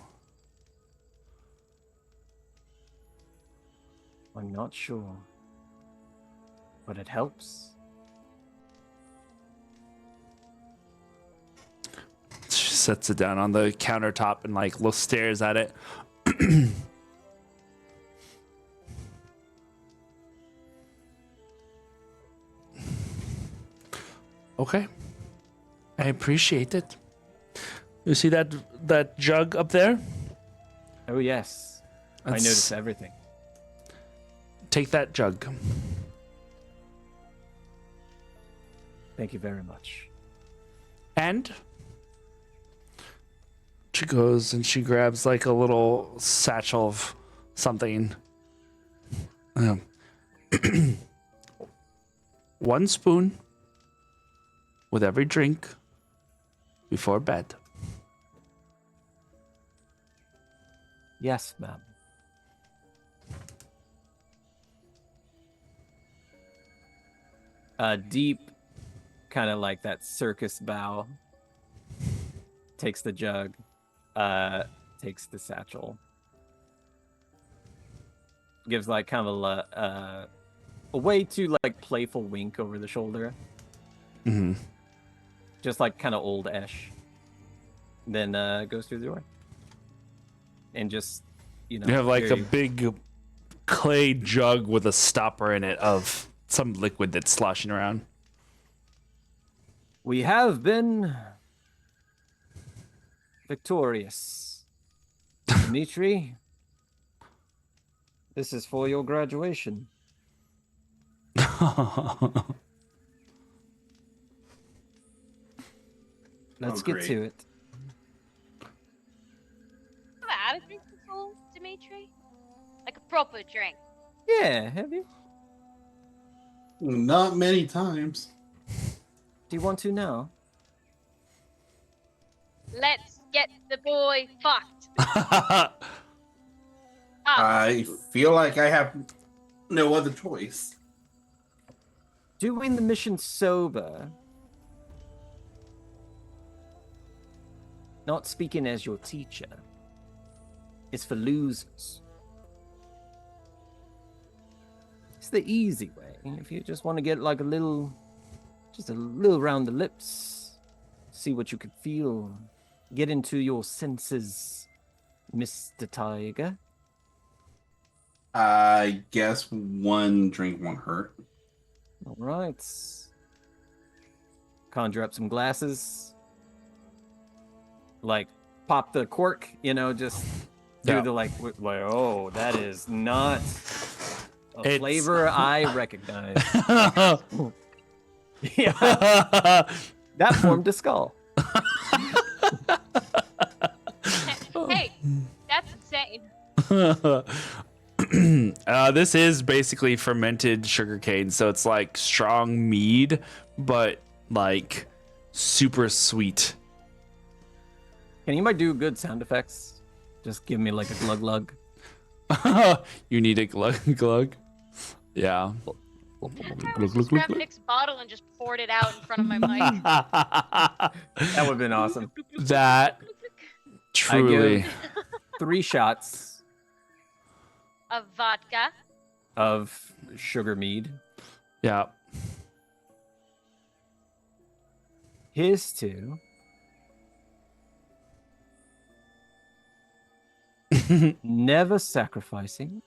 I'm not sure, but it helps. She sets it down on the countertop and like stares at it. Okay. I appreciate it. You see that jug up there? Oh yes, I noticed everything. Take that jug. Thank you very much. And she goes and she grabs like a little satchel of something. 1 spoon with every drink before bed. Yes, ma'am. Deep, kind of like that circus bow. Takes the jug, takes the satchel. Gives like kind of a way too like playful wink over the shoulder. Mm-hmm. Just like kind of old Esh. Then goes through the door. And just, You have like a big clay jug with a stopper in it of some liquid that's sloshing around. We have been victorious. Dimitri, this is for your graduation. Let's get great. to it. Have I had a drink before, Dimitri? Like a proper drink. Yeah, have you? Not many times. Do you want to now? Let's get the boy fucked. I feel like I have no other choice. Doing the mission sober. Not speaking as your teacher. It's for losers. It's the easy way. If you just want to get like a little around the lips, see what you could feel, get into your senses, Mr. Tiger. I guess 1 drink won't hurt. All right. Conjure up some glasses. Like, pop the cork, just do Yeah. the like, oh, that is not a It's- flavor I recognize. Yeah, that formed a skull. Hey, that's insane. This is basically fermented sugarcane, so it's like strong mead, but like super sweet. Can anybody do good sound effects? Just give me like a glug glug. You need a glug glug. Yeah. I just grabbed Nick's bottle and just poured it out in front of my mic. That would have been awesome. That truly. 3 shots Of vodka. of sugar mead. Yeah. His 2. Never sacrificing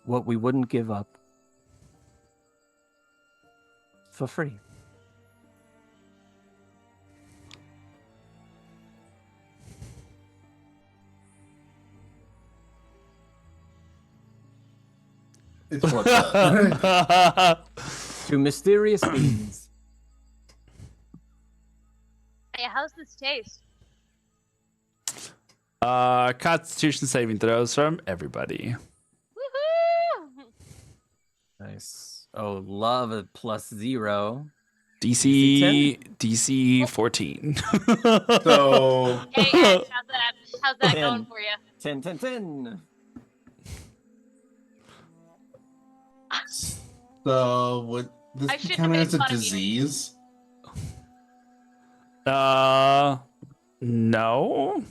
what we wouldn't give up for free. It's what's up. To mysterious beings. Hey, how's this taste? Constitution saving throws from everybody. Woohoo! Nice. Oh, love a +0. DC 14. So Hey, Ash, how's that 10. going for you? 10, 10, 10. so would this I be shouldn't counted have as a made fun of you. disease? No.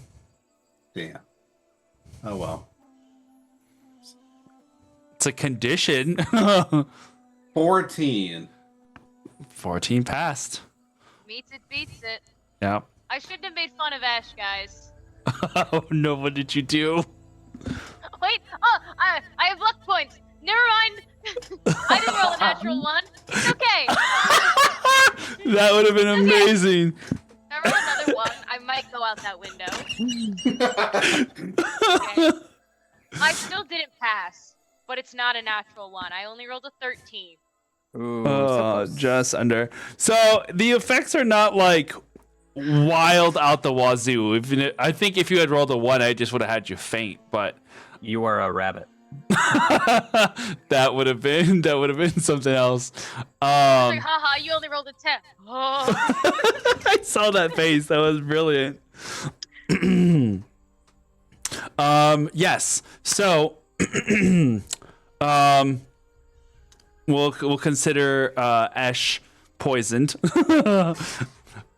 Damn. Oh well. It's a condition. 14. 14 passed. Meets it, beats it. Yeah. I shouldn't have made fun of Ash, guys. Oh no, what did you do? Wait, I have luck points. Never mind. I didn't roll a natural 1. It's okay. That would have been amazing. If I roll another 1, I might go out that window. Okay. I still didn't pass, but it's not a natural 1. I only rolled a 13. Ooh, so close. Just under. So the effects are not like wild out the wazoo. I think if you had rolled a 1, I just would have had you faint, but You are a rabbit. that would have been something else. Like, haha, you only rolled a 10. Oh. I saw that face. That was brilliant. Yes. So we'll consider Ash poisoned.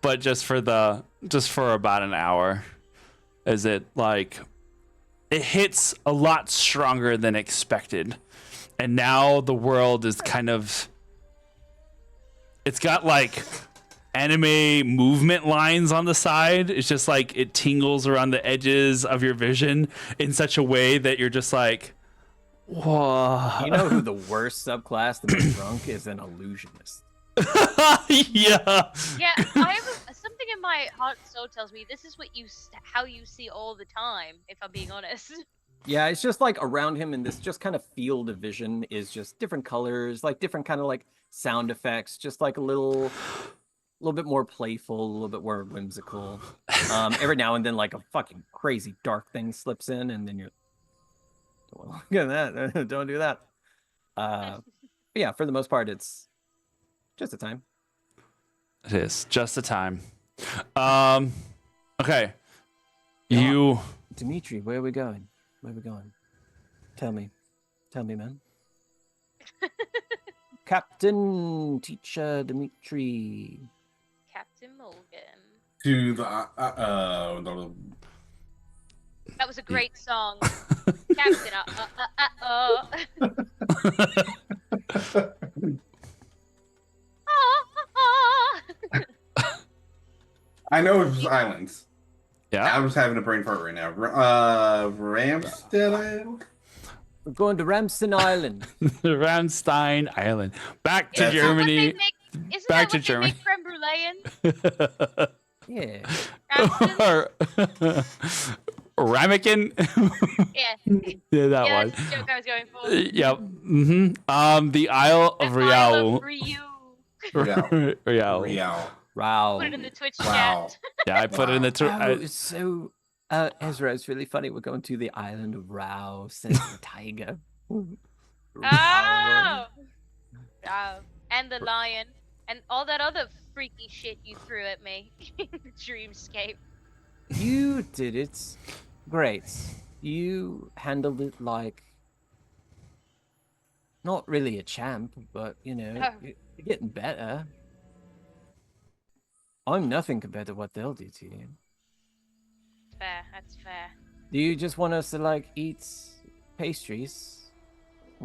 But just for about an hour. Is it like it hits a lot stronger than expected. And now the world is kind of it's got like anime movement lines on the side. It's just like it tingles around the edges of your vision in such a way that you're just like, whoa. You know who the worst subclass to be drunk is? An illusionist. Yeah. Yeah, I have something in my heart and soul tells me this is how you see all the time, if I'm being honest. Yeah, it's just like around him in this just kind of field of vision is just different colors, like different kind of like sound effects, just like a little bit more playful, a little bit more whimsical. Every now and then like a fucking crazy dark thing slips in and then you're don't look at that. Don't do that. But yeah, for the most part it's just a time. It is just a time. Okay. You Dimitri, where are we going? Where are we going? Tell me, man. Captain Teacher Dimitri. Captain Morgan. To the That was a great song. Captain, I know it's islands. yeah. I'm just having a brain fart right now. Ramstead Island? We're going to Ramsden Island. Ramstein Island. Back to Yes. Germany. Isn't Back that to what they Germany. make creme brulee in? Yeah. Ramsden? Ramekin. Yeah. Yeah, that Yeah, one. that's the joke I was going for. Yep. The Isle of The Isle Riau. of Ryu. Riau. Real. Wow. Put it in the Twitch Wow. chat. Yeah, I put it in the. So, Ezra, it's really funny. We're going to the island of Rao, says the tiger. Oh! And the lion. And all that other freaky shit you threw at me in the dreamscape. You did it great. You handled it like not really a champ, but you know, Oh. you're getting better. I'm nothing compared to what they'll do to you. Fair. That's fair. Do you just want us to like eat pastries?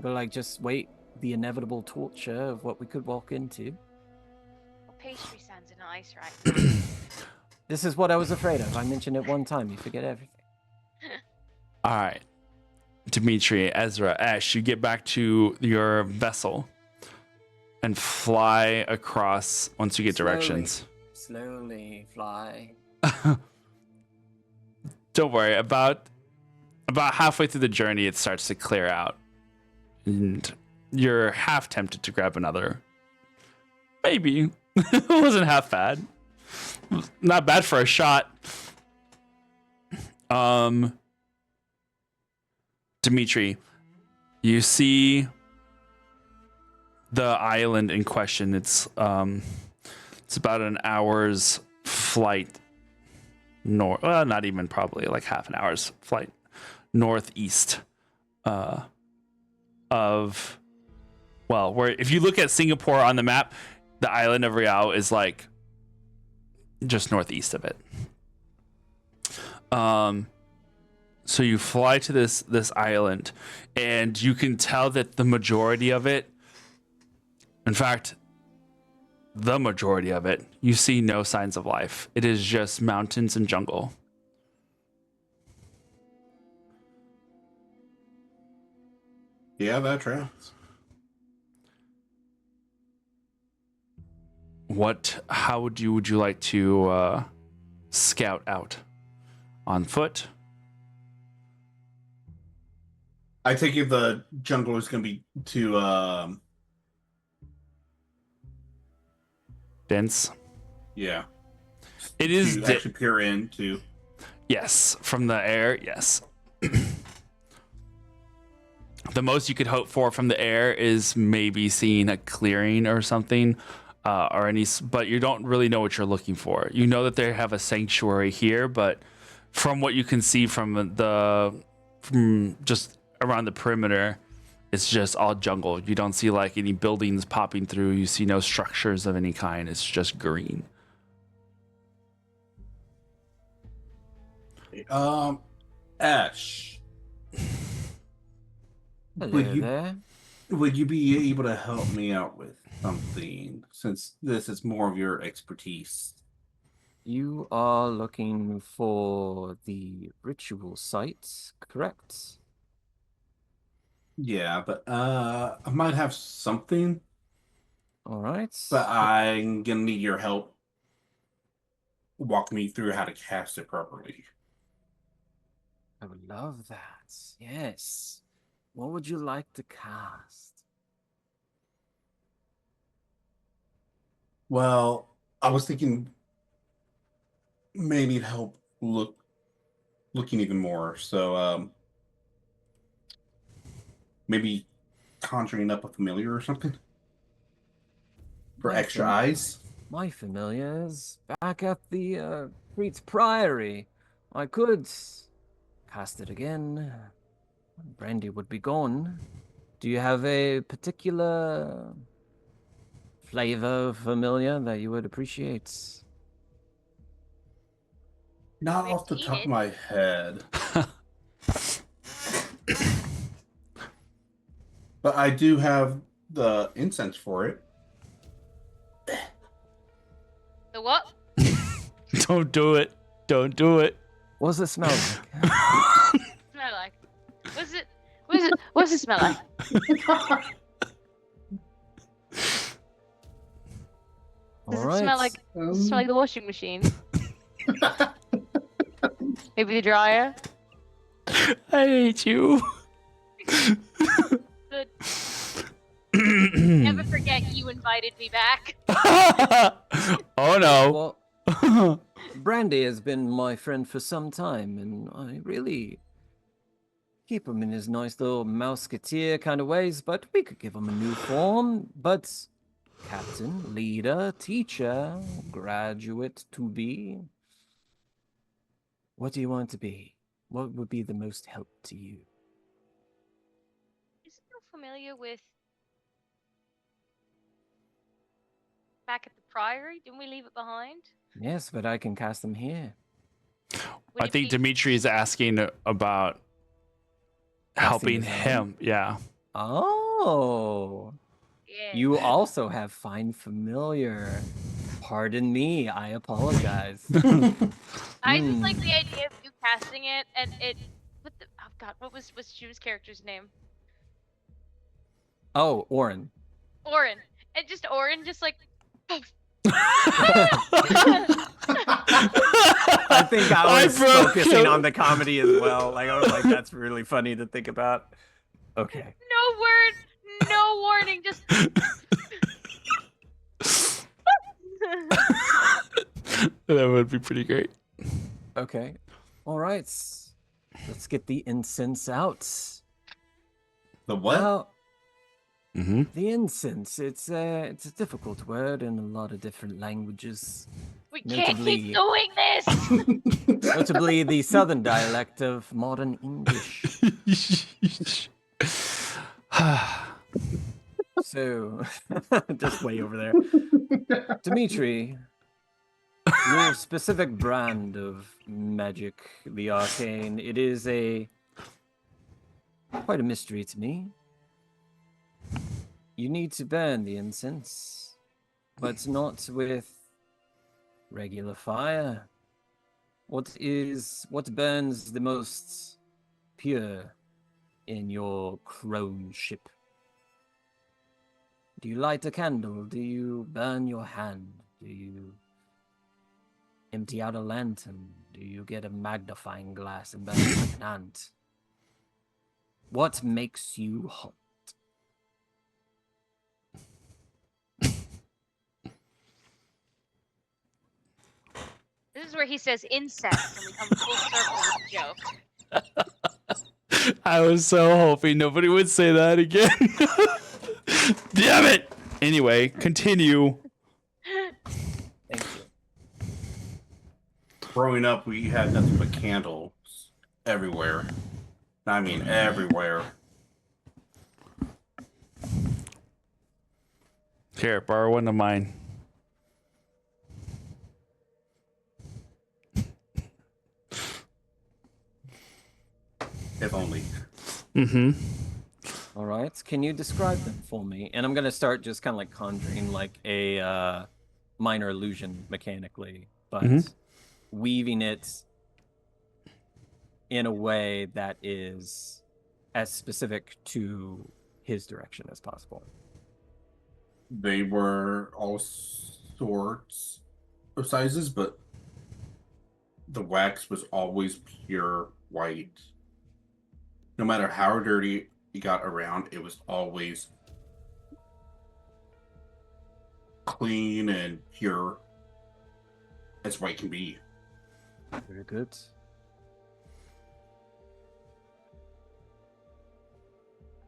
Or like just wait the inevitable torture of what we could walk into? Well, pastry sounds nice, right? This is what I was afraid of. I mentioned it one time. You forget everything. All right. Dimitri, Ezra, Ash, you get back to your vessel and fly across once you get directions. Slowly fly. Don't worry, about halfway through the journey it starts to clear out. And you're half tempted to grab another. Maybe. It wasn't half bad. Not bad for a shot. Dimitri, you see the island in question. It's about an hour's flight north. Well, not even, probably like half an hour's flight northeast of. Well, where if you look at Singapore on the map, the island of Riau is like just northeast of it. So you fly to this island, and you can tell that the majority of it, in fact, the majority of it, you see no signs of life. It is just mountains and jungle. Yeah, that tracks. How would you like to scout out? On foot? I take it the jungle is going to be too, Dense? yeah. It is To actually peer into. Yes, from the air, yes. The most you could hope for from the air is maybe seeing a clearing or something, but you don't really know what you're looking for. You know that they have a sanctuary here, but from what you can see from just around the perimeter, it's just all jungle. You don't see like any buildings popping through. You see no structures of any kind. It's just green. Ash, Hello there. would you be able to help me out with something, since this is more of your expertise? You are looking for the ritual site, correct? Yeah, but I might have something, All right. but I'm gonna need your help. Walk me through how to cast it properly. I would love that. Yes. What would you like to cast? Well, I was thinking may need help looking even more. So maybe conjuring up a familiar or something for My extra fam- eyes. My familiars back at the Crete's Priory. I could cast it again. Brandy would be gone. Do you have a particular flavor of familiar that you would appreciate? Not We're off the top of heated. my head. But I do have the incense for it. The what? Don't do it. Don't do it. What does it smell like? Smell like? What's it smell like? Does it smell like? Does it smell like the washing machine? Maybe the dryer. I hate you. Good. Never forget you invited me back. Oh no. Well, Brandy has been my friend for some time, and I really keep him in his nice little mouseketeer kind of ways, but we could give him a new form. But captain, leader, teacher, graduate to be. What do you want to be? What would be the most help to you? Isn't you familiar with back at the Priory? Didn't we leave it behind? Yes, but I can cast them here. Would I it think be- Dimitri is asking about helping his own? him. Yeah. Oh, Yeah. you also have Find Familiar. Pardon me, I apologize. I just like Hmm. the idea of you casting it and it. Oh God, what was June's character's name? Oh, Orin. Orin. And just Orin, just like. I think I was broke focusing him. on the comedy as well. Like I was like, that's really funny to think about. Okay. No word, no warning, just. That would be pretty great. Okay. All right. Let's get the incense out. The what? Now, Mm-hmm. the incense. It's a difficult word in a lot of different languages. We can't keep Notably- doing this. Notably, the southern dialect of modern English. So, just way over there. Dimitri, your specific brand of magic, the arcane, it is quite a mystery to me. You need to burn the incense, but not with regular fire. What burns the most pure in your crone ship? Do you light a candle? Do you burn your hand? Do you empty out a lantern? Do you get a magnifying glass and burn it like an ant? What makes you hot? This is where he says incest, and we come full circle with the joke. I was so hoping nobody would say that again. Damn it! Anyway, continue. Thank you. Growing up, we had nothing but candles everywhere. I mean, everywhere. Here, borrow one of mine. If only. Mm-hmm. All right. Can you describe them for me? And I'm gonna start just kind of like conjuring like a minor illusion mechanically, but weaving it in a way that is as specific to his direction as possible. They were all sorts of sizes, but the wax was always pure white. No matter how dirty it got around, it was always clean and pure as white can be. Very good.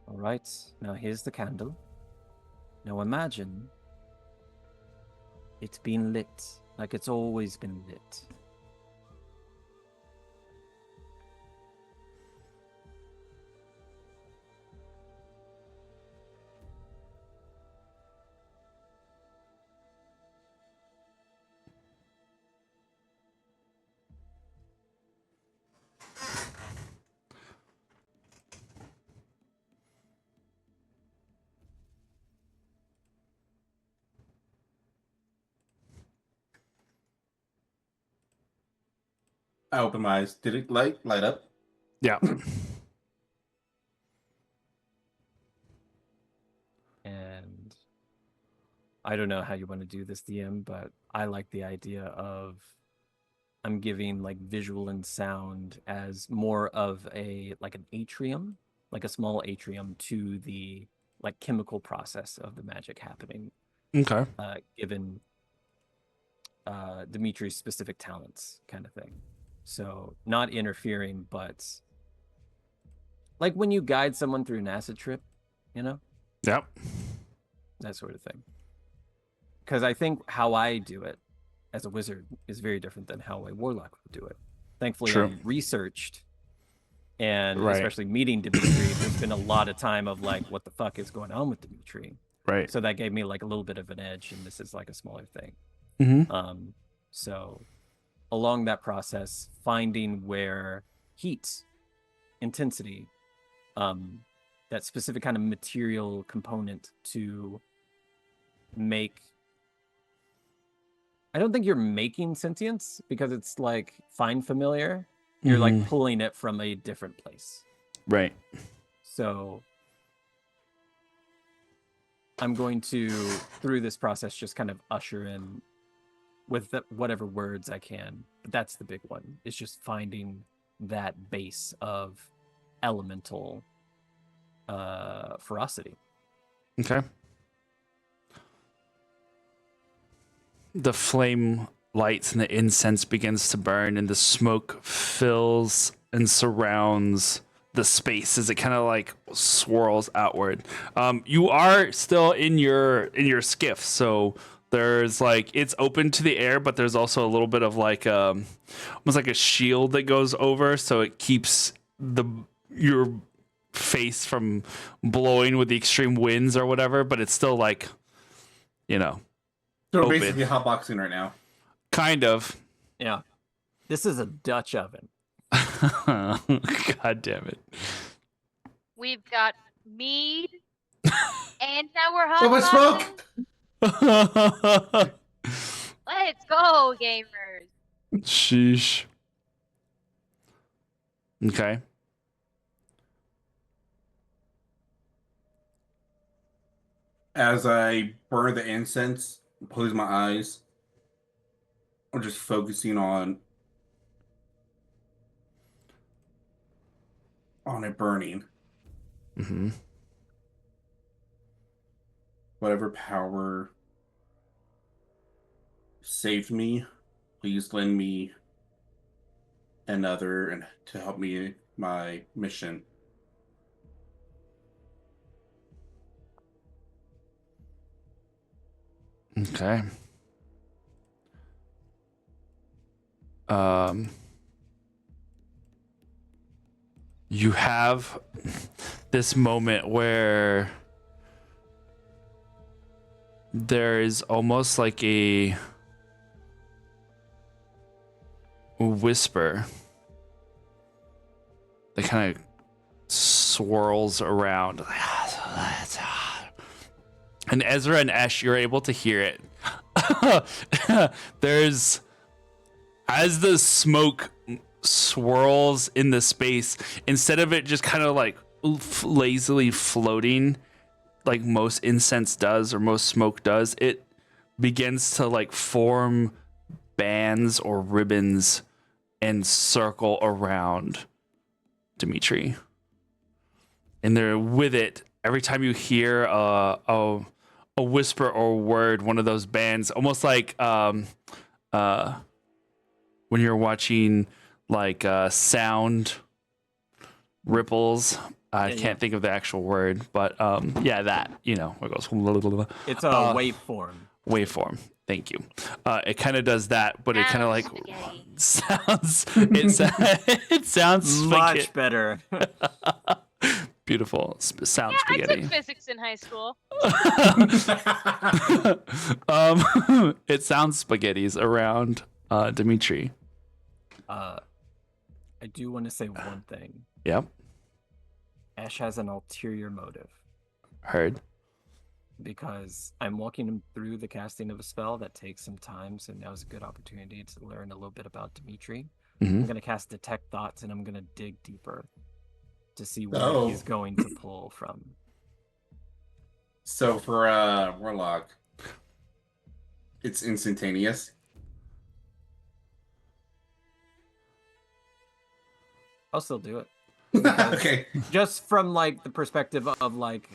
All right. Now here's the candle. Now imagine it's been lit like it's always been lit. I opened my eyes. Did it light up? Yeah. And I don't know how you want to do this, DM, but I like the idea of I'm giving like visual and sound as more of a like an atrium, like a small atrium to the like chemical process of the magic happening, Okay. given Dimitri's specific talents, kind of thing. So not interfering, but like when you guide someone through an acid trip, you know, Yep. that sort of thing. Because I think how I do it as a wizard is very different than how a warlock would do it. thankfully True. I've researched, and Right. especially meeting Dimitri, there's been a lot of time of like, what the fuck is going on with Dimitri? Right. So that gave me like a little bit of an edge, and this is like a smaller thing. Mm-hmm. So along that process, finding where heat, intensity, that specific kind of material component to make. I don't think you're making sentience because it's like find familiar. You're like pulling it from a different place. Right. So I'm going to, through this process, just kind of usher in with whatever words I can. But that's the big one. It's just finding that base of elemental ferocity. Okay. The flame lights and the incense begins to burn, and the smoke fills and surrounds the space as it kind of like swirls outward. You are still in your skiff, so there's like it's open to the air, but there's also a little bit of like almost like a shield that goes over, so it keeps your face from blowing with the extreme winds or whatever. But it's still like, you know, So we're open. basically hotboxing right now. Kind of. Yeah. This is a Dutch oven. God damn it. We've got mead, and now we're hot. So much smoke! Let's go, gamers. Sheesh. Okay. As I burn the incense, close my eyes, I'm just focusing on it burning. Mm-hmm. Whatever power saved me, please lend me another and to help me my mission. Okay. You have this moment where there is almost like a whisper that kind of swirls around. And Ezra and Esh, you're able to hear it. There's, as the smoke swirls in the space, instead of it just kind of like lazily floating like most incense does or most smoke does, it begins to like form bands or ribbons and circle around Dimitri. And they're with it. Every time you hear a whisper or a word, one of those bands, almost like when you're watching like sound ripples. I can't think of the actual word, but yeah, that, you know, it goes. It's a waveform. Waveform. Thank you. It kind of does that, but it kind of like sounds. It sounds Much better. Beautiful. Sounds I spaghetti. took physics in high school. It sounds spaghettis around Dimitri. I do want to say one thing. Yep. Ash has an ulterior motive Heard. because I'm walking him through the casting of a spell that takes some time, so now is a good opportunity to learn a little bit about Dimitri. Mm-hmm. I'm going to cast Detect Thoughts, and I'm going to dig deeper to see where he's going to pull from. So for Warlock, it's instantaneous. I'll still do it. Okay. Just from like the perspective of like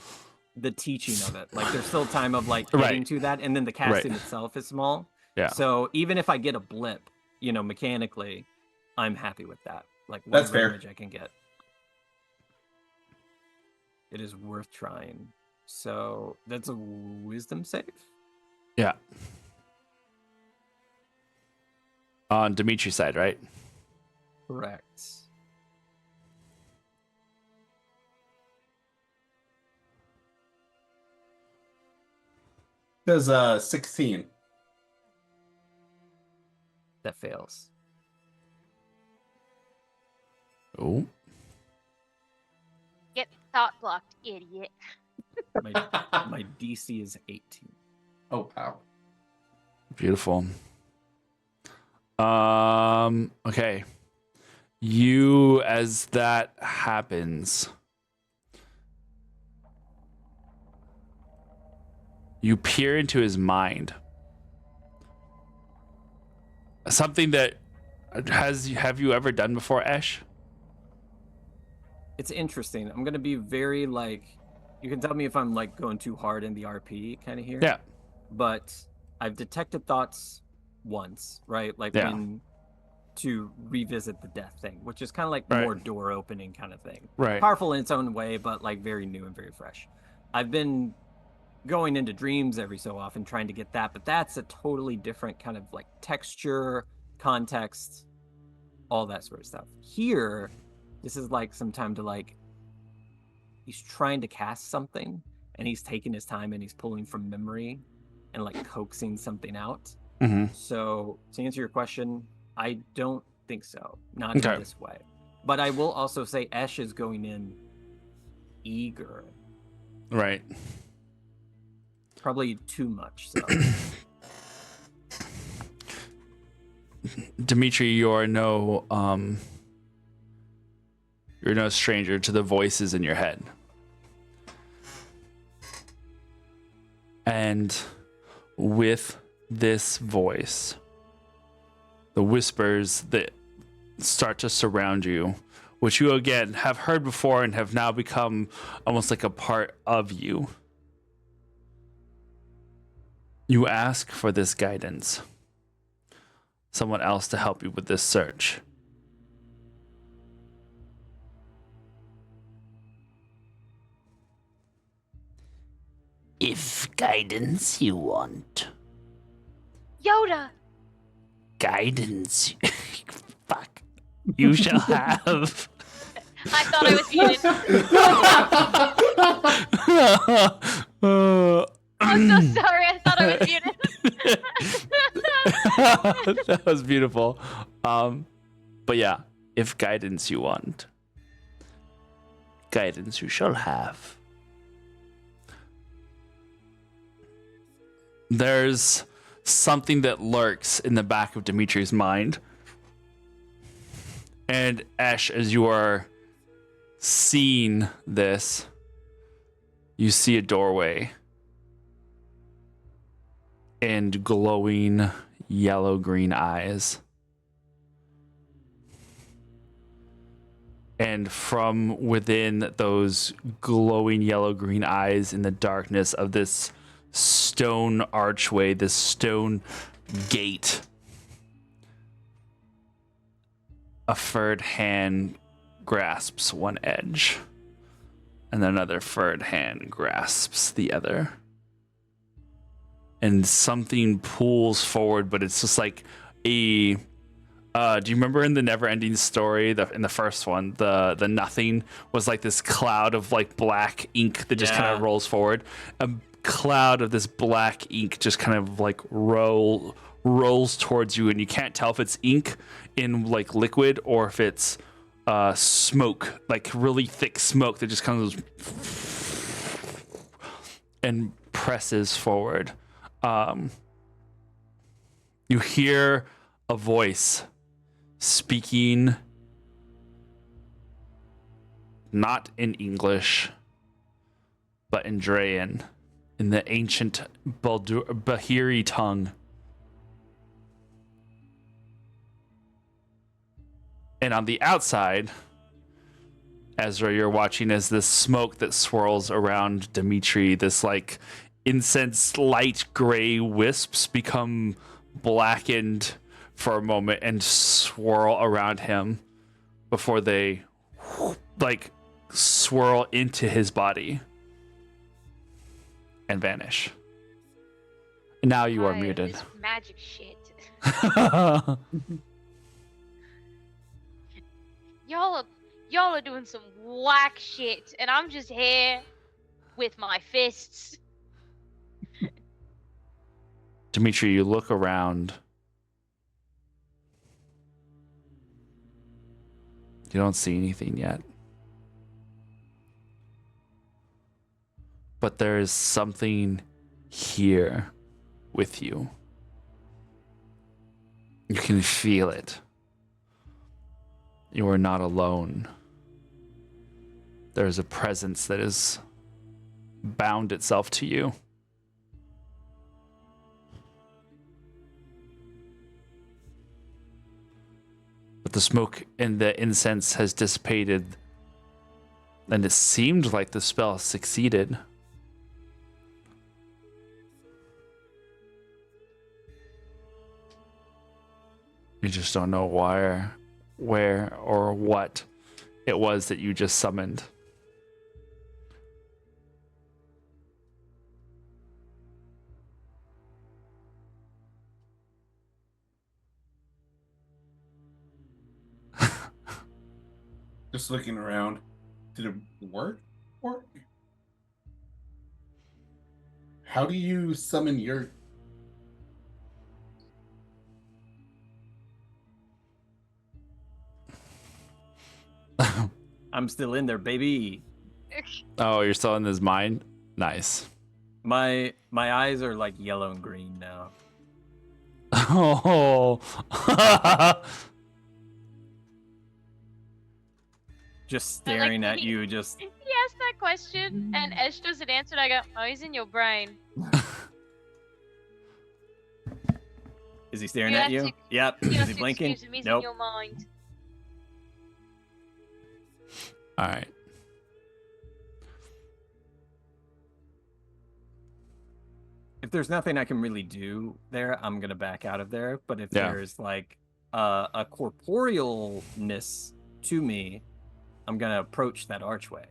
the teaching of it. Like there's still time of like getting to that, and then the casting itself is small. Yeah. So even if I get a blip, you know, mechanically, I'm happy with that. Like That's whatever fair. image I can get. It is worth trying. So that's a wisdom save? Yeah. On Dimitri's side, right? Correct. Does 16. That fails. Oh. Get thought blocked, idiot. My DC is 18. Oh, wow. Beautiful. Okay. You, as that happens, you peer into his mind. Something that have you ever done before, Esh? It's interesting. I'm gonna be very like, you can tell me if I'm like going too hard in the RP kind of here. Yeah. But I've detected thoughts once, right? Like Yeah. when to revisit the death thing, which is kind of like Right. more door opening kind of thing. Right. Powerful in its own way, but like very new and very fresh. I've been going into dreams every so often trying to get that, but that's a totally different kind of like texture, context, all that sort of stuff. Here, this is like some time to like, he's trying to cast something and he's taking his time and he's pulling from memory and like coaxing something out. Mm-hmm. So to answer your question, I don't think so. Not Okay. in this way. But I will also say Esh is going in eager. Right. Probably too much so. Dimitri, you're no stranger to the voices in your head. And with this voice, the whispers that start to surround you, which you again have heard before and have now become almost like a part of you. You ask for this guidance. Someone else to help you with this search. If guidance you want. Yoda! Guidance. Fuck. You shall have. I thought I was muted. I'm so sorry. I thought I was muted. That was beautiful. But yeah, if guidance you want, guidance you shall have. There's something that lurks in the back of Dimitri's mind. And Ash, as you are seeing this, you see a doorway and glowing yellow-green eyes. And from within those glowing yellow-green eyes in the darkness of this stone archway, this stone gate, a furred hand grasps one edge, and another furred hand grasps the other. And something pulls forward, but it's just like a... do you remember in the Never-Ending Story, in the first one, the nothing was like this cloud of like black ink that just kind of rolls forward? A cloud of this black ink just kind of like rolls towards you, and you can't tell if it's ink in like liquid or if it's smoke, like really thick smoke that just comes and presses forward. You hear a voice speaking not in English, but in Drayan, in the ancient Bahiri tongue. And on the outside, Ezra, you're watching as this smoke that swirls around Dimitri, this like incense light gray wisps become blackened for a moment and swirl around him before they like swirl into his body and vanish. And now you are Hi, muted. this magic shit. y'all are doing some whack shit, and I'm just here with my fists. Dimitri, you look around. You don't see anything yet. But there is something here with you. You can feel it. You are not alone. There is a presence that is bound itself to you. But the smoke and the incense has dissipated, and it seemed like the spell succeeded. You just don't know why, where, or what it was that you just summoned. Just looking around. Did it work? How do you summon your... I'm still in there, baby. Oh, you're still in his mind? Nice. My eyes are like yellow and green now. Oh. Just staring at he- you, just He asked that question, and Esh doesn't answer, and I go, oh, he's in your brain. is he staring You at have you? to- Yep. You Is have he to blinking? excuse him, he's Nope. in your mind. All right. If there's nothing I can really do there, I'm gonna back out of there. But if Yeah. there's like a corporealness to me, I'm gonna approach that archway.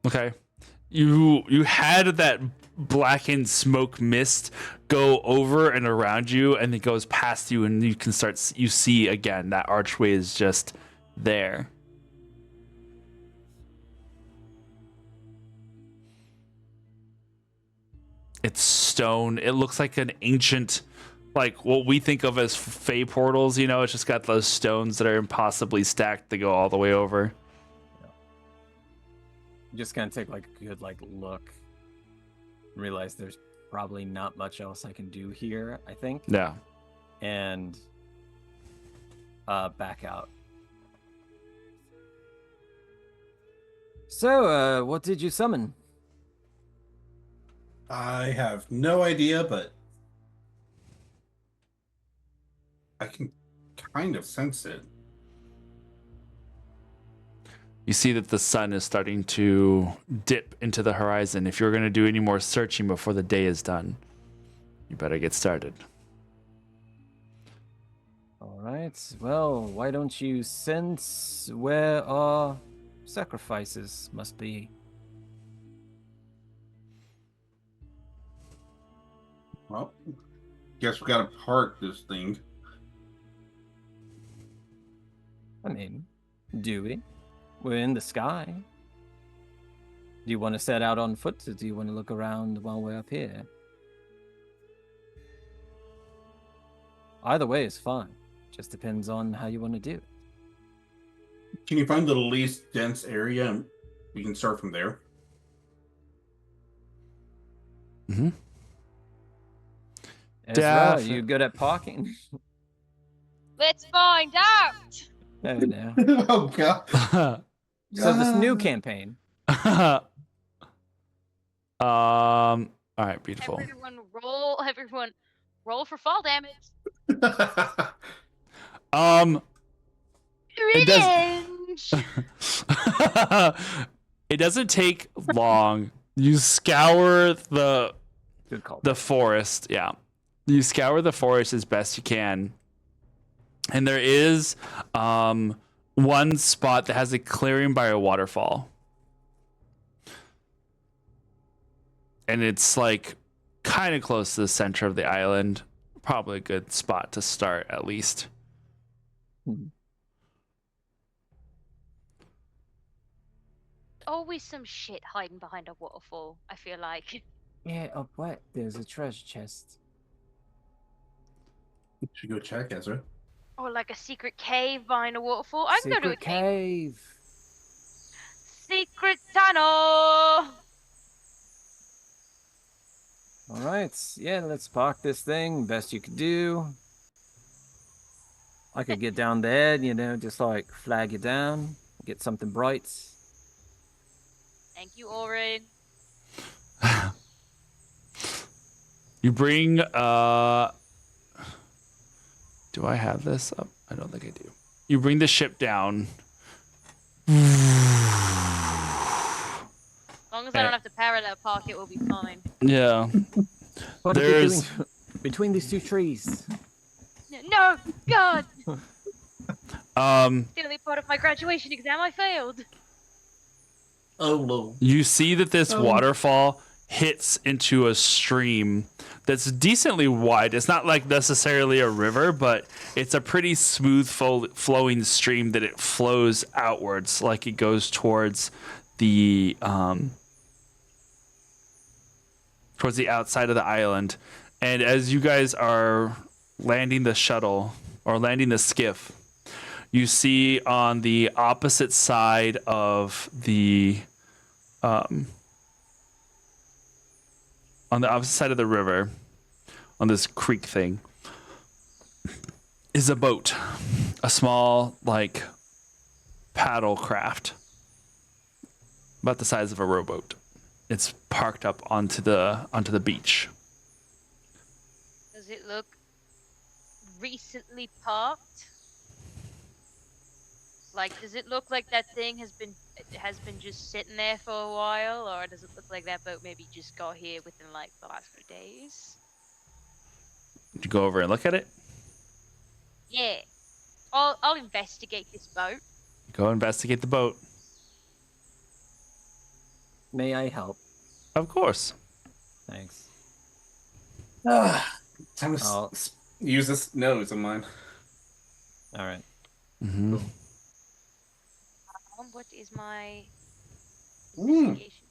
Okay. You had that blackened smoke mist go over and around you, and it goes past you, and you can you see again that archway is just there. It's stone. It looks like an ancient, like what we think of as fey portals, you know, it's just got those stones that are impossibly stacked to go all the way over. I'm just gonna take like a good look. Realize there's probably not much else I can do here, I think. Yeah. And back out. So, what did you summon? I have no idea, but I can kind of sense it. You see that the sun is starting to dip into the horizon. If you're going to do any more searching before the day is done, you better get started. All right. Well, why don't you sense where our sacrifices must be? Well, guess we gotta park this thing. I mean, do we? We're in the sky. Do you want to set out on foot, or do you want to look around while we're up here? Either way is fine. Just depends on how you want to do it. Can you find the least dense area and we can start from there? Mm-hmm. Ezra, are you good at parking? Let's find out! No, no. Oh god. So this new campaign. All right, beautiful. Everyone roll for fall damage. It does- Revenge! It doesn't take long. You scour Good call. the forest. Yeah, you scour the forest as best you can, and there is one spot that has a clearing by a waterfall, and it's like kind of close to the center of the island. Probably a good spot to start, at least. always some shit hiding behind a waterfall, I feel like. Yeah, up what? There's a treasure chest. Should go check, Ezra. Or like a secret cave behind a waterfall. I can go to a Secret cave. cave. Secret tunnel! All right, yeah, let's park this thing. Best you could do. I could get down there, just like flag it down, get something bright. Thank you, Orin. You bring do I have this up? I don't think I do. You bring the ship down. As long as I don't have to parallel park, it will be fine. Yeah. What are you There's doing between these two trees? No! God! um The only part of my graduation exam I failed. Oh, no. you see that this waterfall hits into a stream that's decently wide. It's not like necessarily a river, but it's a pretty smooth flowing stream that it flows outwards, like it goes towards the outside of the island. And as you guys are landing the shuttle or landing the skiff, you see on the opposite side of the on the opposite side of the river, on this creek thing, is a boat, a small like paddle craft, about the size of a rowboat. It's parked up onto the beach. Does it look recently parked? Like, does it look like that thing has been just sitting there for a while, or does it look like that boat maybe just got here within like the last few days? Did you go over and look at it? Yeah, I'll investigate this boat. Go investigate the boat. May I help? Of course. Thanks. Time to Oh. use this nose of mine. All right. Mm-hmm. What is my Mm. investigation?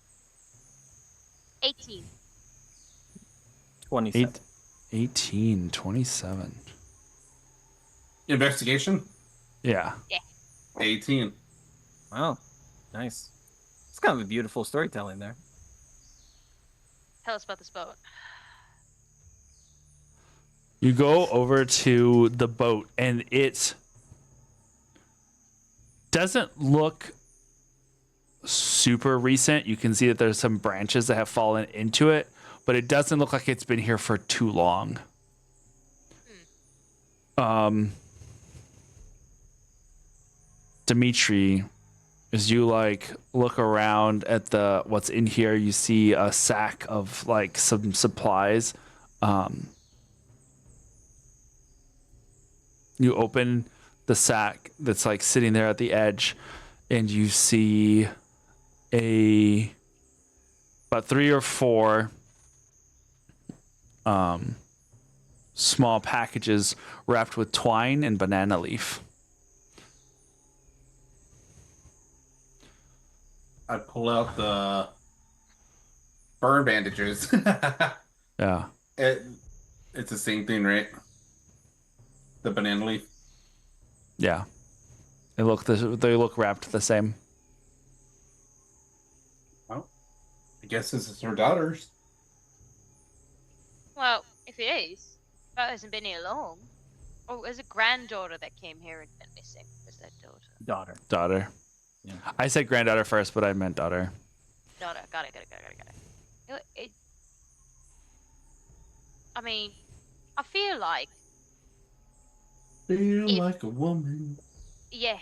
18. 27. 18, 27. Investigation? Yeah. 18. Wow. Nice. It's kind of a beautiful storytelling there. Tell us about this boat. You go over to the boat, and it doesn't look super recent. You can see that there's some branches that have fallen into it, but it doesn't look like it's been here for too long. Dimitri, as you like look around at the what's in here, you see a sack of like some supplies. You open the sack that's like sitting there at the edge, and you see about 3 or 4 small packages wrapped with twine and banana leaf. I pull out the burn bandages. Yeah. It's the same thing, right? The banana leaf. Yeah. They look wrapped the same. Well, I guess this is her daughter's. Well, if it is, that hasn't been here long. Oh, there's a granddaughter that came here and went missing. Was that daughter? Daughter. Yeah. I said granddaughter first, but I meant daughter. Daughter. Got it. I mean, I feel like, Feel If- like a woman. yeah.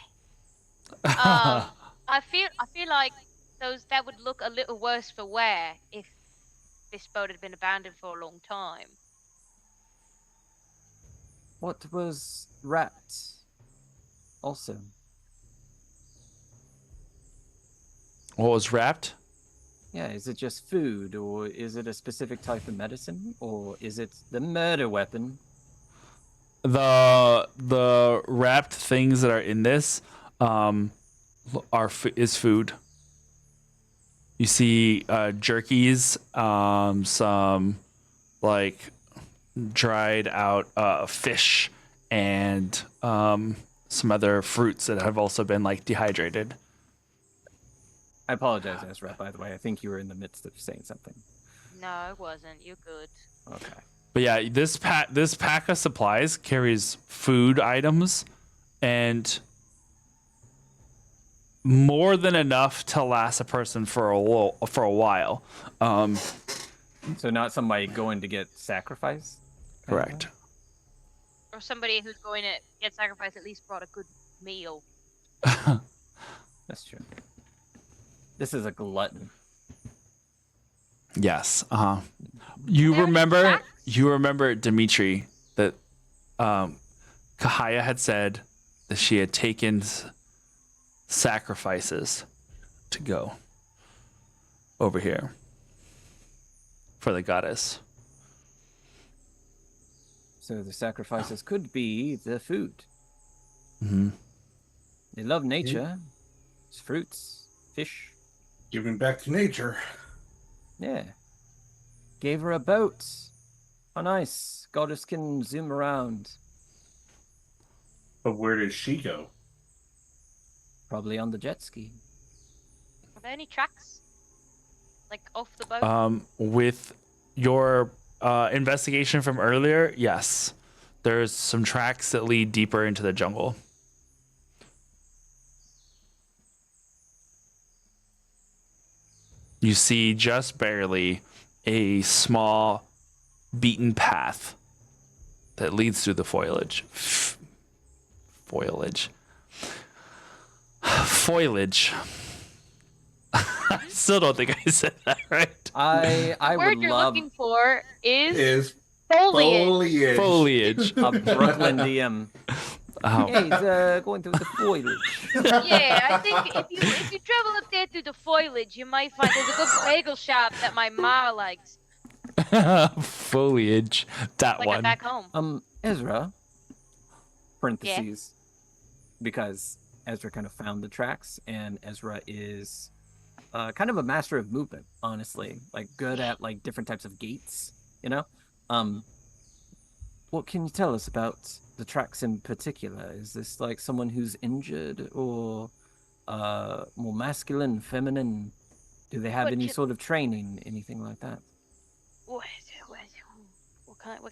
I feel like that would look a little worse for wear if this boat had been abandoned for a long time. What was wrapped? Also, What was wrapped? yeah, is it just food, or is it a specific type of medicine, or is it the murder weapon? The wrapped things that are in this is food. You see jerkies, some like dried out fish, and some other fruits that have also been like dehydrated. I apologize, Ezra, by the way. I think you were in the midst of saying something. No, it wasn't. You're good. Okay. But yeah, this pack of supplies carries food items and more than enough to last a person for a while. So not somebody going to get sacrificed? kind of Correct. thing? Or somebody who's going to get sacrificed at least brought a good meal. That's true. This is a glutton. Yes. There are You remember Dimitri that Kahaya had said that she had taken sacrifices to go over here for the goddess. So the sacrifices could be the food. Mm-hmm. They love nature. It's fruits, fish. Giving back to nature. Yeah. Gave her a boat. How nice. Goddess can zoom around. But where did she go? Probably on the jet ski. Are there any tracks? Like off the boat? With your investigation from earlier, yes, there's some tracks that lead deeper into the jungle. You see just barely a small beaten path that leads through the foliage. Foliage. I still don't think I said that right. I The would word you're love looking for is Is foliage. Foliage. a Brooklyn DM. Oh. Yeah, he's going through the foliage. Yeah, I think if you travel up there through the foliage, you might find there's a good bagel shop that my ma likes. Foliage. That Like one. I'm back home. Ezra. Parentheses. Because Ezra kind of found the tracks, and Ezra is kind of a master of movement, honestly. Like good at like different types of gaits, you know? What can you tell us about the tracks in particular? Is this like someone who's injured or more masculine, feminine? Do they have What any you- sort of training, anything like that? What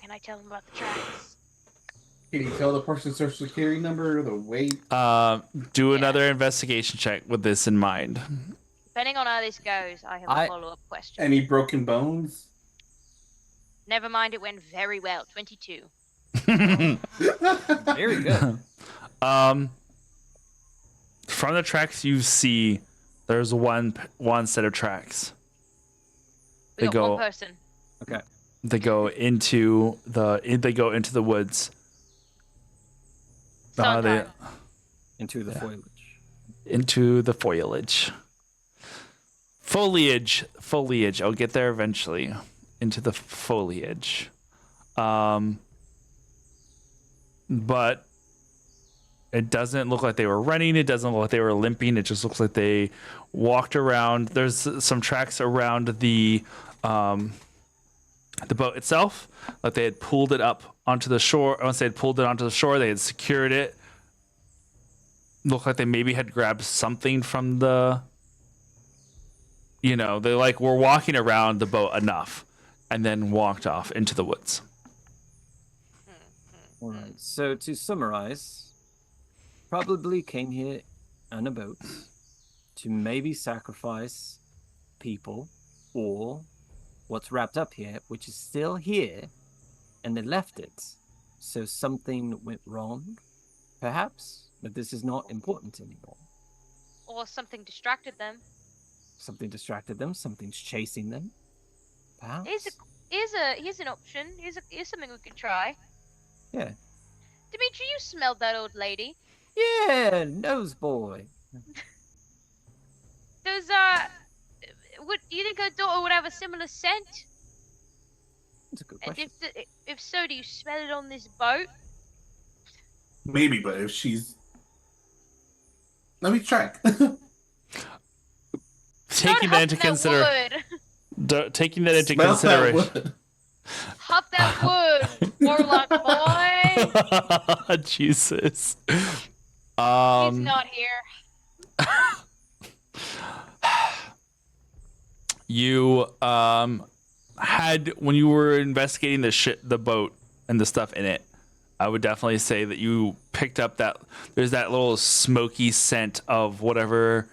can I tell them about the tracks? Can you tell the person's social security number, the weight? Do another investigation check with this in mind. Depending on how this goes, I have a follow-up question. Any broken bones? Never mind, it went very well. 22. Very good. From the tracks you see, there's one set of tracks. We got one person. Okay. They go into the woods. Sometime. Into the foliage. Into the foliage. Foliage. I'll get there eventually. Into the foliage. But it doesn't look like they were running. It doesn't look like they were limping. It just looks like they walked around. There's some tracks around the boat itself. Like they had pulled it up onto the shore. Once they had pulled it onto the shore, they had secured it. Looked like they maybe had grabbed something from the. They like were walking around the boat enough, and then walked off into the woods. All right. So to summarize, probably came here on a boat to maybe sacrifice people or what's wrapped up here, which is still here, and they left it. So something went wrong, perhaps, but this is not important anymore. Or something distracted them. Something distracted them. Something's chasing them. Perhaps. Here's an option. Here's something we could try. Yeah. Dimitri, you smelled that old lady. Yeah, nose boy. Do you think her daughter would have a similar scent? That's a good And question. if so, do you smell it on this boat? Maybe, but if she's... Let me check. taking that into consideration. Wood. Taking that into Smell that consideration. wood. Huff that wood, Warlock boy. Jesus. He's not here. You had when you were investigating the boat and the stuff in it, I would definitely say that you picked up that there's that little smoky scent of whatever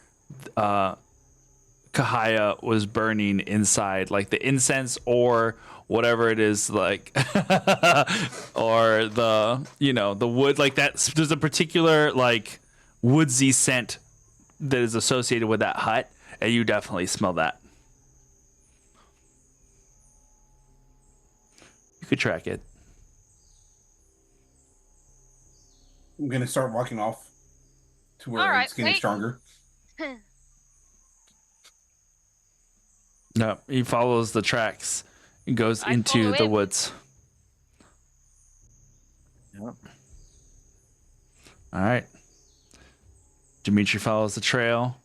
Kahaya was burning inside, like the incense or whatever it is, like or the the wood, like that. There's a particular like woodsy scent that is associated with that hut, and you definitely smell that. You could track it. I'm gonna start walking off to where All it's getting right, stronger. No, he follows the tracks and goes I into follow the him. woods. Yep. All right. Dimitri follows the trail.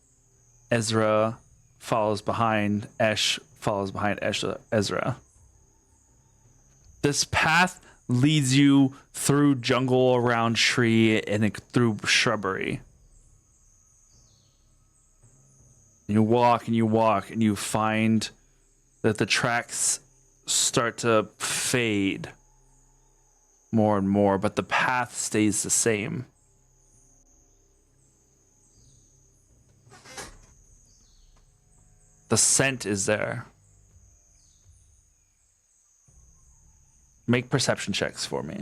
Ezra follows behind. Esh follows behind Ezra. This path leads you through jungle around tree and through shrubbery. You walk and you walk and you find that the tracks start to fade more and more, but the path stays the same. The scent is there. Make perception checks for me.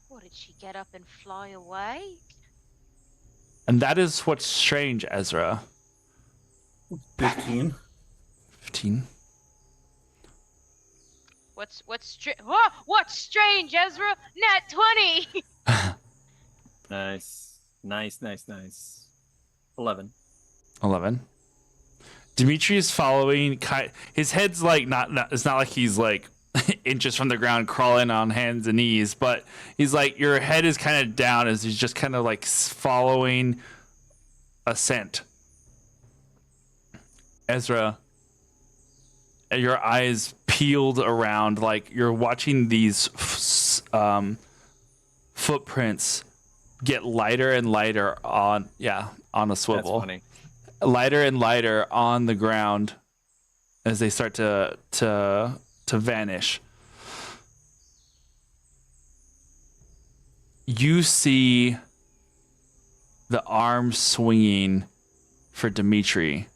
What, did she get up and fly away? And that is what's strange, Ezra. 15. 15. What's strange, Ezra? Nat 20. Nice. 11. 11. Dimitri is following. His head's like not. It's not like he's like inches from the ground crawling on hands and knees, but he's like your head is kind of down as he's just kind of like following a scent. Ezra, your eyes peeled around like you're watching these footprints get lighter and lighter on a swivel. That's funny. Lighter and lighter on the ground as they start to vanish. You see the arm swinging for Dimitri,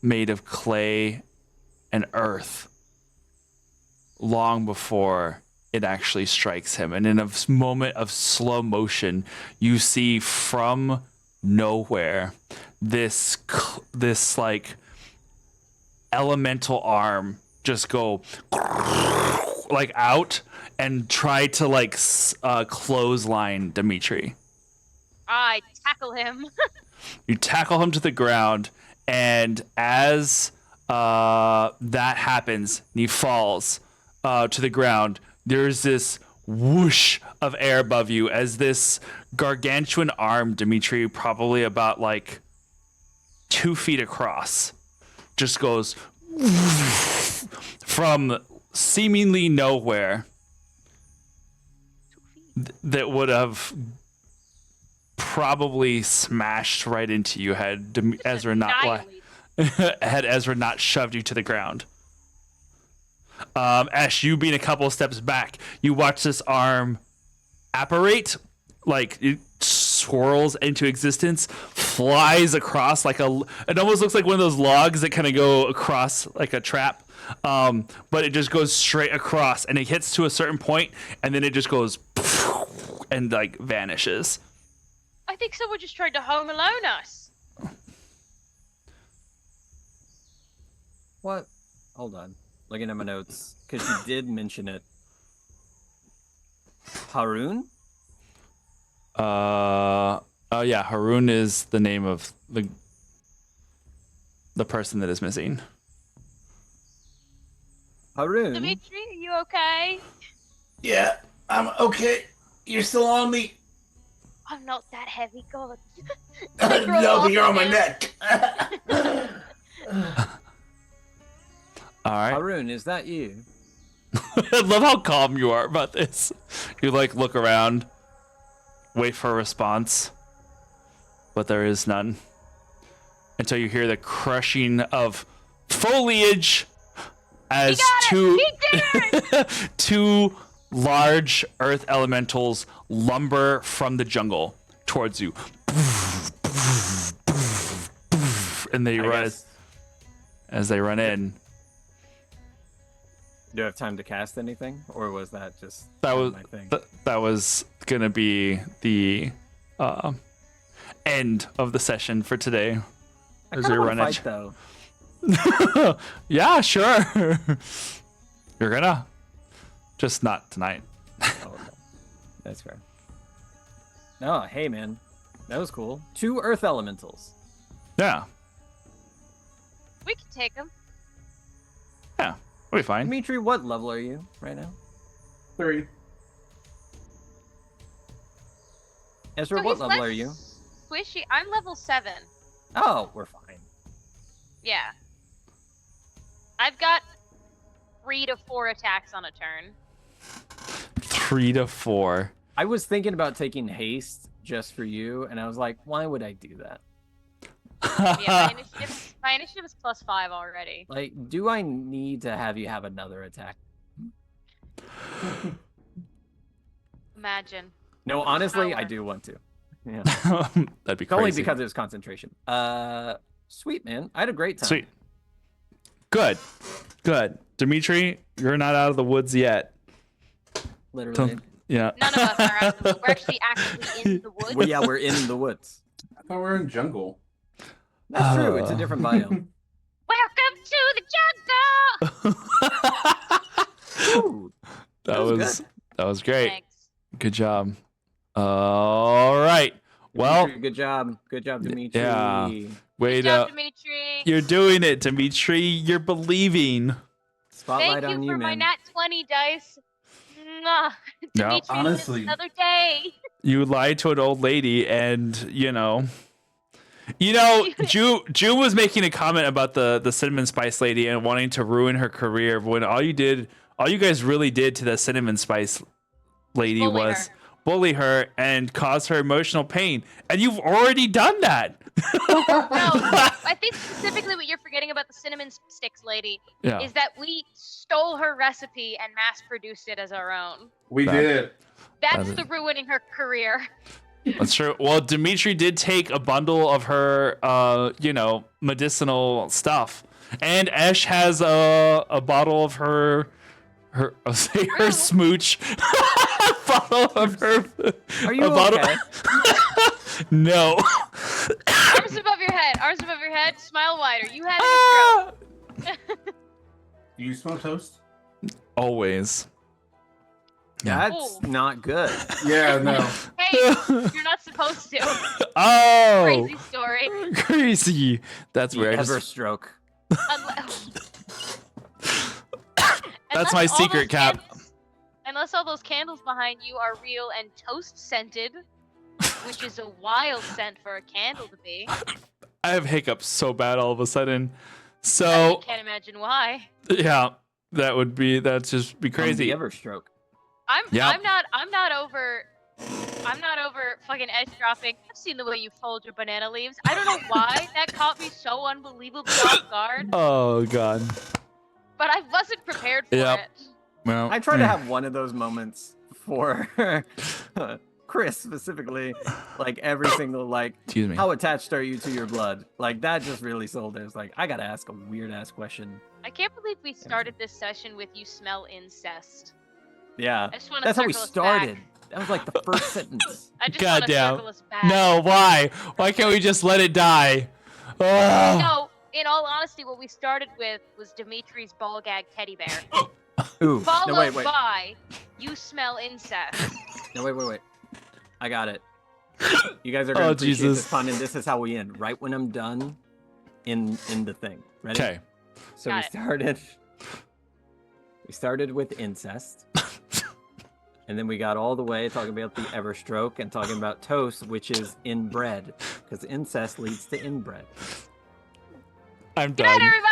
made of clay and earth, long before it actually strikes him. And in a moment of slow motion, you see from nowhere this like elemental arm just go like out and try to like clothesline Dimitri. I tackle him. You tackle him to the ground, and as that happens, and he falls to the ground, there's this whoosh of air above you as this gargantuan arm, Dimitri, probably about like 2 feet across, just goes from seemingly nowhere that would have probably smashed right into you had Ezra not had Ezra not shoved you to the ground. Ash, you being a couple steps back, you watch this arm apparate, like it swirls into existence, flies across like it almost looks like one of those logs that kind of go across like a trap. But it just goes straight across and it hits to a certain point and then it just goes and like vanishes. I think someone just tried to home alone us. What? Hold on. Looking at my notes, because you did mention it. Haroon? Oh yeah, Haroon is the name of the person that is missing. Haroon? Dimitri, are you okay? Yeah, I'm okay. You're still on me. I'm not that heavy, God. No, grow but you're off on my again. neck. All right. Haroon, is that you? I love how calm you are about this. You like look around, wait for a response, but there is none until you hear the crushing of foliage as two two large earth elementals lumber from the jungle towards you, and they I run guess. as they run in. Do I have time to cast anything, or was that just That was my thing? that was gonna be the end of the session for today. I as kind we of want run to it. fight though. Yeah, sure. You're gonna, just not tonight. Oh, okay. That's fair. No, hey man, that was cool. 2 earth elementals. Yeah, We can take him. yeah, we'll be fine. Dimitri, what level are you right now? 3. Ezra, So what he's level less are you? Squishy. I'm level 7. Oh, we're fine. Yeah. I've got 3 to 4 attacks on a turn. 3 to 4. I was thinking about taking haste just for you, and I was like, why would I do that? Yeah, my initiative is +5 already. Like, do I need to have you have another attack? Imagine. No, honestly, I Power. do want to. Yeah. That'd be It's only crazy. because it was concentration. Sweet, man. I had a great time. Sweet. Good. Good. Dimitri, you're not out of the woods yet. Literally. Yeah. None of us are out of the woods. We're actually actively in the woods. Well, yeah, we're in the woods. I thought we were in jungle. That's true. It's a different biome. Welcome to the jungle! Ooh, that was was good. that was great. Thanks. Good job. All right. Well, Dimitri, good job. Good job, Dimitri. yeah. Wait Good job, up. Dimitri. You're doing it, Dimitri. You're believing. Spotlight Thank you on for you, my man. nat 20 dice. Mwah. Yeah. Dimitri, Honestly. another day. You lied to an old lady, and Jew was making a comment about the cinnamon spice lady and wanting to ruin her career when all you guys really did to the cinnamon spice lady Bully was her. bully her and cause her emotional pain, and you've already done that. No, I think specifically what you're forgetting about the cinnamon sticks lady Yeah, is that we stole her recipe and mass-produced it as our own. We That- did. That's is- the ruining her career. that's true. Well, Dimitri did take a bundle of her, medicinal stuff, and Ash has a bottle of her True. smooch. Bottle of her. Are you a bottle- okay? No. Arms above your head. Arms above your head. Smile wider. You having a stroke. Do you smell toast? Always. Yeah. That's not good. Yeah, no. Hey, you're not supposed to. Oh, Crazy story. crazy. That's The weird. I ever just- stroke. That's my secret, Cap. Unless all those candles behind you are real and toast scented, which is a wild scent for a candle to be. I have hiccups so bad all of a sudden. I So can't imagine why. yeah, that'd just be The crazy. ever stroke. Yep. I'm not over fucking edge dropping. I've seen the way you fold your banana leaves. I don't know why that caught me so unbelievably off guard, Oh god. but I wasn't prepared for Yep. it. Well, I try to have one of those moments for Chris specifically, like every single like, excuse me. how attached are you to your blood? Like that just really sold it. It's like I gotta ask a weird ass question. I can't believe we started this session with "you smell incest." Yeah, I just want to that's how we circle us started. back. That was like the first sentence. I just want to Goddamn. circle us back. No, why? Why can't we just let it die? Oh. No, in all honesty, what we started with was Dimitri's ball gag teddy bear, Ooh, followed no wait. by "you smell incest." No wait. I got it. You guys are gonna Oh, appreciate Jesus. this pun, and this is how we end. Right when I'm done in the thing. Ready? Okay. So Got it. we started with incest. And then we got all the way talking about the Everstroke and talking about toast, which is inbred, because incest leads to inbred. I'm Good night, done. everybody.